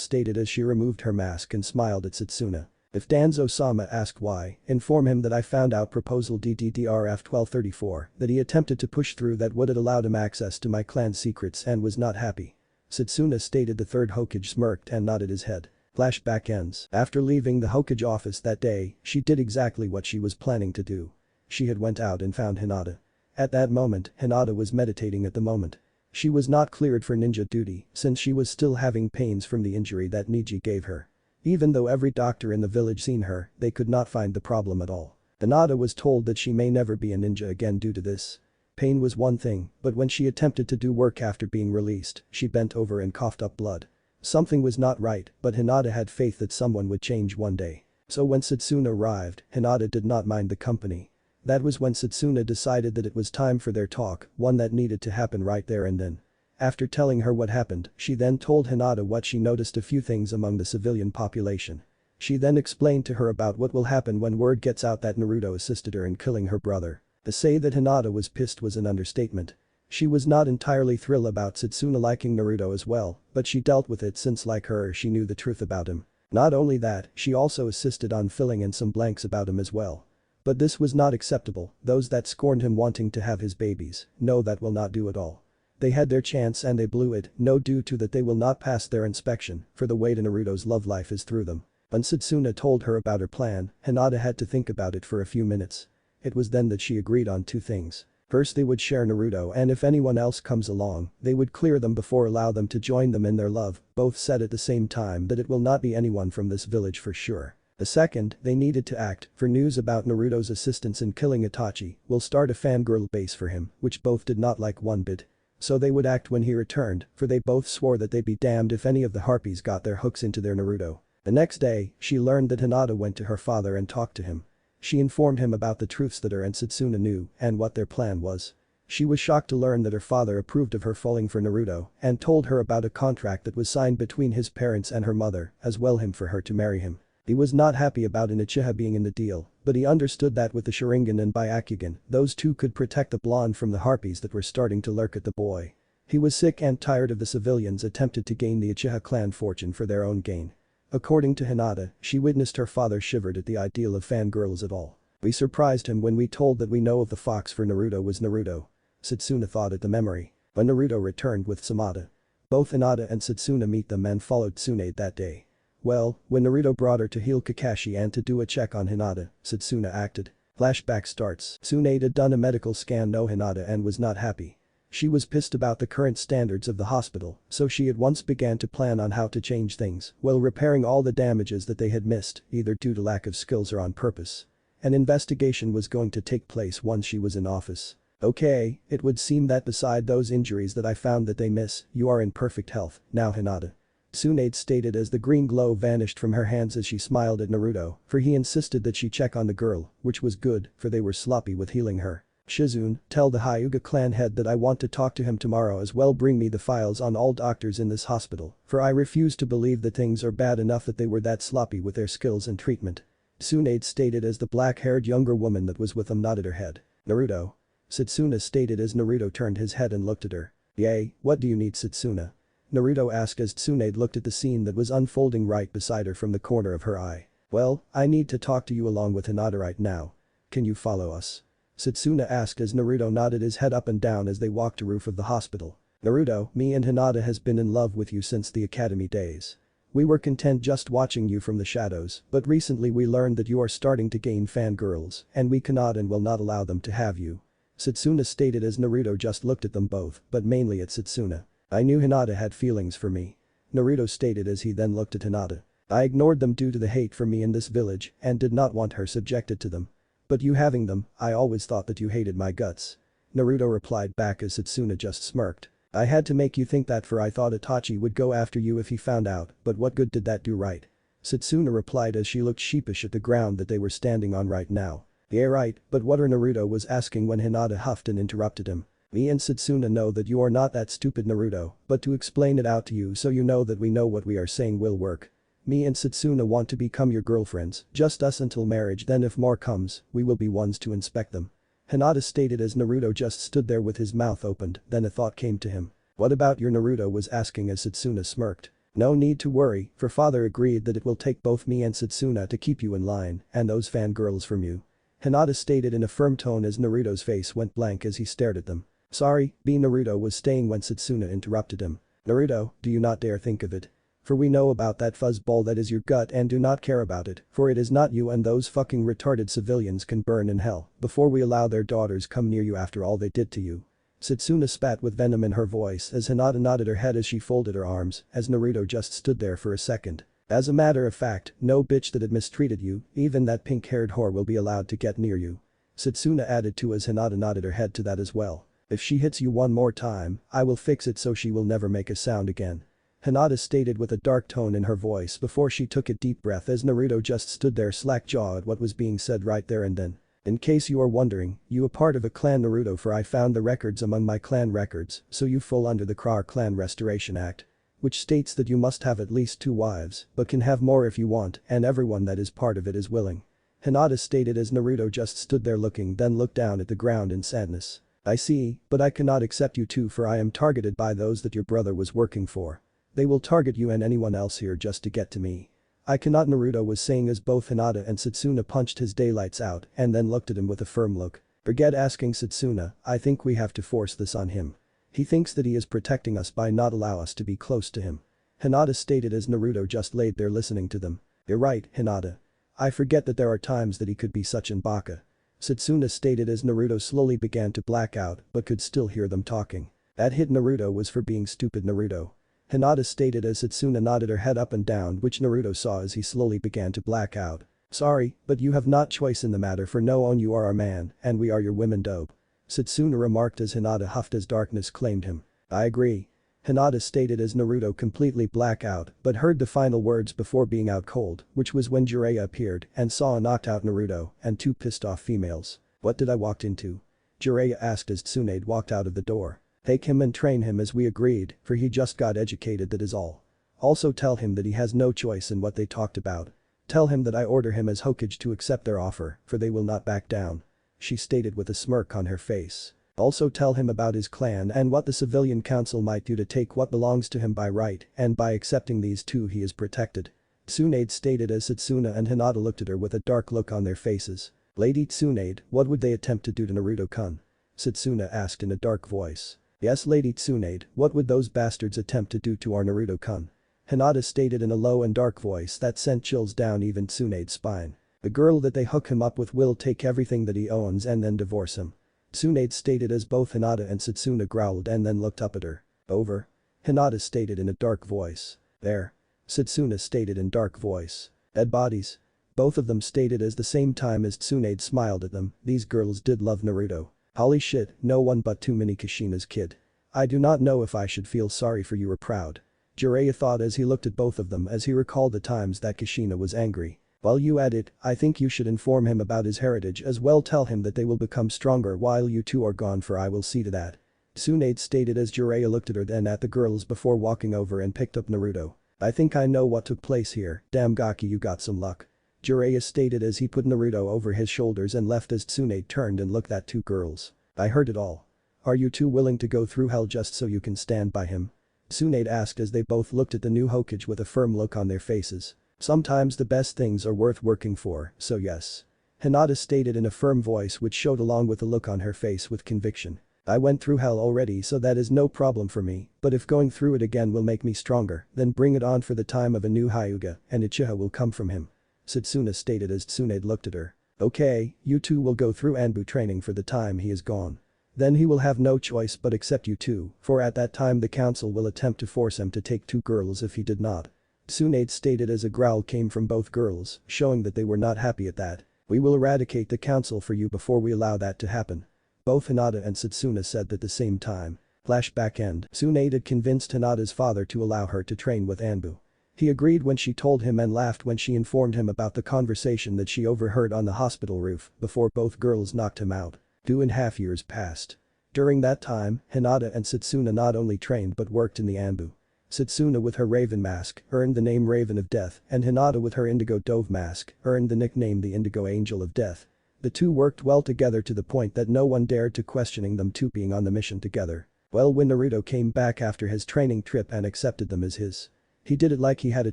stated as she removed her mask and smiled at Satsuna. If Danzo-sama asked why, inform him that I found out proposal DDDRF 1234 that he attempted to push through that would have allowed him access to my clan's secrets and was not happy. Satsuna stated. The third Hokage smirked and nodded his head. Flashback ends. After leaving the Hokage office that day, she did exactly what she was planning to do. She had went out and found Hinata. At that moment, Hinata was meditating at the moment. She was not cleared for ninja duty since she was still having pains from the injury that Niji gave her. Even though every doctor in the village seen her, they could not find the problem at all. Hinata was told that she may never be a ninja again due to this. Pain was one thing, but when she attempted to do work after being released, she bent over and coughed up blood. Something was not right, but Hinata had faith that someone would change one day. So when Satsuna arrived, Hinata did not mind the company. That was when Satsuna decided that it was time for their talk, one that needed to happen right there and then. After telling her what happened, she then told Hinata what she noticed, a few things among the civilian population. She then explained to her about what will happen when word gets out that Naruto assisted her in killing her brother. To say that Hinata was pissed was an understatement. She was not entirely thrilled about Satsuna liking Naruto as well, but she dealt with it since like her she knew the truth about him. Not only that, she also assisted on filling in some blanks about him as well. But this was not acceptable. Those that scorned him wanting to have his babies, no, that will not do at all. They had their chance and they blew it, no, due to that they will not pass their inspection, for the way to Naruto's love life is through them. When Satsuna told her about her plan, Hinata had to think about it for a few minutes. It was then that she agreed on 2 things. First, they would share Naruto, and if anyone else comes along, they would clear them before allow them to join them in their love. Both said at the same time that it will not be anyone from this village for sure. The second, they needed to act, for news about Naruto's assistance in killing Itachi will start a fangirl base for him, which both did not like one bit. So they would act when he returned, for they both swore that they'd be damned if any of the harpies got their hooks into their Naruto. The next day, she learned that Hinata went to her father and talked to him. She informed him about the truths that her and Satsuna knew and what their plan was. She was shocked to learn that her father approved of her falling for Naruto and told her about a contract that was signed between his parents and her mother, as well him for her to marry him. He was not happy about an Uchiha being in the deal, but he understood that with the Sharingan and Byakugan, those two could protect the blonde from the harpies that were starting to lurk at the boy. He was sick and tired of the civilians attempted to gain the Uchiha clan fortune for their own gain. According to Hinata, she witnessed her father shivered at the ideal of fangirls at all. We surprised him when we told that we know of the fox for Naruto was Naruto. Satsuna thought at the memory. When Naruto returned with Samada. Both Hinata and Satsuna meet them and followed Tsunade that day. Well, when Naruto brought her to heal Kakashi and to do a check on Hinata, Satsuna acted. Flashback starts. Tsunade had done a medical scan no Hinata and was not happy. She was pissed about the current standards of the hospital, so she at once began to plan on how to change things while repairing all the damages that they had missed, either due to lack of skills or on purpose. An investigation was going to take place once she was in office. Okay, it would seem that beside those injuries that I found that they miss, you are in perfect health, now Hinata. Tsunade stated as the green glow vanished from her hands as she smiled at Naruto, for he insisted that she check on the girl, which was good, for they were sloppy with healing her. Shizune, tell the Hyuga clan head that I want to talk to him tomorrow as well bring me the files on all doctors in this hospital, for I refuse to believe that things are bad enough that they were that sloppy with their skills and treatment. Tsunade stated as the black-haired younger woman that was with them nodded her head. Naruto. Satsuna stated as Naruto turned his head and looked at her. Yay, what do you need Satsuna? Naruto asked as Tsunade looked at the scene that was unfolding right beside her from the corner of her eye. Well, I need to talk to you along with Hinata right now. Can you follow us? Satsuna asked as Naruto nodded his head up and down as they walked to roof of the hospital. Naruto, me and Hinata has been in love with you since the academy days. We were content just watching you from the shadows, but recently we learned that you are starting to gain fangirls, and we cannot and will not allow them to have you. Satsuna stated as Naruto just looked at them both, but mainly at Satsuna. I knew Hinata had feelings for me. Naruto stated as he then looked at Hinata. I ignored them due to the hate for me in this village and did not want her subjected to them. But you having them, I always thought that you hated my guts. Naruto replied back as Satsuna just smirked. I had to make you think that for I thought Itachi would go after you if he found out, but what good did that do right? Satsuna replied as she looked sheepish at the ground that they were standing on right now. Yeah right, but what are Naruto was asking when Hinata huffed and interrupted him. Me and Satsuna know that you are not that stupid Naruto, but to explain it out to you so you know that we know what we are saying will work. Me and Satsuna want to become your girlfriends, just us until marriage then if more comes, we will be ones to inspect them. Hinata stated as Naruto just stood there with his mouth opened, then a thought came to him. What about your Naruto was asking as Satsuna smirked. No need to worry, for father agreed that it will take both me and Satsuna to keep you in line and those fangirls from you. Hinata stated in a firm tone as Naruto's face went blank as he stared at them. Sorry, Naruto was staying when Satsuna interrupted him. Naruto, do you not dare think of it? For we know about that fuzzball that is your gut and do not care about it, for it is not you and those fucking retarded civilians can burn in hell before we allow their daughters come near you after all they did to you. Satsuna spat with venom in her voice as Hinata nodded her head as she folded her arms as Naruto just stood there for a second. As a matter of fact, no bitch that had mistreated you, even that pink-haired whore will be allowed to get near you. Satsuna added to as Hinata nodded her head to that as well. If she hits you one more time, I will fix it so she will never make a sound again. Hinata stated with a dark tone in her voice before she took a deep breath as Naruto just stood there slack-jawed at what was being said right there and then. In case you are wondering, you are part of a clan Naruto for I found the records among my clan records, so you fall under the Krar Clan Restoration Act. Which states that you must have at least 2 wives, but can have more if you want and everyone that is part of it is willing. Hinata stated as Naruto just stood there looking then looked down at the ground in sadness. I see, but I cannot accept you too for I am targeted by those that your brother was working for. They will target you and anyone else here just to get to me. I cannot Naruto was saying as both Hinata and Satsuna punched his daylights out and then looked at him with a firm look. Forget asking Satsuna, I think we have to force this on him. He thinks that he is protecting us by not allow us to be close to him. Hinata stated as Naruto just laid there listening to them. You're right, Hinata. I forget that there are times that he could be such an baka. Satsuna stated as Naruto slowly began to black out but could still hear them talking. That hit Naruto was for being stupid Naruto. Hinata stated as Satsuna nodded her head up and down which Naruto saw as he slowly began to black out. Sorry, but you have not choice in the matter for no one you are our man and we are your women dope. Satsuna remarked as Hinata huffed as darkness claimed him. I agree. Hinata stated as Naruto completely black out but heard the final words before being out cold, which was when Jiraiya appeared and saw a knocked out Naruto and two pissed off females. What did I walked into? Jiraiya asked as Tsunade walked out of the door. Take him and train him as we agreed, for he just got educated, that is all. Also tell him that he has no choice in what they talked about. Tell him that I order him as Hokage to accept their offer, for they will not back down. She stated with a smirk on her face. Also tell him about his clan and what the civilian council might do to take what belongs to him by right, and by accepting these two he is protected. Tsunade stated as Satsuna and Hinata looked at her with a dark look on their faces. Lady Tsunade, what would they attempt to do to Naruto-kun? Satsuna asked in a dark voice. Yes, Lady Tsunade, what would those bastards attempt to do to our Naruto-kun? Hinata stated in a low and dark voice that sent chills down even Tsunade's spine. The girl that they hook him up with will take everything that he owns and then divorce him. Tsunade stated as both Hinata and Satsuna growled and then looked up at her. Over. Hinata stated in a dark voice. There. Satsuna stated in dark voice. Dead bodies. Both of them stated as the same time as Tsunade smiled at them. These girls did love Naruto. Holy shit, no one but too many Kushina's kid. I do not know if I should feel sorry for you or proud. Jiraiya thought as he looked at both of them as he recalled the times that Kushina was angry. While you at it, I think you should inform him about his heritage as well. Tell him that they will become stronger while you two are gone, for I will see to that. Tsunade stated as Jiraiya looked at her then at the girls before walking over and picked up Naruto. I think I know what took place here, damn Gaki, you got some luck. Jiraiya stated as he put Naruto over his shoulders and left as Tsunade turned and looked at two girls. I heard it all. Are you two willing to go through hell just so you can stand by him? Tsunade asked as they both looked at the new Hokage with a firm look on their faces. Sometimes the best things are worth working for, so yes. Hinata stated in a firm voice which showed along with a look on her face with conviction. I went through hell already, so that is no problem for me, but if going through it again will make me stronger, then bring it on for the time of a new Hyuga and Uchiha will come from him. Satsuna stated as Tsunade looked at her. Okay, you two will go through Anbu training for the time he is gone. Then he will have no choice but accept you two, for at that time the council will attempt to force him to take two girls if he did not. Tsunade stated as a growl came from both girls, showing that they were not happy at that. We will eradicate the council for you before we allow that to happen. Both Hinata and Satsuna said at the same time. Flashback end. Tsunade had convinced Hinata's father to allow her to train with Anbu. He agreed when she told him and laughed when she informed him about the conversation that she overheard on the hospital roof before both girls knocked him out. 2.5 years passed. During that time, Hinata and Satsuna not only trained but worked in the Anbu. Satsuna with her Raven mask earned the name Raven of Death and Hinata with her Indigo Dove mask earned the nickname the Indigo Angel of Death. The two worked well together to the point that no one dared to questioning them two being on the mission together. Well, when Naruto came back after his training trip and accepted them as his. He did it like he had a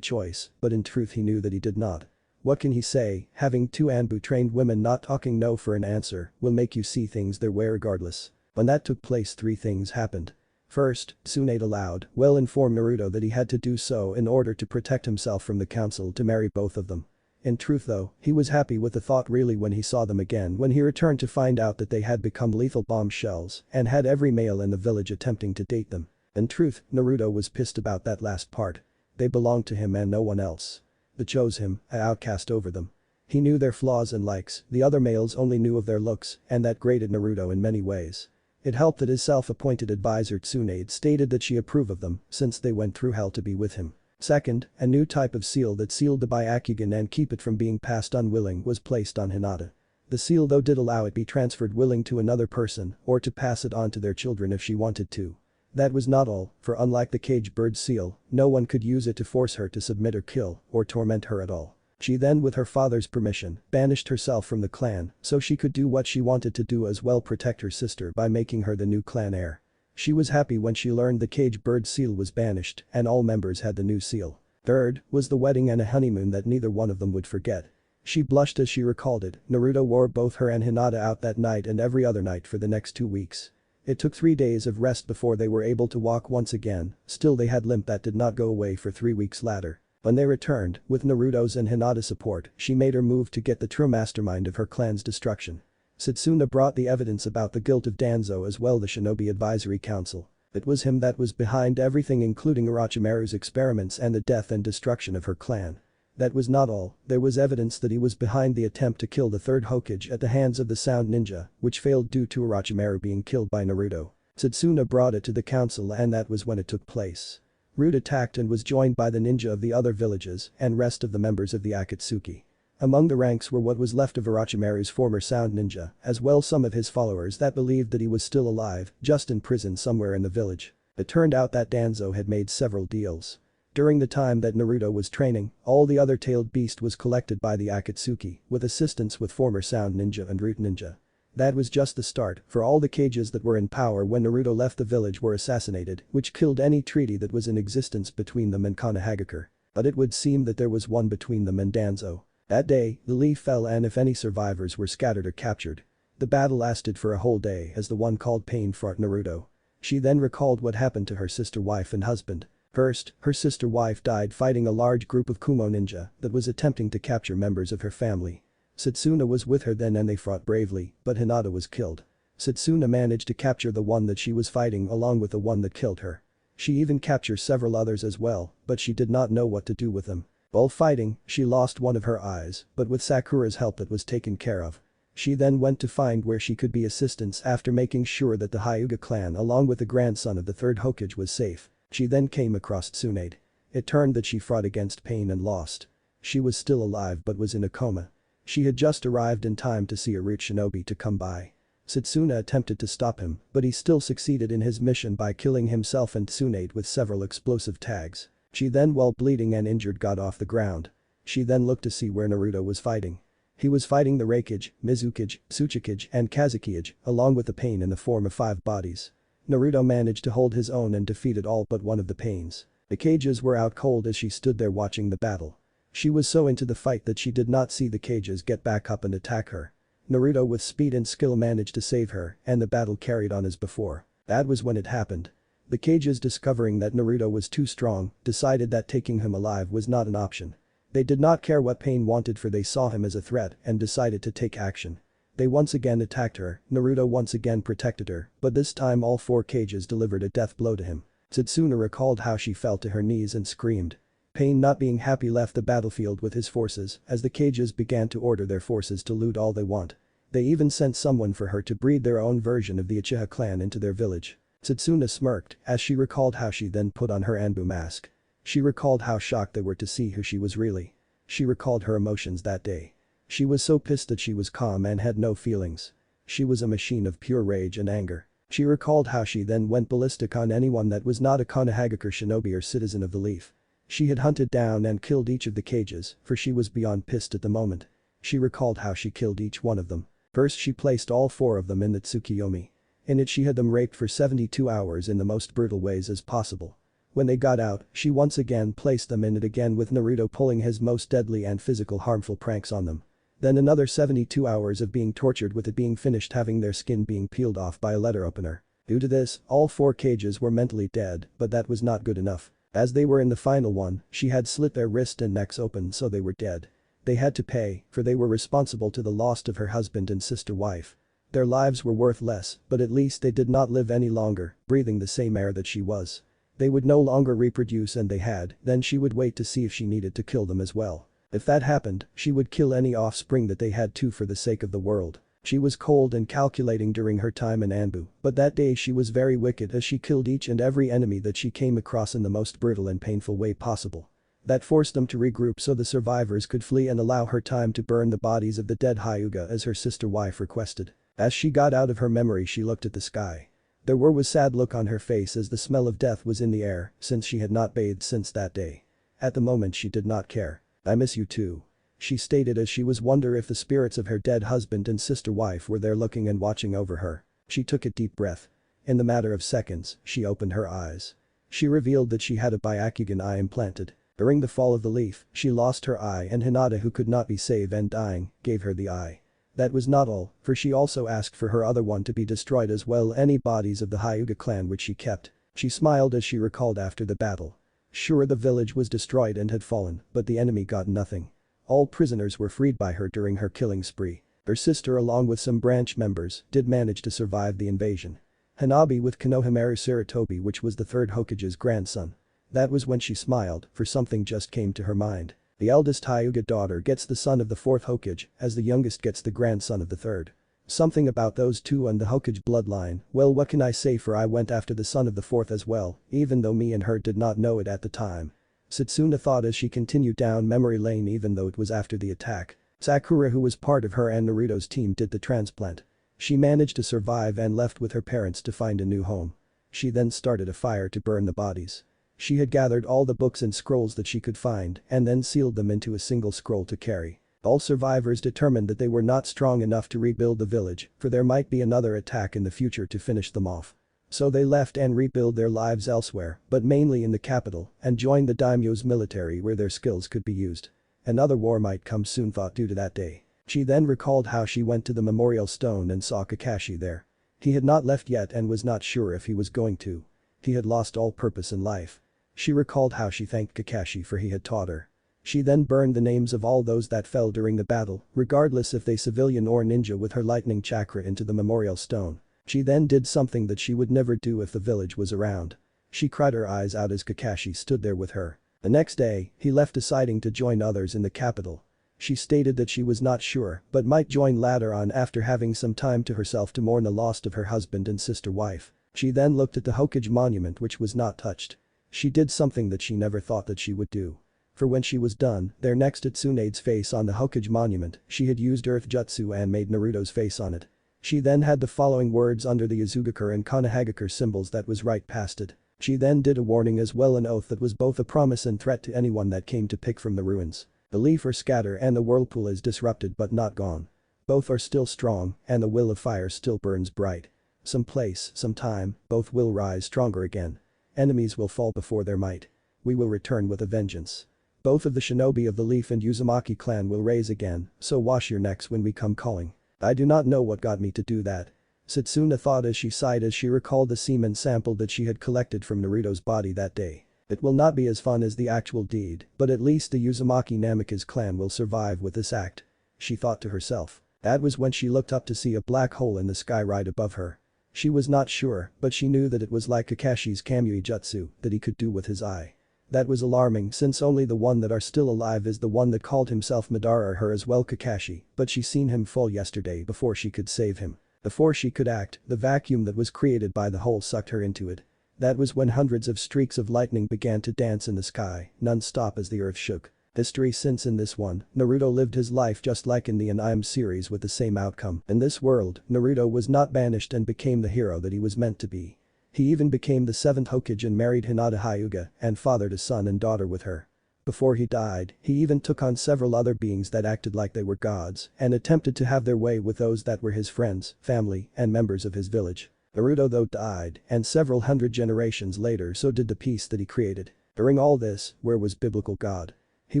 choice, but in truth he knew that he did not. What can he say, having two Anbu trained women not talking no for an answer will make you see things their way regardless. When that took place, three things happened. First, Tsunade allowed, well-informed Naruto that he had to do so in order to protect himself from the council to marry both of them. In truth though, he was happy with the thought really when he saw them again when he returned to find out that they had become lethal bombshells and had every male in the village attempting to date them. In truth, Naruto was pissed about that last part. They belonged to him and no one else. They chose him, an outcast over them. He knew their flaws and likes, the other males only knew of their looks, and that grated Naruto in many ways. It helped that his self-appointed advisor Tsunade stated that she approved of them since they went through hell to be with him. Second, a new type of seal that sealed the Byakugan and keep it from being passed unwilling was placed on Hinata. The seal though did allow it be transferred willing to another person or to pass it on to their children if she wanted to. That was not all, for unlike the cage bird seal, no one could use it to force her to submit or kill or torment her at all. She then with her father's permission, banished herself from the clan so she could do what she wanted to do as well protect her sister by making her the new clan heir. She was happy when she learned the cage bird seal was banished and all members had the new seal. Third, was the wedding and a honeymoon that neither one of them would forget. She blushed as she recalled it. Naruto wore both her and Hinata out that night and every other night for the next 2 weeks. It took 3 days of rest before they were able to walk once again, still they had limp that did not go away for 3 weeks later. When they returned, with Naruto's and Hinata's support, she made her move to get the true mastermind of her clan's destruction. Satsuna brought the evidence about the guilt of Danzo as well the Shinobi Advisory Council. It was him that was behind everything including Orochimaru's experiments and the death and destruction of her clan. That was not all, there was evidence that he was behind the attempt to kill the third Hokage at the hands of the Sound Ninja, which failed due to Orochimaru being killed by Naruto. Satsuna brought it to the council and that was when it took place. Root attacked and was joined by the ninja of the other villages and rest of the members of the Akatsuki. Among the ranks were what was left of Orochimaru's former Sound Ninja, as well some of his followers that believed that he was still alive, just in prison somewhere in the village. It turned out that Danzo had made several deals. During the time that Naruto was training, all the other tailed beast was collected by the Akatsuki, with assistance with former Sound Ninja and Root Ninja. That was just the start, for all the cages that were in power when Naruto left the village were assassinated, which killed any treaty that was in existence between them and Konohagakure. But it would seem that there was one between them and Danzo. That day, the leaf fell and if any survivors were scattered or captured. The battle lasted for a whole day as the one called Pain fought Naruto. She then recalled what happened to her sister wife and husband. First, her sister wife died fighting a large group of Kumo ninja that was attempting to capture members of her family. Satsuna was with her then and they fought bravely, but Hinata was killed. Satsuna managed to capture the one that she was fighting along with the one that killed her. She even captured several others as well, but she did not know what to do with them. While fighting, she lost one of her eyes, but with Sakura's help it was taken care of. She then went to find where she could be assistance after making sure that the Hyuga clan along with the grandson of the third Hokage was safe. She then came across Tsunade. It turned that she fought against Pain and lost. She was still alive but was in a coma. She had just arrived in time to see a root shinobi to come by. Satsuna attempted to stop him, but he still succeeded in his mission by killing himself and Tsunade with several explosive tags. She then while bleeding and injured got off the ground. She then looked to see where Naruto was fighting. He was fighting the Reikage, Mizukage, Tsuchikage and Kazekage, along with the Pain in the form of 5 bodies. Naruto managed to hold his own and defeated all but one of the Pains. The cages were out cold as she stood there watching the battle. She was so into the fight that she did not see the cages get back up and attack her. Naruto with speed and skill managed to save her and the battle carried on as before. That was when it happened. The cages discovering that Naruto was too strong, decided that taking him alive was not an option. They did not care what Pain wanted for they saw him as a threat and decided to take action. They once again attacked her, Naruto once again protected her, but this time all 4 cages delivered a death blow to him. Satsuna recalled how she fell to her knees and screamed. Pain not being happy left the battlefield with his forces as the cages began to order their forces to loot all they want. They even sent someone for her to breed their own version of the Uchiha clan into their village. Satsuna smirked as she recalled how she then put on her Anbu mask. She recalled how shocked they were to see who she was really. She recalled her emotions that day. She was so pissed that she was calm and had no feelings. She was a machine of pure rage and anger. She recalled how she then went ballistic on anyone that was not a Konohagakure shinobi or citizen of the Leaf. She had hunted down and killed each of the cages, for she was beyond pissed at the moment. She recalled how she killed each one of them. First she placed all 4 of them in the Tsukiyomi. In it she had them raped for 72 hours in the most brutal ways as possible. When they got out, she once again placed them in it again with Naruto pulling his most deadly and physical harmful pranks on them. Then another 72 hours of being tortured with it being finished having their skin being peeled off by a letter opener. Due to this, all 4 cages were mentally dead, but that was not good enough. As they were in the final one, she had slit their wrist and necks open so they were dead. They had to pay, for they were responsible to the loss of her husband and sister wife. Their lives were worth less, but at least they did not live any longer, breathing the same air that she was. They would no longer reproduce and they had, then she would wait to see if she needed to kill them as well. If that happened, she would kill any offspring that they had to for the sake of the world. She was cold and calculating during her time in Anbu, but that day she was very wicked as she killed each and every enemy that she came across in the most brutal and painful way possible. That forced them to regroup so the survivors could flee and allow her time to burn the bodies of the dead Hyuga as her sister wife requested. As she got out of her memory she looked at the sky. There was a sad look on her face as the smell of death was in the air since she had not bathed since that day. At the moment she did not care. "I miss you too," she stated as she was wondering if the spirits of her dead husband and sister wife were there looking and watching over her. She took a deep breath. In the matter of seconds, she opened her eyes. She revealed that she had a Byakugan eye implanted. During the fall of the leaf, she lost her eye and Hinata who could not be saved and dying, gave her the eye. That was not all, for she also asked for her other one to be destroyed as well any bodies of the Hyuga clan which she kept. She smiled as she recalled after the battle. Sure the village was destroyed and had fallen, but the enemy got nothing. All prisoners were freed by her during her killing spree. Her sister along with some branch members did manage to survive the invasion. Hanabi with Konohamaru Sarutobi which was the third Hokage's grandson. That was when she smiled, for something just came to her mind. The eldest Hyuga daughter gets the son of the fourth Hokage, as the youngest gets the grandson of the third. Something about those two and the Hokage bloodline, well, what can I say, for I went after the son of the fourth as well, even though me and her did not know it at the time. Satsuna thought as she continued down memory lane, even though it was after the attack. Sakura, who was part of her and Naruto's team, did the transplant. She managed to survive and left with her parents to find a new home. She then started a fire to burn the bodies. She had gathered all the books and scrolls that she could find and then sealed them into a single scroll to carry. All survivors determined that they were not strong enough to rebuild the village, for there might be another attack in the future to finish them off. So they left and rebuilt their lives elsewhere, but mainly in the capital, and joined the daimyo's military where their skills could be used. Another war might come soon, thought due to that day. She then recalled how she went to the memorial stone and saw Kakashi there. He had not left yet and was not sure if he was going to. He had lost all purpose in life. She recalled how she thanked Kakashi for he had taught her. She then burned the names of all those that fell during the battle, regardless if they civilian or ninja, with her lightning chakra into the memorial stone. She then did something that she would never do if the village was around. She cried her eyes out as Kakashi stood there with her. The next day, he left deciding to join others in the capital. She stated that she was not sure but might join later on after having some time to herself to mourn the loss of her husband and sister wife. She then looked at the Hokage monument, which was not touched. She did something that she never thought that she would do. For when she was done, there next to Tsunade's face on the Hokage monument, she had used Earth Jutsu and made Naruto's face on it. She then had the following words under the Uzugakure and Konohagakure symbols that was right past it. She then did a warning as well, an oath that was both a promise and threat to anyone that came to pick from the ruins. The leaf or scatter and the whirlpool is disrupted but not gone. Both are still strong and the will of fire still burns bright. Some place, some time, both will rise stronger again. Enemies will fall before their might. We will return with a vengeance. Both of the shinobi of the Leaf and Uzumaki clan will raise again, so wash your necks when we come calling. I do not know what got me to do that. Satsuna thought as she sighed as she recalled the semen sample that she had collected from Naruto's body that day. It will not be as fun as the actual deed, but at least the Uzumaki Namikaze clan will survive with this act. She thought to herself. That was when she looked up to see a black hole in the sky right above her. She was not sure, but she knew that it was like Kakashi's Kamui Jutsu that he could do with his eye. That was alarming since only the one that are still alive is the one that called himself Madara, or her as well Kakashi, but she seen him fall yesterday before she could save him. Before she could act, the vacuum that was created by the hole sucked her into it. That was when hundreds of streaks of lightning began to dance in the sky, non-stop as the earth shook. History since in this one, Naruto lived his life just like in the anime series with the same outcome. In this world, Naruto was not banished and became the hero that he was meant to be. He even became the 7th Hokage and married Hinata Hyuga and fathered a son and daughter with her. Before he died, he even took on several other beings that acted like they were gods and attempted to have their way with those that were his friends, family, and members of his village. Naruto though died, and several hundred generations later so did the peace that he created. During all this, where was biblical God? He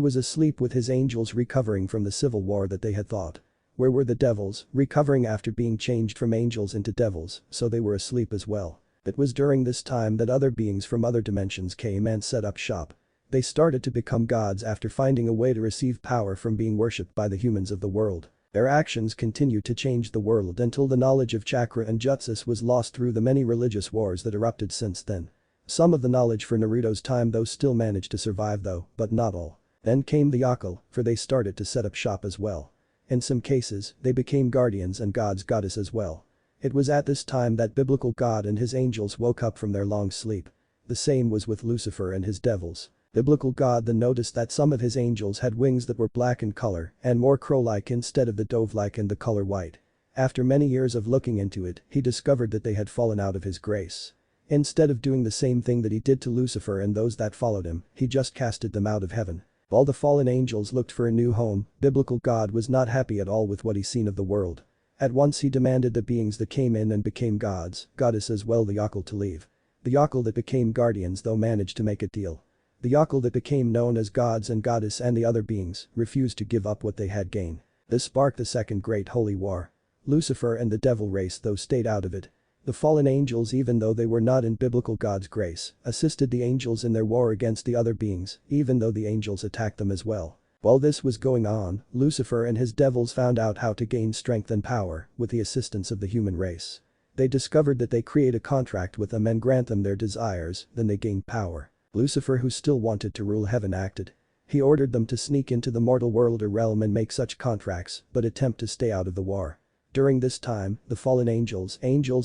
was asleep with his angels recovering from the civil war that they had fought. Where were the devils, recovering after being changed from angels into devils, so they were asleep as well. It was during this time that other beings from other dimensions came and set up shop. They started to become gods after finding a way to receive power from being worshipped by the humans of the world. Their actions continued to change the world until the knowledge of chakra and jutsus was lost through the many religious wars that erupted since then. Some of the knowledge for Naruto's time though still managed to survive though, but not all. Then came the Yakel, for they started to set up shop as well. In some cases, they became guardians and goddess as well. It was at this time that biblical God and his angels woke up from their long sleep. The same was with Lucifer and his devils. Biblical God then noticed that some of his angels had wings that were black in color and more crow-like instead of the dove-like and the color white. After many years of looking into it, he discovered that they had fallen out of his grace. Instead of doing the same thing that he did to Lucifer and those that followed him, he just casted them out of heaven. While the fallen angels looked for a new home, biblical God was not happy at all with what he seen of the world. At once he demanded the beings that came in and became gods, goddess as well the Yakel to leave. The Yakel that became guardians though managed to make a deal. The Yakel that became known as gods and goddess and the other beings refused to give up what they had gained. This sparked the second great holy war. Lucifer and the devil race though stayed out of it. The fallen angels, even though they were not in biblical God's grace, assisted the angels in their war against the other beings, even though the angels attacked them as well. While this was going on, Lucifer and his devils found out how to gain strength and power with the assistance of the human race. They discovered that they create a contract with them and grant them their desires, then they gained power. Lucifer, who still wanted to rule heaven, acted. He ordered them to sneak into the mortal world or realm and make such contracts, but attempt to stay out of the war. During this time, the fallen angels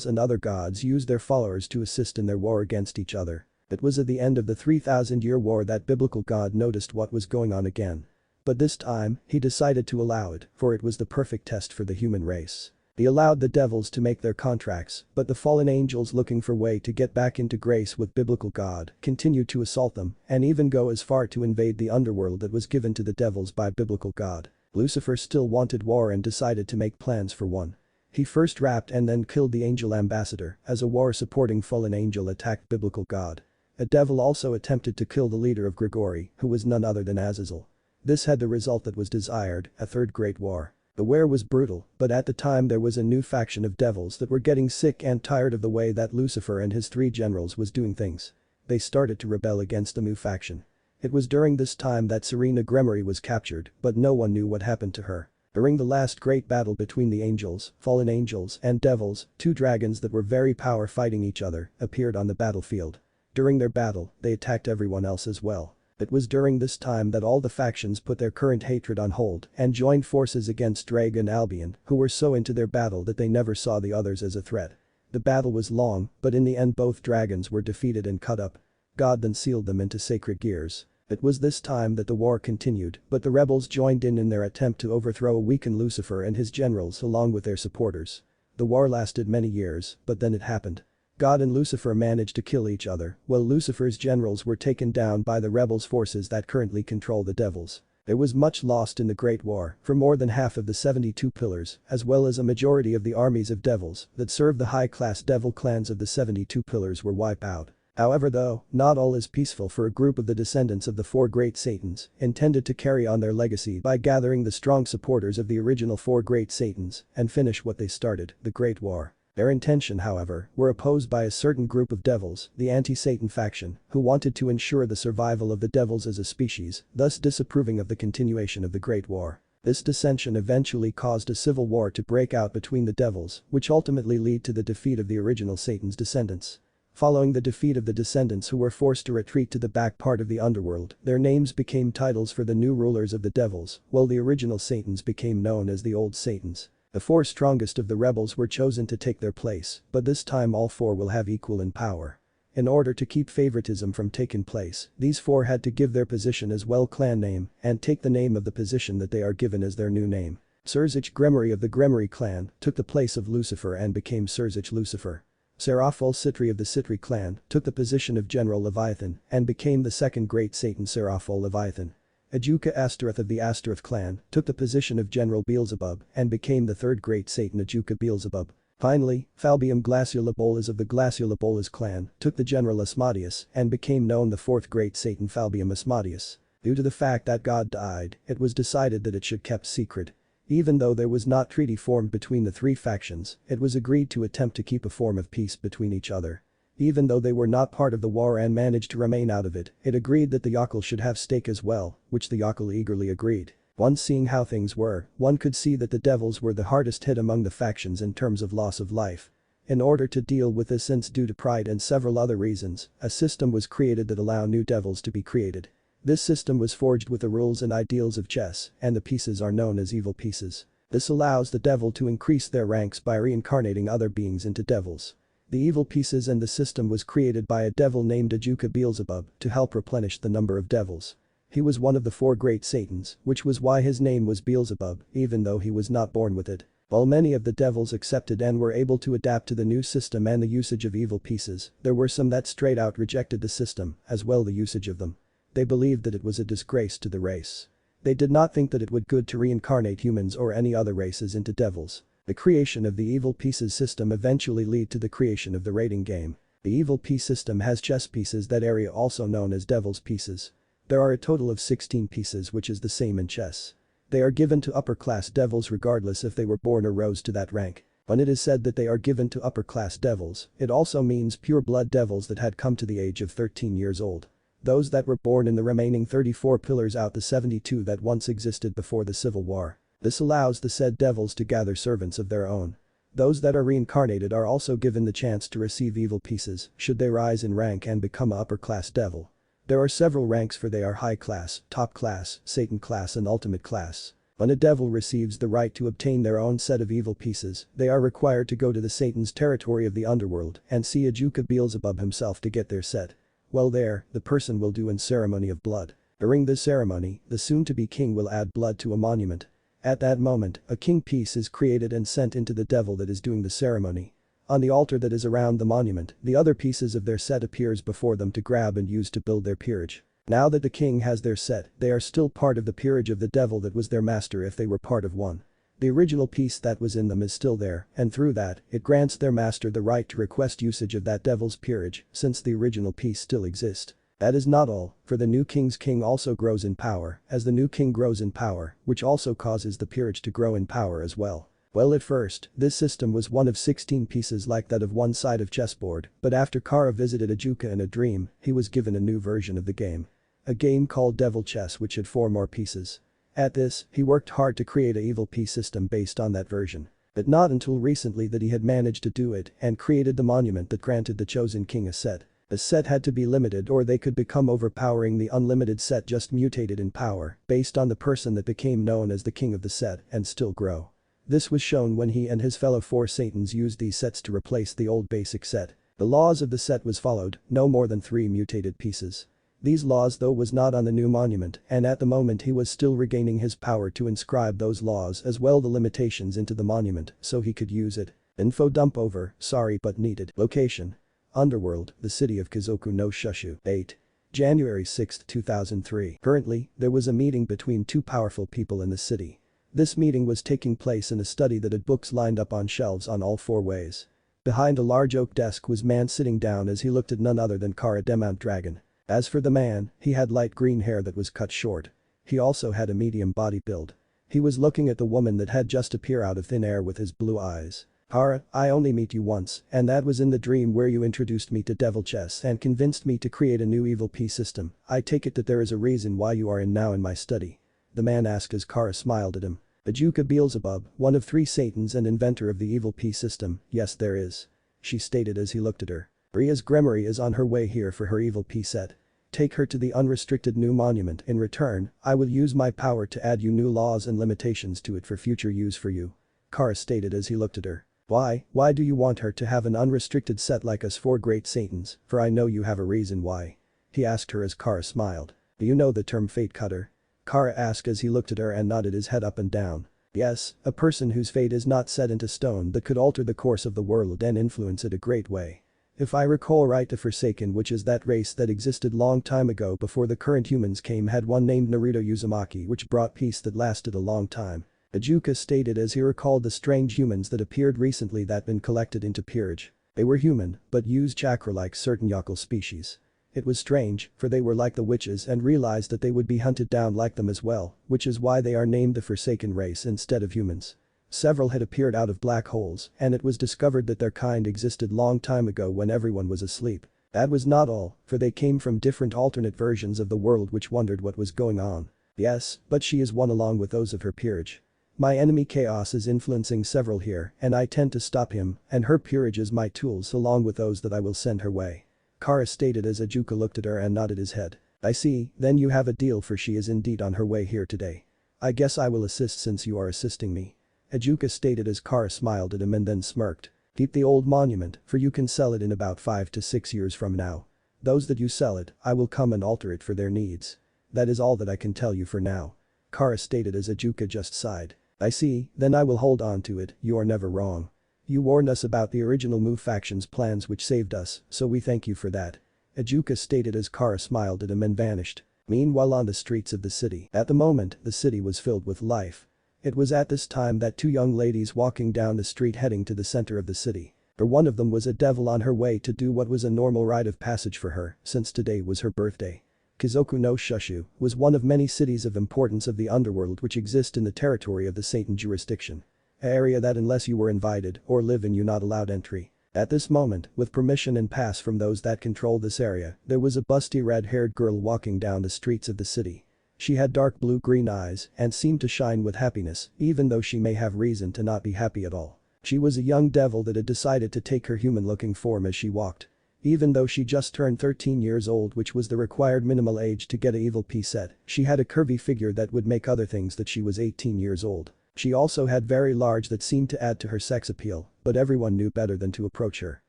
and other gods used their followers to assist in their war against each other. It was at the end of the 3,000-year war that biblical God noticed what was going on again. But this time, he decided to allow it, for it was the perfect test for the human race. He allowed the devils to make their contracts, but the fallen angels, looking for a way to get back into grace with biblical God, continued to assault them and even go as far to invade the underworld that was given to the devils by biblical God. Lucifer still wanted war and decided to make plans for one. He first rapped and then killed the angel ambassador as a war-supporting fallen angel attacked biblical God. A devil also attempted to kill the leader of Gregory, who was none other than Azazel. This had the result that was desired, a third great war. The war was brutal, but at the time there was a new faction of devils that were getting sick and tired of the way that Lucifer and his three generals was doing things. They started to rebel against the new faction. It was during this time that Rias Gremory was captured, but no one knew what happened to her. During the last great battle between the angels, fallen angels, and devils, two dragons that were very powerful fighting each other appeared on the battlefield. During their battle, they attacked everyone else as well. It was during this time that all the factions put their current hatred on hold and joined forces against Dragon and Albion, who were so into their battle that they never saw the others as a threat. The battle was long, but in the end both dragons were defeated and cut up. God then sealed them into sacred gears. It was this time that the war continued, but the rebels joined in their attempt to overthrow and weaken Lucifer and his generals along with their supporters. The war lasted many years, but then it happened. God and Lucifer managed to kill each other, while Lucifer's generals were taken down by the rebels' forces that currently control the devils. There was much lost in the Great War, for more than half of the 72 pillars, as well as a majority of the armies of devils that served the high-class devil clans of the 72 pillars were wiped out. However though, not all is peaceful for a group of the descendants of the four great Satans, intended to carry on their legacy by gathering the strong supporters of the original four great Satans and finish what they started, the Great War. Their intention, however, were opposed by a certain group of devils, the anti-Satan faction, who wanted to ensure the survival of the devils as a species, thus disapproving of the continuation of the Great War. This dissension eventually caused a civil war to break out between the devils, which ultimately led to the defeat of the original Satan's descendants. Following the defeat of the descendants who were forced to retreat to the back part of the underworld, their names became titles for the new rulers of the devils, while the original Satans became known as the old Satans. The four strongest of the rebels were chosen to take their place, but this time all four will have equal in power. In order to keep favoritism from taking place, these four had to give their position as well clan name and take the name of the position that they are given as their new name. Rias Gremory of the Gremory clan took the place of Lucifer and became Rias Lucifer. Betrothal Sitri of the Sitri clan took the position of General Leviathan and became the second great Satan Betrothal Leviathan. Ajuka Astaroth of the Astaroth clan took the position of General Beelzebub and became the third great Satan Ajuka Beelzebub. Finally, Falbium Glaciolabolas of the Glaciolabolas clan took the General Asmodeus and became known the fourth great Satan Falbium Asmodeus. Due to the fact that God died, it was decided that it should be kept secret. Even though there was not treaty formed between the three factions, it was agreed to attempt to keep a form of peace between each other. Even though they were not part of the war and managed to remain out of it, it agreed that the Yokul should have stake as well, which the Yokul eagerly agreed. Once seeing how things were, one could see that the devils were the hardest hit among the factions in terms of loss of life. In order to deal with this, since due to pride and several other reasons, a system was created that allowed new devils to be created. This system was forged with the rules and ideals of chess, and the pieces are known as evil pieces. This allows the devil to increase their ranks by reincarnating other beings into devils. The evil pieces and the system was created by a devil named Ajuka Beelzebub to help replenish the number of devils. He was one of the four great Satans, which was why his name was Beelzebub, even though he was not born with it. While many of the devils accepted and were able to adapt to the new system and the usage of evil pieces, there were some that straight out rejected the system, as well the usage of them. They believed that it was a disgrace to the race. They did not think that it would good to reincarnate humans or any other races into devils. The creation of the evil pieces system eventually led to the creation of the rating game. The evil piece system has chess pieces that area also known as devil's pieces. There are a total of 16 pieces, which is the same in chess. They are given to upper class devils regardless if they were born or rose to that rank. When it is said that they are given to upper class devils, it also means pure blood devils that had come to the age of 13 years old. Those that were born in the remaining 34 pillars out the 72 that once existed before the Civil War. This allows the said devils to gather servants of their own. Those that are reincarnated are also given the chance to receive evil pieces should they rise in rank and become a upper class devil. There are several ranks for they are high class, top class, Satan class and ultimate class. When a devil receives the right to obtain their own set of evil pieces, they are required to go to the Satan's territory of the underworld and see a Duke of Beelzebub himself to get their set. Well there, the person will do an ceremony of blood. During this ceremony, the soon-to-be king will add blood to a monument. At that moment, a king piece is created and sent into the devil that is doing the ceremony. On the altar that is around the monument, the other pieces of their set appears before them to grab and use to build their peerage. Now that the king has their set, they are still part of the peerage of the devil that was their master if they were part of one. The original piece that was in them is still there, and through that, it grants their master the right to request usage of that devil's peerage, since the original piece still exists. That is not all, for the new king's king also grows in power, as the new king grows in power, which also causes the peerage to grow in power as well. Well, at first, this system was one of 16 pieces like that of one side of chessboard, but after Kara visited Ajuka in a dream, he was given a new version of the game. A game called Devil Chess which had 4 more pieces. At this, he worked hard to create a evil piece system based on that version. But not until recently that he had managed to do it and created the monument that granted the chosen king a set. The set had to be limited or they could become overpowering. The unlimited set just mutated in power based on the person that became known as the king of the set and still grow. This was shown when he and his fellow 4 Satans used these sets to replace the old basic set. The laws of the set was followed, no more than 3 mutated pieces. These laws though was not on the new monument and at the moment he was still regaining his power to inscribe those laws as well the limitations into the monument so he could use it. Info dump over, sorry but needed. Location: Underworld, the city of Kizoku no Shushu. Date: January 6, 2003. Currently, there was a meeting between 2 powerful people in the city. This meeting was taking place in a study that had books lined up on shelves on all 4 ways. Behind a large oak desk was man sitting down as he looked at none other than Kara Demount Dragon. As for the man, he had light green hair that was cut short. He also had a medium body build. He was looking at the woman that had just appeared out of thin air with his blue eyes. Kara, I only meet you once, and that was in the dream where you introduced me to Devil Chess and convinced me to create a new evil piece system. I take it that there is a reason why you are now in my study. The man asked as Kara smiled at him. Ajuka Beelzebub, one of 3 Satans and inventor of the evil piece system, yes there is. She stated as he looked at her. Rias Gremory is on her way here for her evil piece set. Take her to the unrestricted new monument. In return, I will use my power to add you new laws and limitations to it for future use for you. Kara stated as he looked at her. Why do you want her to have an unrestricted set like us 4 great Satans, for I know you have a reason why. He asked her as Kara smiled. Do you know the term fate cutter? Kara asked as he looked at her and nodded his head up and down. Yes, a person whose fate is not set into stone that could alter the course of the world and influence it a great way. If I recall right, the Forsaken, which is that race that existed long time ago before the current humans came, had one named Naruto Uzumaki which brought peace that lasted a long time. Ajuka stated as he recalled the strange humans that appeared recently that been collected into peerage. They were human, but used chakra like certain Yakel species. It was strange, for they were like the witches and realized that they would be hunted down like them as well, which is why they are named the Forsaken race instead of humans. Several had appeared out of black holes, and it was discovered that their kind existed long time ago when everyone was asleep. That was not all, for they came from different alternate versions of the world which wondered what was going on. Yes, but she is one along with those of her peerage. My enemy Chaos is influencing several here, and I tend to stop him, and her peerage is my tools along with those that I will send her way. Kara stated as Ajuka looked at her and nodded his head. I see, then you have a deal, for she is indeed on her way here today. I guess I will assist since you are assisting me. Ajuka stated as Kara smiled at him and then smirked. Keep the old monument, for you can sell it in about 5 to 6 years from now. Those that you sell it, I will come and alter it for their needs. That is all that I can tell you for now. Kara stated as Ajuka just sighed. I see, then I will hold on to it, you are never wrong. You warned us about the original Move faction's plans which saved us, so we thank you for that. Ajuka stated as Kara smiled at him and vanished. Meanwhile, on the streets of the city. At the moment, the city was filled with life. It was at this time that 2 young ladies walking down the street heading to the center of the city. For one of them was a devil on her way to do what was a normal rite of passage for her, since today was her birthday. Kizoku no Shushu was one of many cities of importance of the underworld which exist in the territory of the Satan jurisdiction. An area that unless you were invited or live in you not allowed entry. At this moment, with permission and pass from those that control this area, there was a busty red-haired girl walking down the streets of the city. She had dark blue-green eyes and seemed to shine with happiness, even though she may have reason to not be happy at all. She was a young devil that had decided to take her human-looking form as she walked. Even though she just turned 13 years old, which was the required minimal age to get a evil P set, she had a curvy figure that would make other things that she was 18 years old. She also had very large that seemed to add to her sex appeal, but everyone knew better than to approach her.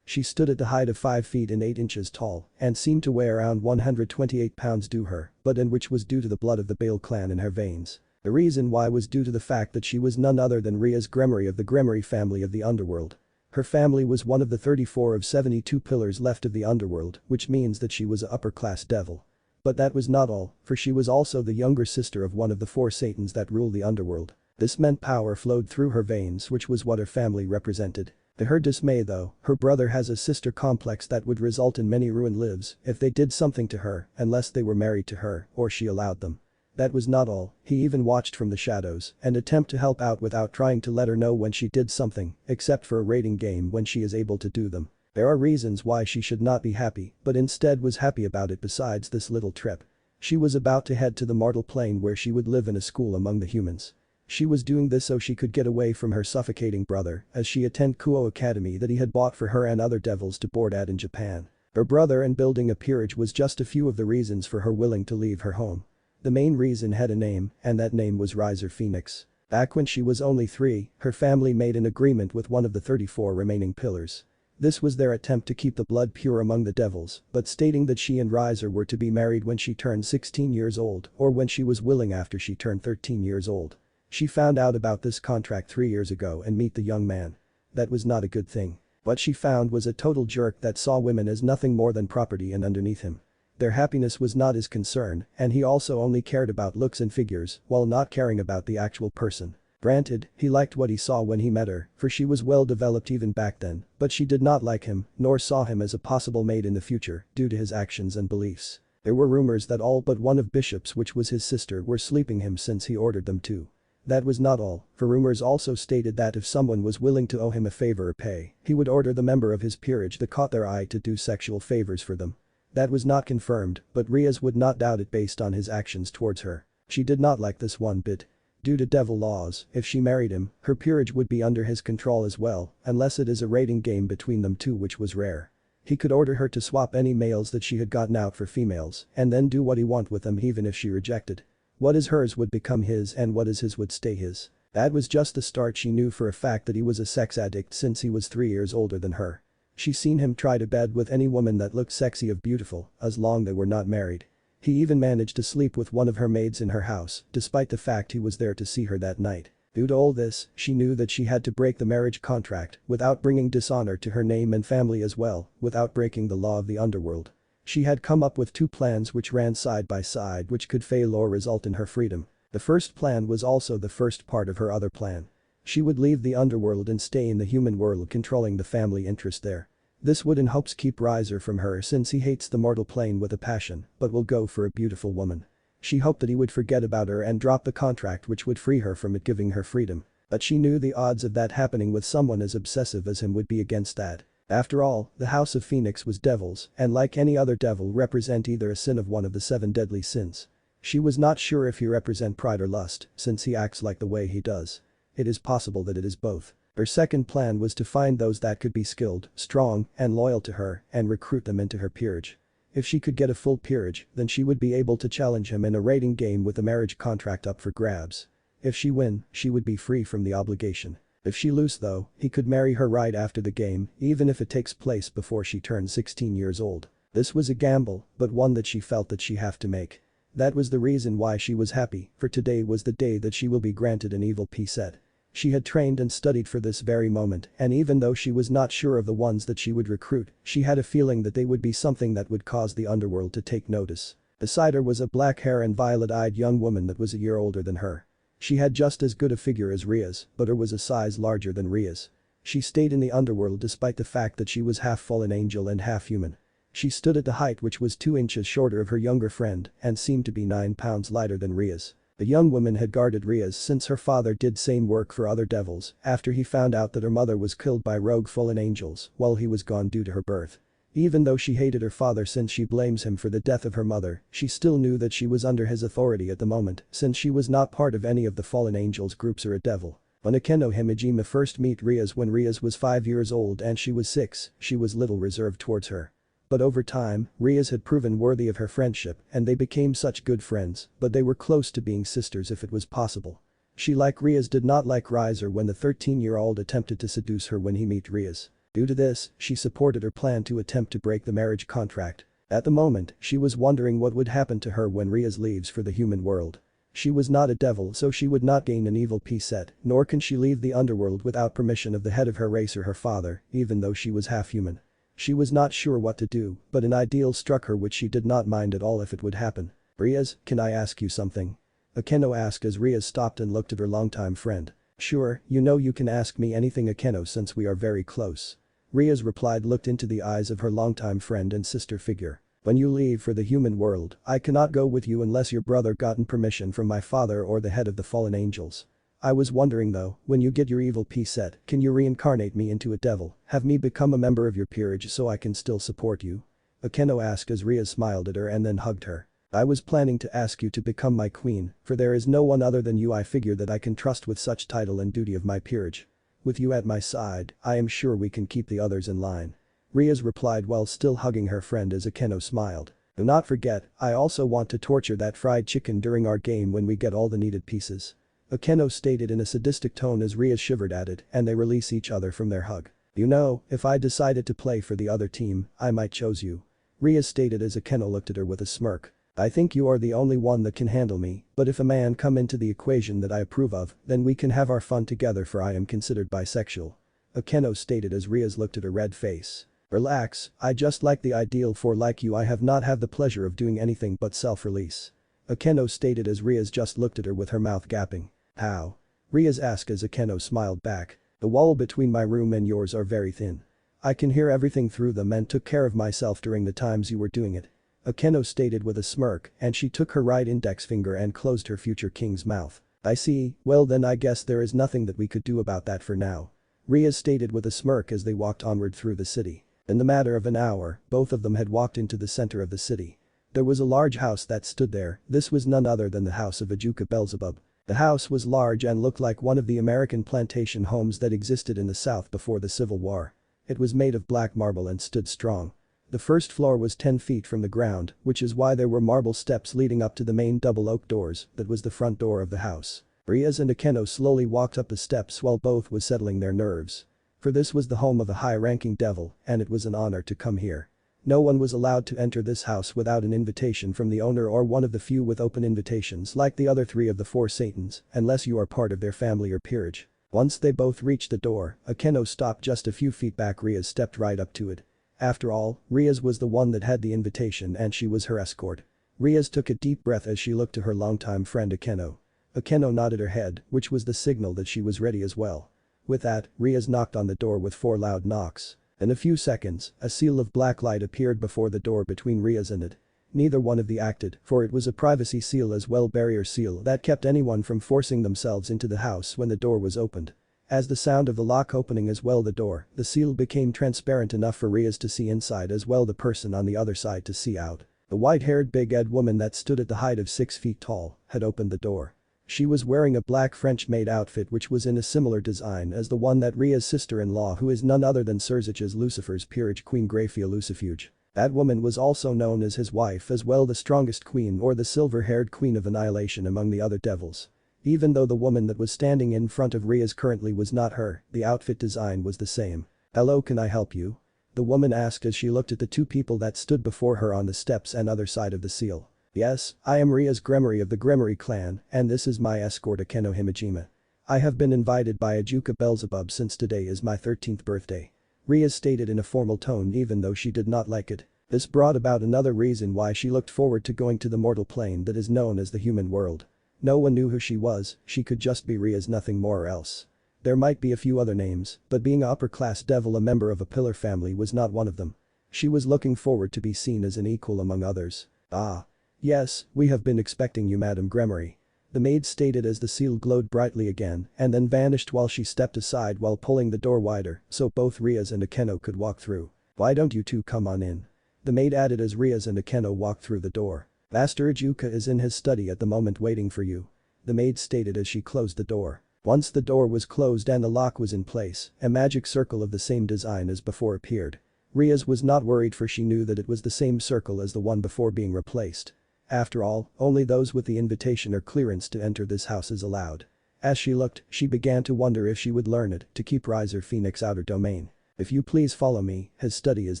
She stood at the height of 5 feet and 8 inches tall and seemed to weigh around 128 pounds due her, but in which was due to the blood of the Bale clan in her veins. The reason why was due to the fact that she was none other than Rias Gremory of the Gremory family of the underworld. Her family was one of the 34 of 72 pillars left of the underworld, which means that she was a upper-class devil. But that was not all, for she was also the younger sister of one of the 4 Satans that rule the underworld. This meant power flowed through her veins, which was what her family represented. To her dismay though, her brother has a sister complex that would result in many ruined lives if they did something to her unless they were married to her or she allowed them. That was not all, he even watched from the shadows and attempt to help out without trying to let her know when she did something, except for a rating game when she is able to do them. There are reasons why she should not be happy, but instead was happy about it besides this little trip. She was about to head to the mortal plane where she would live in a school among the humans. She was doing this so she could get away from her suffocating brother as she attend Kuo Academy that he had bought for her and other devils to board at in Japan. Her brother and building a peerage was just a few of the reasons for her willing to leave her home. The main reason had a name, and that name was Riser Phoenix. Back when she was only 3, her family made an agreement with one of the 34 remaining pillars. This was their attempt to keep the blood pure among the devils, but stating that she and Riser were to be married when she turned 16 years old or when she was willing after she turned 13 years old. She found out about this contract 3 years ago and meet the young man. That was not a good thing. What she found was a total jerk that saw women as nothing more than property and underneath him. Their happiness was not his concern, and he also only cared about looks and figures while not caring about the actual person. Granted, he liked what he saw when he met her, for she was well developed even back then, but she did not like him, nor saw him as a possible mate in the future due to his actions and beliefs. There were rumors that all but one of Bishop's, which was his sister, were sleeping him since he ordered them to. That was not all, for rumors also stated that if someone was willing to owe him a favor or pay, he would order the member of his peerage that caught their eye to do sexual favors for them. That was not confirmed, but Rias would not doubt it based on his actions towards her. She did not like this one bit. Due to devil laws, if she married him, her peerage would be under his control as well, unless it is a rating game between them two, which was rare. He could order her to swap any males that she had gotten out for females, and then do what he want with them even if she rejected. What is hers would become his and what is his would stay his. That was just the start. She knew for a fact that he was a sex addict since he was 3 years older than her. She seen him try to bed with any woman that looked sexy or beautiful, as long they were not married. He even managed to sleep with one of her maids in her house, despite the fact he was there to see her that night. Due to all this, she knew that she had to break the marriage contract without bringing dishonor to her name and family as well, without breaking the law of the underworld. She had come up with 2 plans which ran side by side which could fail or result in her freedom. The first plan was also the first part of her other plan. She would leave the underworld and stay in the human world, controlling the family interest there. This would in hopes keep Riser from her since he hates the mortal plane with a passion, but will go for a beautiful woman. She hoped that he would forget about her and drop the contract which would free her from it, giving her freedom. But she knew the odds of that happening with someone as obsessive as him would be against that. After all, the House of Phoenix was devils, and like any other devil represent either a sin of one of the 7 deadly sins. She was not sure if he represent pride or lust, since he acts like the way he does. It is possible that it is both. Her second plan was to find those that could be skilled, strong, and loyal to her and recruit them into her peerage. If she could get a full peerage, then she would be able to challenge him in a rating game with the marriage contract up for grabs. If she win, she would be free from the obligation. If she lose though, he could marry her right after the game, even if it takes place before she turns 16 years old. This was a gamble, but one that she felt that she have to make. That was the reason why she was happy, for today was the day that she will be granted an evil P set. She had trained and studied for this very moment, and even though she was not sure of the ones that she would recruit, she had a feeling that they would be something that would cause the underworld to take notice. Beside her was a black hair and violet-eyed young woman that was a year older than her. She had just as good a figure as Rias, but her was a size larger than Rias. She stayed in the underworld despite the fact that she was half fallen angel and half human. She stood at the height which was 2 inches shorter of her younger friend and seemed to be 9 pounds lighter than Rias. The young woman had guarded Rias since her father did same work for other devils after he found out that her mother was killed by rogue fallen angels while he was gone due to her birth. Even though she hated her father since she blames him for the death of her mother, she still knew that she was under his authority at the moment since she was not part of any of the fallen angels groups or a devil. When Akeno Himejima first meet Rias when Rias was 5 years old and she was 6, she was little reserved towards her. But over time, Rias had proven worthy of her friendship and they became such good friends, but they were close to being sisters if it was possible. She like Rias did not like Riser when the 13-year-old attempted to seduce her when he met Rias. Due to this, she supported her plan to attempt to break the marriage contract. At the moment, she was wondering what would happen to her when Rias leaves for the human world. She was not a devil so she would not gain an evil P set, nor can she leave the underworld without permission of the head of her race or her father, even though she was half human. She was not sure what to do, but an ideal struck her which she did not mind at all if it would happen. Rias, can I ask you something? Akeno asked as Rias stopped and looked at her longtime friend. Sure, you know you can ask me anything Akeno since we are very close. Rias replied looked into the eyes of her longtime friend and sister figure. When you leave for the human world, I cannot go with you unless your brother gotten permission from my father or the head of the fallen angels. I was wondering though, when you get your evil P set, can you reincarnate me into a devil, have me become a member of your peerage so I can still support you? Akeno asked as Rias smiled at her and then hugged her. I was planning to ask you to become my queen, for there is no one other than you I figure that I can trust with such title and duty of my peerage. With you at my side, I am sure we can keep the others in line. Rias replied while still hugging her friend as Akeno smiled. Do not forget, I also want to torture that fried chicken during our game when we get all the needed pieces. Akeno stated in a sadistic tone as Rias shivered at it and they release each other from their hug. You know, if I decided to play for the other team, I might choose you. Rias stated as Akeno looked at her with a smirk. I think you are the only one that can handle me, but if a man come into the equation that I approve of, then we can have our fun together for I am considered bisexual. Akeno stated as Rias looked at her red face. Relax, I just like the ideal for like you I have not had the pleasure of doing anything but self-release. Akeno stated as Rias just looked at her with her mouth gaping. How? Rias asked as Akeno smiled back. The wall between my room and yours are very thin. I can hear everything through them and took care of myself during the times you were doing it. Akeno stated with a smirk and she took her right index finger and closed her future king's mouth. I see, well then I guess there is nothing that we could do about that for now. Rias stated with a smirk as they walked onward through the city. In the matter of an hour, both of them had walked into the center of the city. There was a large house that stood there, this was none other than the house of Ajuka Beelzebub. The house was large and looked like one of the American plantation homes that existed in the South before the Civil War. It was made of black marble and stood strong. The first floor was 10 feet from the ground, which is why there were marble steps leading up to the main double oak doors that was the front door of the house. Rias and Akeno slowly walked up the steps while both was settling their nerves. For this was the home of a high-ranking devil and it was an honor to come here. No one was allowed to enter this house without an invitation from the owner or one of the few with open invitations like the other 3 of the 4 Satans, unless you are part of their family or peerage. Once they both reached the door, Akeno stopped just a few feet back. Rias stepped right up to it. After all, Rias was the one that had the invitation and she was her escort. Rias took a deep breath as she looked to her longtime friend Akeno. Akeno nodded her head, which was the signal that she was ready as well. With that, Rias knocked on the door with 4 loud knocks. In a few seconds, a seal of black light appeared before the door between Rias and it. Neither one of the acted, for it was a privacy seal as well barrier seal that kept anyone from forcing themselves into the house when the door was opened. As the sound of the lock opening as well the door, the seal became transparent enough for Rias to see inside as well the person on the other side to see out. The white-haired big-head woman that stood at the height of 6 feet tall had opened the door. She was wearing a black French-made outfit which was in a similar design as the one that Rias' sister-in-law who is none other than Serzich's Lucifer's peerage Queen Graphia Lucifuge. That woman was also known as his wife as well, the strongest queen or the silver-haired queen of annihilation among the other devils. Even though the woman that was standing in front of Rias currently was not her, the outfit design was the same. Hello, can I help you? The woman asked as she looked at the 2 people that stood before her on the steps and other side of the seal. Yes, I am Rias Gremory of the Gremory clan and this is my escort Akeno Himejima. I have been invited by Ajuka Beelzebub since today is my 13th birthday. Rias stated in a formal tone even though she did not like it. This brought about another reason why she looked forward to going to the mortal plane that is known as the human world. No one knew who she was, she could just be Rias, nothing more or else. There might be a few other names, but being an upper-class devil a member of a pillar family was not one of them. She was looking forward to be seen as an equal among others. Ah. Yes, we have been expecting you Madam Gremory. The maid stated as the seal glowed brightly again and then vanished while she stepped aside while pulling the door wider so both Rias and Akeno could walk through. Why don't you two come on in? The maid added as Rias and Akeno walked through the door. Master Ajuka is in his study at the moment waiting for you. The maid stated as she closed the door. Once the door was closed and the lock was in place, a magic circle of the same design as before appeared. Rias was not worried, for she knew that it was the same circle as the one before being replaced. After all, only those with the invitation or clearance to enter this house is allowed. As she looked, she began to wonder if she would learn it to keep Riser Phoenix outer domain. "If you please follow me, his study is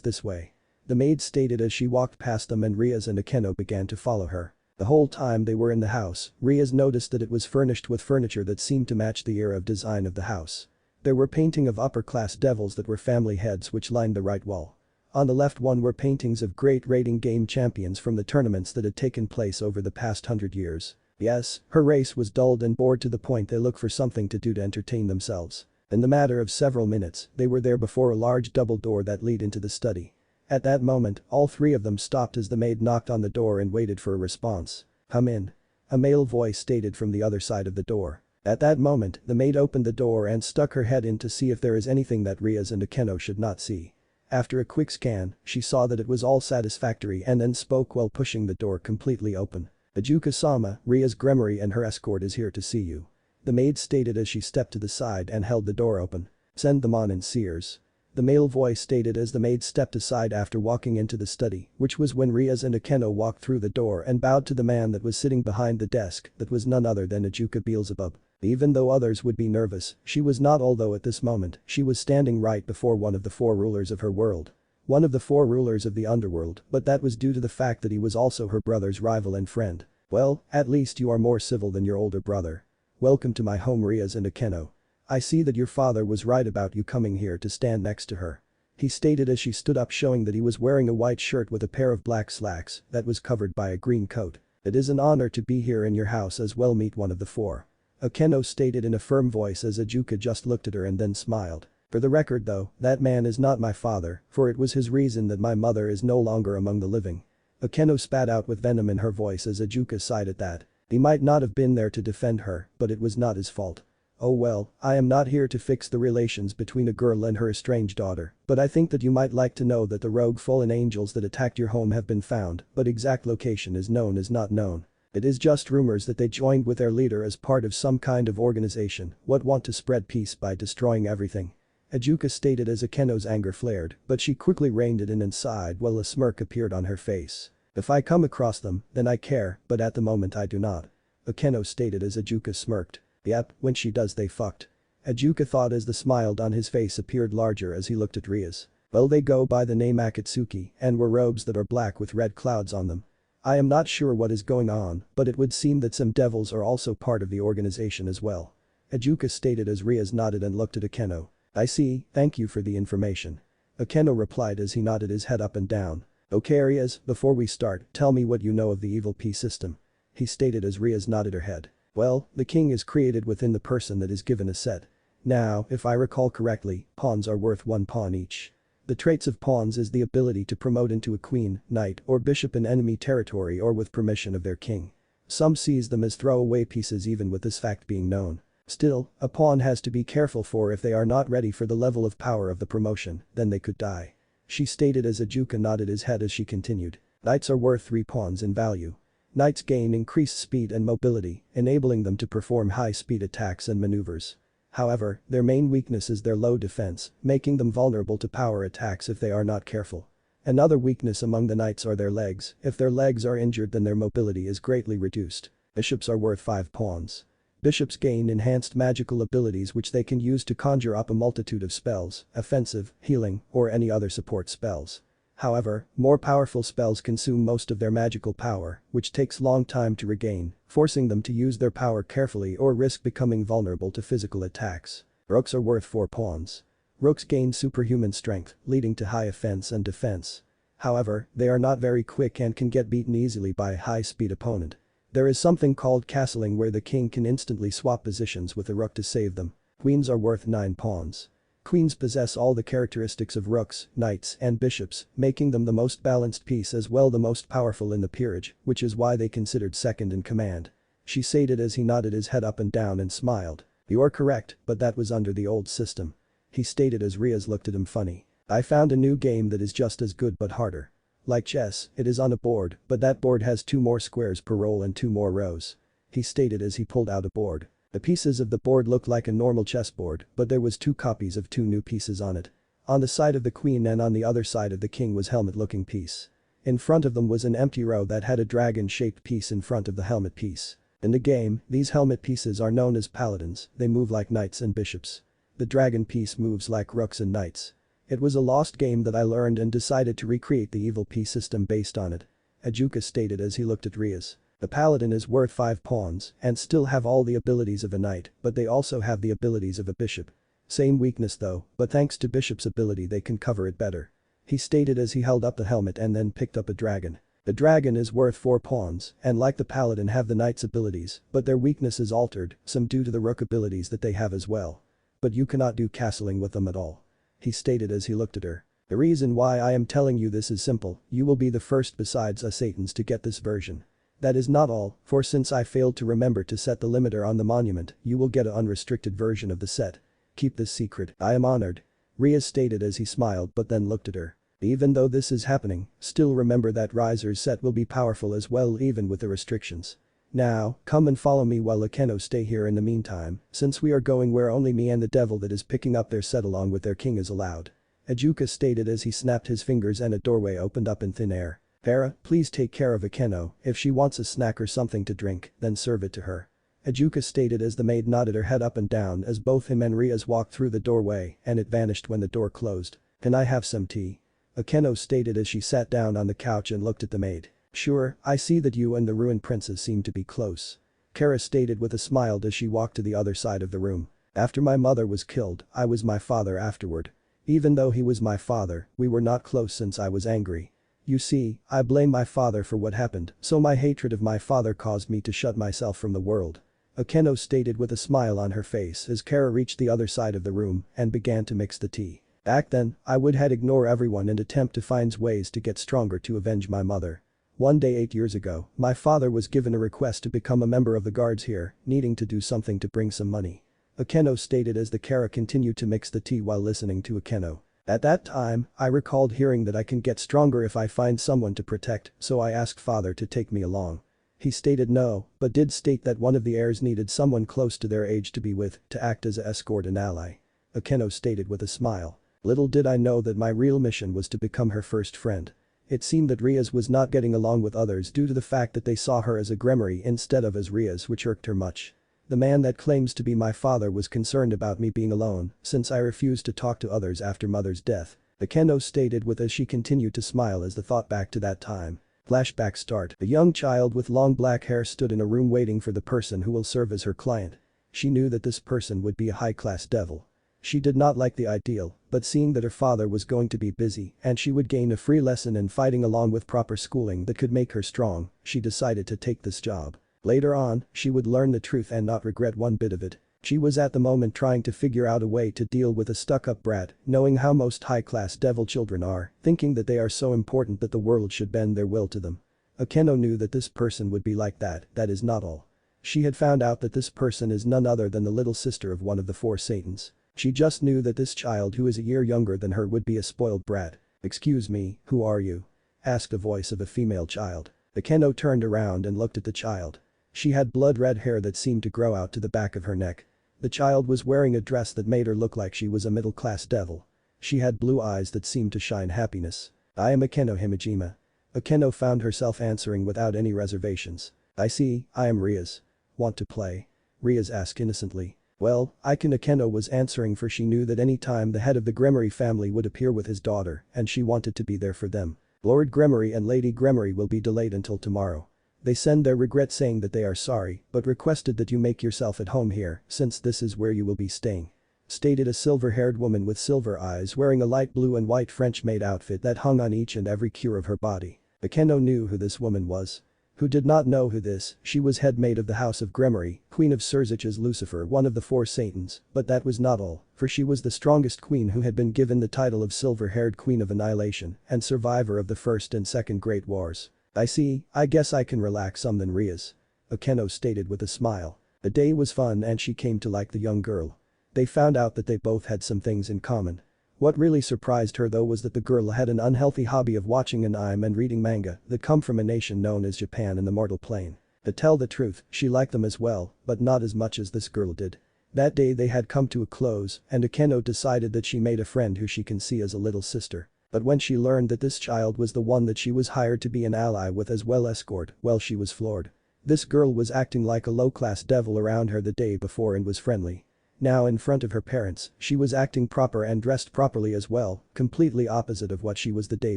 this way." The maid stated as she walked past them, and Rias and Akeno began to follow her. The whole time they were in the house, Rias noticed that it was furnished with furniture that seemed to match the era of design of the house. There were painting of upper-class devils that were family heads which lined the right wall. On the left one were paintings of great rating game champions from the tournaments that had taken place over the past 100 years. Yes, her race was dulled and bored to the point they looked for something to do to entertain themselves. In the matter of several minutes, they were there before a large double door that led into the study. At that moment, all three of them stopped as the maid knocked on the door and waited for a response. "Come in." A male voice stated from the other side of the door. At that moment, the maid opened the door and stuck her head in to see if there is anything that Rias and Akeno should not see. After a quick scan, she saw that it was all satisfactory and then spoke while pushing the door completely open. "Ajuka-sama, Rias Gremory and her escort is here to see you." The maid stated as she stepped to the side and held the door open. "Send them on in, Sears." The male voice stated as the maid stepped aside after walking into the study, which was when Rias and Akeno walked through the door and bowed to the man that was sitting behind the desk that was none other than Ajuka Beelzebub. Even though others would be nervous, she was not, although at this moment, she was standing right before one of the four rulers of her world. One of the four rulers of the underworld, but that was due to the fact that he was also her brother's rival and friend. "Well, at least you are more civil than your older brother. Welcome to my home, Rias and Akeno. I see that your father was right about you coming here to stand next to her." He stated as she stood up, showing that he was wearing a white shirt with a pair of black slacks that was covered by a green coat. "It is an honor to be here in your house as well, meet one of the four." Akeno stated in a firm voice as Ajuka just looked at her and then smiled. "For the record though, that man is not my father, for it was his reason that my mother is no longer among the living." Akeno spat out with venom in her voice as Ajuka sighed at that. He might not have been there to defend her, but it was not his fault. "Oh well, I am not here to fix the relations between a girl and her estranged daughter, but I think that you might like to know that the rogue fallen angels that attacked your home have been found, but exact location is not known. It is just rumors that they joined with their leader as part of some kind of organization what want to spread peace by destroying everything." Ajuka stated as Akeno's anger flared, but she quickly reined it in and sighed while a smirk appeared on her face. "If I come across them, then I care, but at the moment I do not." Akeno stated as Ajuka smirked. "Yep, when she does they fucked." Ajuka thought as the smile on his face appeared larger as he looked at Rias. "Well, they go by the name Akatsuki and wear robes that are black with red clouds on them. I am not sure what is going on, but it would seem that some devils are also part of the organization as well." Ajuka stated as Rias nodded and looked at Akeno. "I see, thank you for the information." Akeno replied as he nodded his head up and down. "Okay Rias, before we start, tell me what you know of the evil P system." He stated as Rias nodded her head. "Well, the king is created within the person that is given a set. Now, if I recall correctly, pawns are worth 1 pawn each. The traits of pawns is the ability to promote into a queen, knight or bishop in enemy territory or with permission of their king. Some sees them as throwaway pieces even with this fact being known. Still, a pawn has to be careful, for if they are not ready for the level of power of the promotion, then they could die." She stated as Ajuka nodded his head as she continued. "Knights are worth 3 pawns in value. Knights gain increased speed and mobility, enabling them to perform high-speed attacks and maneuvers. However, their main weakness is their low defense, making them vulnerable to power attacks if they are not careful. Another weakness among the knights are their legs. If their legs are injured, then their mobility is greatly reduced." Bishops are worth 5 pawns. Bishops gain enhanced magical abilities which they can use to conjure up a multitude of spells, offensive, healing, or any other support spells. However, more powerful spells consume most of their magical power, which takes long time to regain, forcing them to use their power carefully or risk becoming vulnerable to physical attacks. Rooks are worth 4 pawns. Rooks gain superhuman strength, leading to high offense and defense. However, they are not very quick and can get beaten easily by a high-speed opponent. There is something called castling where the king can instantly swap positions with a rook to save them. Queens are worth 9 pawns. Queens possess all the characteristics of rooks, knights, and bishops, making them the most balanced piece as well the most powerful in the peerage, which is why they considered second in command. She stated as he nodded his head up and down and smiled. "You are correct, but that was under the old system." He stated as Rias looked at him funny. "I found a new game that is just as good but harder. Like chess, it is on a board, but that board has 2 more squares per roll and 2 more rows." He stated as he pulled out a board. The pieces of the board looked like a normal chessboard, but there was 2 copies of 2 new pieces on it. On the side of the queen and on the other side of the king was helmet-looking piece. In front of them was an empty row that had a dragon-shaped piece in front of the helmet piece. In the game, these helmet pieces are known as paladins, they move like knights and bishops. The dragon piece moves like rooks and knights. It was a lost game that I learned and decided to recreate the evil piece system based on it. Ajuka stated as he looked at Rias. The paladin is worth 5 pawns and still have all the abilities of a knight, but they also have the abilities of a bishop. Same weakness though, but thanks to bishop's ability they can cover it better. He stated as he held up the helmet and then picked up a dragon. The dragon is worth 4 pawns and like the paladin have the knight's abilities, but their weakness is altered, some due to the rook abilities that they have as well. But you cannot do castling with them at all. He stated as he looked at her. The reason why I am telling you this is simple, you will be the first besides us Satans to get this version. That is not all, for since I failed to remember to set the limiter on the monument, you will get an unrestricted version of the set. Keep this secret, I am honored. Rias stated as he smiled but then looked at her. Even though this is happening, still remember that Riser's set will be powerful as well even with the restrictions. Now, come and follow me while Akeno stay here in the meantime, since we are going where only me and the devil that is picking up their set along with their king is allowed. Ajuka stated as he snapped his fingers and a doorway opened up in thin air. Farah, please take care of Akeno, if she wants a snack or something to drink, then serve it to her. Ajuka stated as the maid nodded her head up and down as both him and Rias walked through the doorway and it vanished when the door closed. Can I have some tea? Akeno stated as she sat down on the couch and looked at the maid. Sure, I see that you and the ruined princess seem to be close. Kara stated with a smile as she walked to the other side of the room. After my mother was killed, I was my father afterward. Even though he was my father, we were not close since I was angry. You see, I blame my father for what happened, so my hatred of my father caused me to shut myself from the world. Akeno stated with a smile on her face as Kara reached the other side of the room and began to mix the tea. Back then, I would had ignore everyone and attempt to find ways to get stronger to avenge my mother. One day 8 years ago, my father was given a request to become a member of the guards here, needing to do something to bring some money. Akeno stated as the Kara continued to mix the tea while listening to Akeno. At that time, I recalled hearing that I can get stronger if I find someone to protect, so I asked father to take me along. He stated no, but did state that one of the heirs needed someone close to their age to be with, to act as an escort and ally. Akeno stated with a smile. Little did I know that my real mission was to become her first friend. It seemed that Rias was not getting along with others due to the fact that they saw her as a Gremory instead of as Rias, which irked her much. The man that claims to be my father was concerned about me being alone since I refused to talk to others after mother's death. Akeno stated with as she continued to smile as the thought back to that time. Flashback start. A young child with long black hair stood in a room waiting for the person who will serve as her client. She knew that this person would be a high-class devil. She did not like the ideal, but seeing that her father was going to be busy and she would gain a free lesson in fighting along with proper schooling that could make her strong, she decided to take this job. Later on, she would learn the truth and not regret one bit of it. She was at the moment trying to figure out a way to deal with a stuck-up brat, knowing how most high-class devil children are, thinking that they are so important that the world should bend their will to them. Akeno knew that this person would be like that is not all. She had found out that this person is none other than the little sister of one of the 4 Satans. She just knew that this child who is a year younger than her would be a spoiled brat. Excuse me, who are you? Asked a voice of a female child. Akeno turned around and looked at the child. She had blood-red hair that seemed to grow out to the back of her neck. The child was wearing a dress that made her look like she was a middle-class devil. She had blue eyes that seemed to shine happiness. I am Akeno Himejima. Akeno found herself answering without any reservations. I see, I am Rias. Want to play? Rias asked innocently. Well, Akeno was answering for she knew that any time the head of the Gremory family would appear with his daughter and she wanted to be there for them. Lord Gremory and Lady Gremory will be delayed until tomorrow. They send their regret saying that they are sorry but requested that you make yourself at home here since this is where you will be staying. Stated a silver-haired woman with silver eyes wearing a light blue and white French-made outfit that hung on each and every cure of her body. Akeno knew who this woman was. Who did not know who this, she was head maid of the House of Gremory, Queen of Surzic as Lucifer, one of the 4 Satans, but that was not all, for she was the strongest queen who had been given the title of Silver-Haired Queen of Annihilation and survivor of the First and Second Great Wars. I see, I guess I can relax some then Rias. Akeno stated with a smile. The day was fun and she came to like the young girl. They found out that they both had some things in common. What really surprised her though was that the girl had an unhealthy hobby of watching anime and reading manga that come from a nation known as Japan in the mortal plane. To tell the truth, she liked them as well, but not as much as this girl did. That day they had come to a close and Akeno decided that she made a friend who she can see as a little sister. But when she learned that this child was the one that she was hired to be an ally with as well escort, well she was floored. This girl was acting like a low-class devil around her the day before and was friendly. Now in front of her parents, she was acting proper and dressed properly as well, completely opposite of what she was the day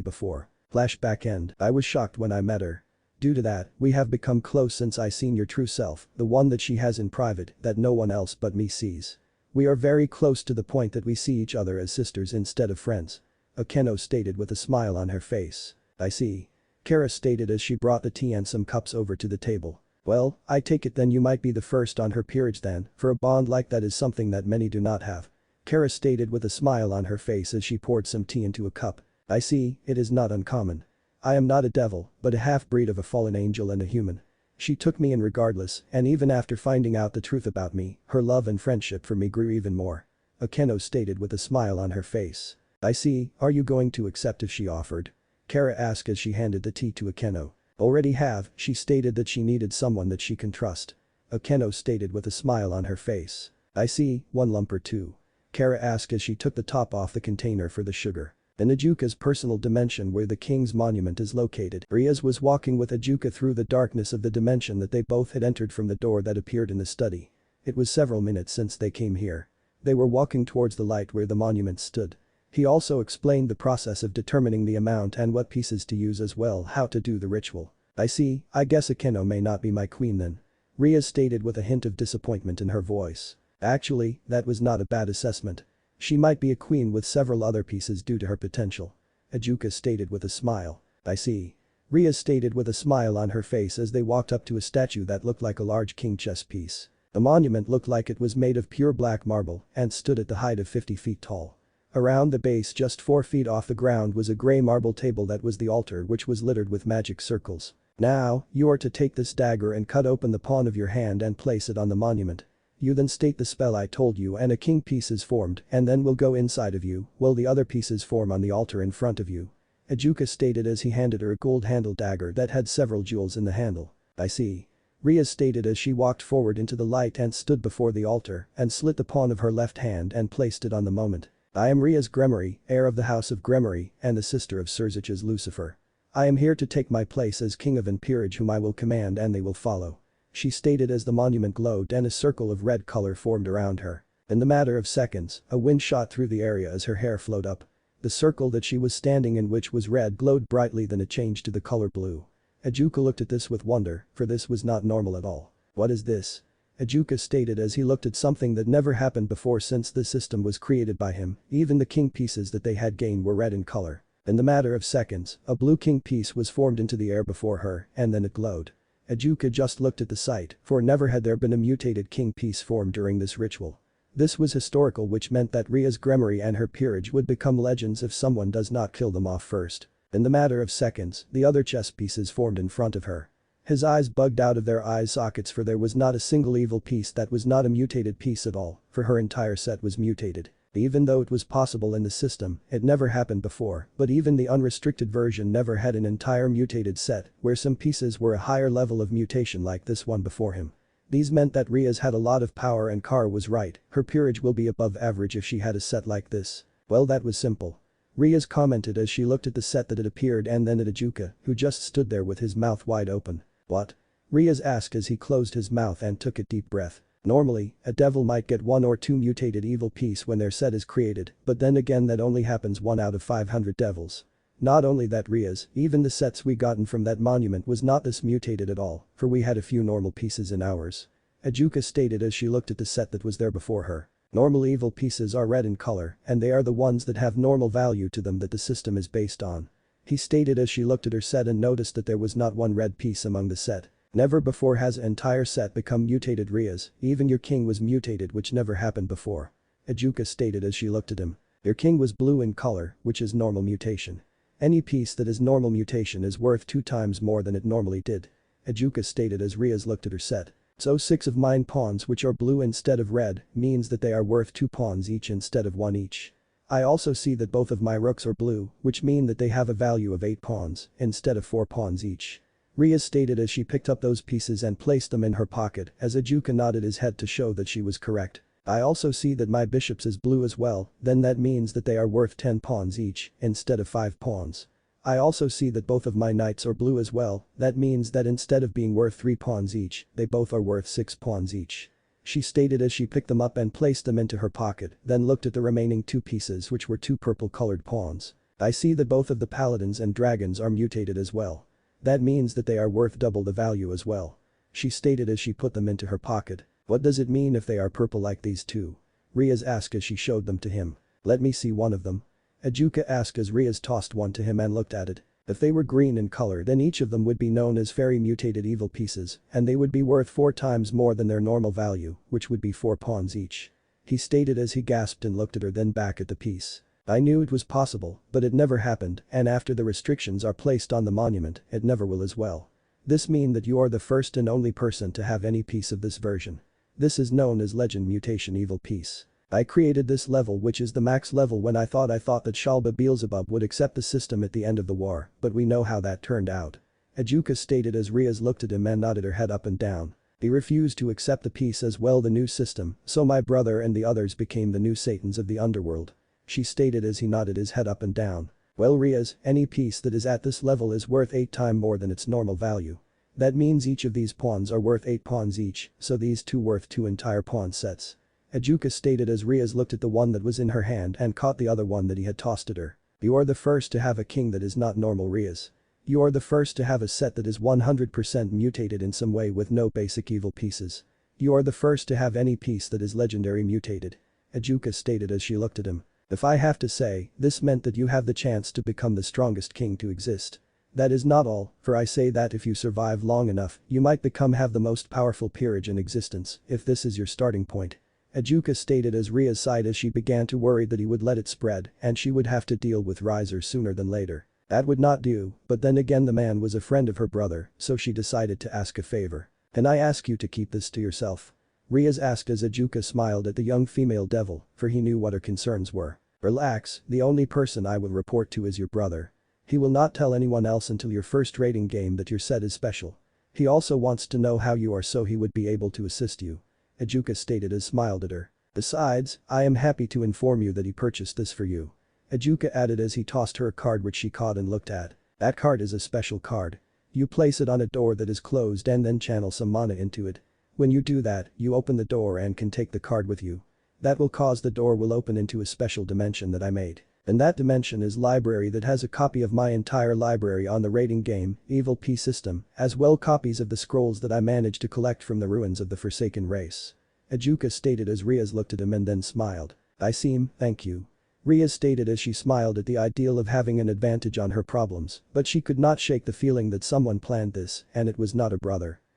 before. Flashback end. I was shocked when I met her. Due to that, we have become close since I seen your true self, the one that she has in private that no one else but me sees. We are very close to the point that we see each other as sisters instead of friends. Akeno stated with a smile on her face. I see. Kara stated as she brought the tea and some cups over to the table. Well, I take it then you might be the first on her peerage then, for a bond like that is something that many do not have. Kara stated with a smile on her face as she poured some tea into a cup. I see, it is not uncommon. I am not a devil, but a half-breed of a fallen angel and a human. She took me in regardless, and even after finding out the truth about me, her love and friendship for me grew even more. Akeno stated with a smile on her face. I see, are you going to accept if she offered? Kara asked as she handed the tea to Akeno. Already have, she stated that she needed someone that she can trust. Akeno stated with a smile on her face. I see, one lump or two. Kara asked as she took the top off the container for the sugar. In Ajuka's personal dimension where the king's monument is located, Rias was walking with Ajuka through the darkness of the dimension that they both had entered from the door that appeared in the study. It was several minutes since they came here. They were walking towards the light where the monument stood. He also explained the process of determining the amount and what pieces to use as well how to do the ritual. I see, I guess Akeno may not be my queen then. Rias stated with a hint of disappointment in her voice. Actually, that was not a bad assessment. She might be a queen with several other pieces due to her potential. Ajuka stated with a smile. I see. Rias stated with a smile on her face as they walked up to a statue that looked like a large king chess piece. The monument looked like it was made of pure black marble and stood at the height of 50 feet tall. Around the base just 4 feet off the ground was a grey marble table that was the altar which was littered with magic circles. Now, you are to take this dagger and cut open the palm of your hand and place it on the monument. You then state the spell I told you and a king piece is formed and then will go inside of you while the other pieces form on the altar in front of you. Ajuka stated as he handed her a gold-handled dagger that had several jewels in the handle. I see. Rias stated as she walked forward into the light and stood before the altar and slit the palm of her left hand and placed it on the moment. I am Rias Gremory, heir of the house of Gremory and the sister of Surzich's Lucifer. I am here to take my place as king of an peerage whom I will command and they will follow. She stated as the monument glowed and a circle of red color formed around her. In the matter of seconds, a wind shot through the area as her hair flowed up. The circle that she was standing in which was red glowed brightly then it changed to the color blue. Ajuka looked at this with wonder, for this was not normal at all. What is this? Ajuka stated as he looked at something that never happened before since this system was created by him, even the king pieces that they had gained were red in color. In the matter of seconds, a blue king piece was formed into the air before her and then it glowed. Ajuka just looked at the sight, for never had there been a mutated king piece formed during this ritual. This was historical which meant that Rias Gremory and her peerage would become legends if someone does not kill them off first. In the matter of seconds, the other chess pieces formed in front of her. His eyes bugged out of their eye sockets for there was not a single evil piece that was not a mutated piece at all, for her entire set was mutated. Even though it was possible in the system, it never happened before, but even the unrestricted version never had an entire mutated set where some pieces were a higher level of mutation like this one before him. These meant that Rias had a lot of power and Kara was right, her peerage will be above average if she had a set like this. Well that was simple. Rias commented as she looked at the set that had appeared and then at Ajuka, who just stood there with his mouth wide open. What? Rias asked as he closed his mouth and took a deep breath. Normally, a devil might get 1 or 2 mutated evil piece when their set is created, but then again that only happens 1 out of 500 devils. Not only that Rias, even the sets we gotten from that monument was not this mutated at all, for we had a few normal pieces in ours. Ajuka stated as she looked at the set that was there before her. Normal evil pieces are red in color and they are the ones that have normal value to them that the system is based on. He stated as she looked at her set and noticed that there was not one red piece among the set. Never before has an entire set become mutated Rias, even your king was mutated which never happened before. Ajuka stated as she looked at him. Your king was blue in color, which is normal mutation. Any piece that is normal mutation is worth 2 times more than it normally did. Ajuka stated as Rias looked at her set. So 6 of mine pawns which are blue instead of red means that they are worth 2 pawns each instead of 1 each. I also see that both of my rooks are blue, which mean that they have a value of 8 pawns instead of 4 pawns each. Rias stated as she picked up those pieces and placed them in her pocket as Ajuka nodded his head to show that she was correct. I also see that my bishops is blue as well, then that means that they are worth 10 pawns each, instead of 5 pawns. I also see that both of my knights are blue as well, that means that instead of being worth 3 pawns each, they both are worth 6 pawns each. She stated as she picked them up and placed them into her pocket, then looked at the remaining 2 pieces which were 2 purple-colored pawns. I see that both of the paladins and dragons are mutated as well. That means that they are worth double the value as well. She stated as she put them into her pocket. What does it mean if they are purple like these two? Rias asked as she showed them to him. Let me see one of them. Ajuka asked as Rias tossed one to him and looked at it. If they were green in color then each of them would be known as fairy mutated evil pieces, and they would be worth 4 times more than their normal value, which would be 4 pawns each. He stated as he gasped and looked at her then back at the piece. I knew it was possible, but it never happened, and after the restrictions are placed on the monument, it never will as well. This means that you are the first and only person to have any piece of this version. This is known as Legend Mutation Evil Piece. I created this level which is the max level when I thought that Shalba Beelzebub would accept the system at the end of the war, but we know how that turned out. Ajuka stated as Rias looked at him and nodded her head up and down. He refused to accept the piece as well the new system, so my brother and the others became the new Satans of the underworld. She stated as he nodded his head up and down. Well Rias, any piece that is at this level is worth 8 times more than its normal value. That means each of these pawns are worth 8 pawns each, so these two worth 2 entire pawn sets. Ajuka stated as Rias looked at the one that was in her hand and caught the other one that he had tossed at her. You are the first to have a king that is not normal Rias. You are the first to have a set that is 100% mutated in some way with no basic evil pieces. You are the first to have any piece that is legendary mutated. Ajuka stated as she looked at him. If I have to say, this meant that you have the chance to become the strongest king to exist. That is not all, for I say that if you survive long enough, you might have the most powerful peerage in existence, if this is your starting point. Ajuka stated as Rias sighed as she began to worry that he would let it spread and she would have to deal with Riser sooner than later. That would not do, but then again the man was a friend of her brother, so she decided to ask a favor. Can I ask you to keep this to yourself? Rias asked as Ajuka smiled at the young female devil, for he knew what her concerns were. Relax, the only person I will report to is your brother. He will not tell anyone else until your first rating game that your set is special. He also wants to know how you are so he would be able to assist you. Ajuka stated as smiled at her. Besides, I am happy to inform you that he purchased this for you. Ajuka added as he tossed her a card which she caught and looked at. That card is a special card. You place it on a door that is closed and then channel some mana into it. When you do that, you open the door and can take the card with you. That will cause the door will open into a special dimension that I made. And that dimension is library that has a copy of my entire library on the rating game, Evil P system, as well copies of the scrolls that I managed to collect from the ruins of the Forsaken race. Ajuka stated as Rias looked at him and then smiled. I seem, thank you. Rias stated as she smiled at the ideal of having an advantage on her problems, but she could not shake the feeling that someone planned this, and it was not her brother.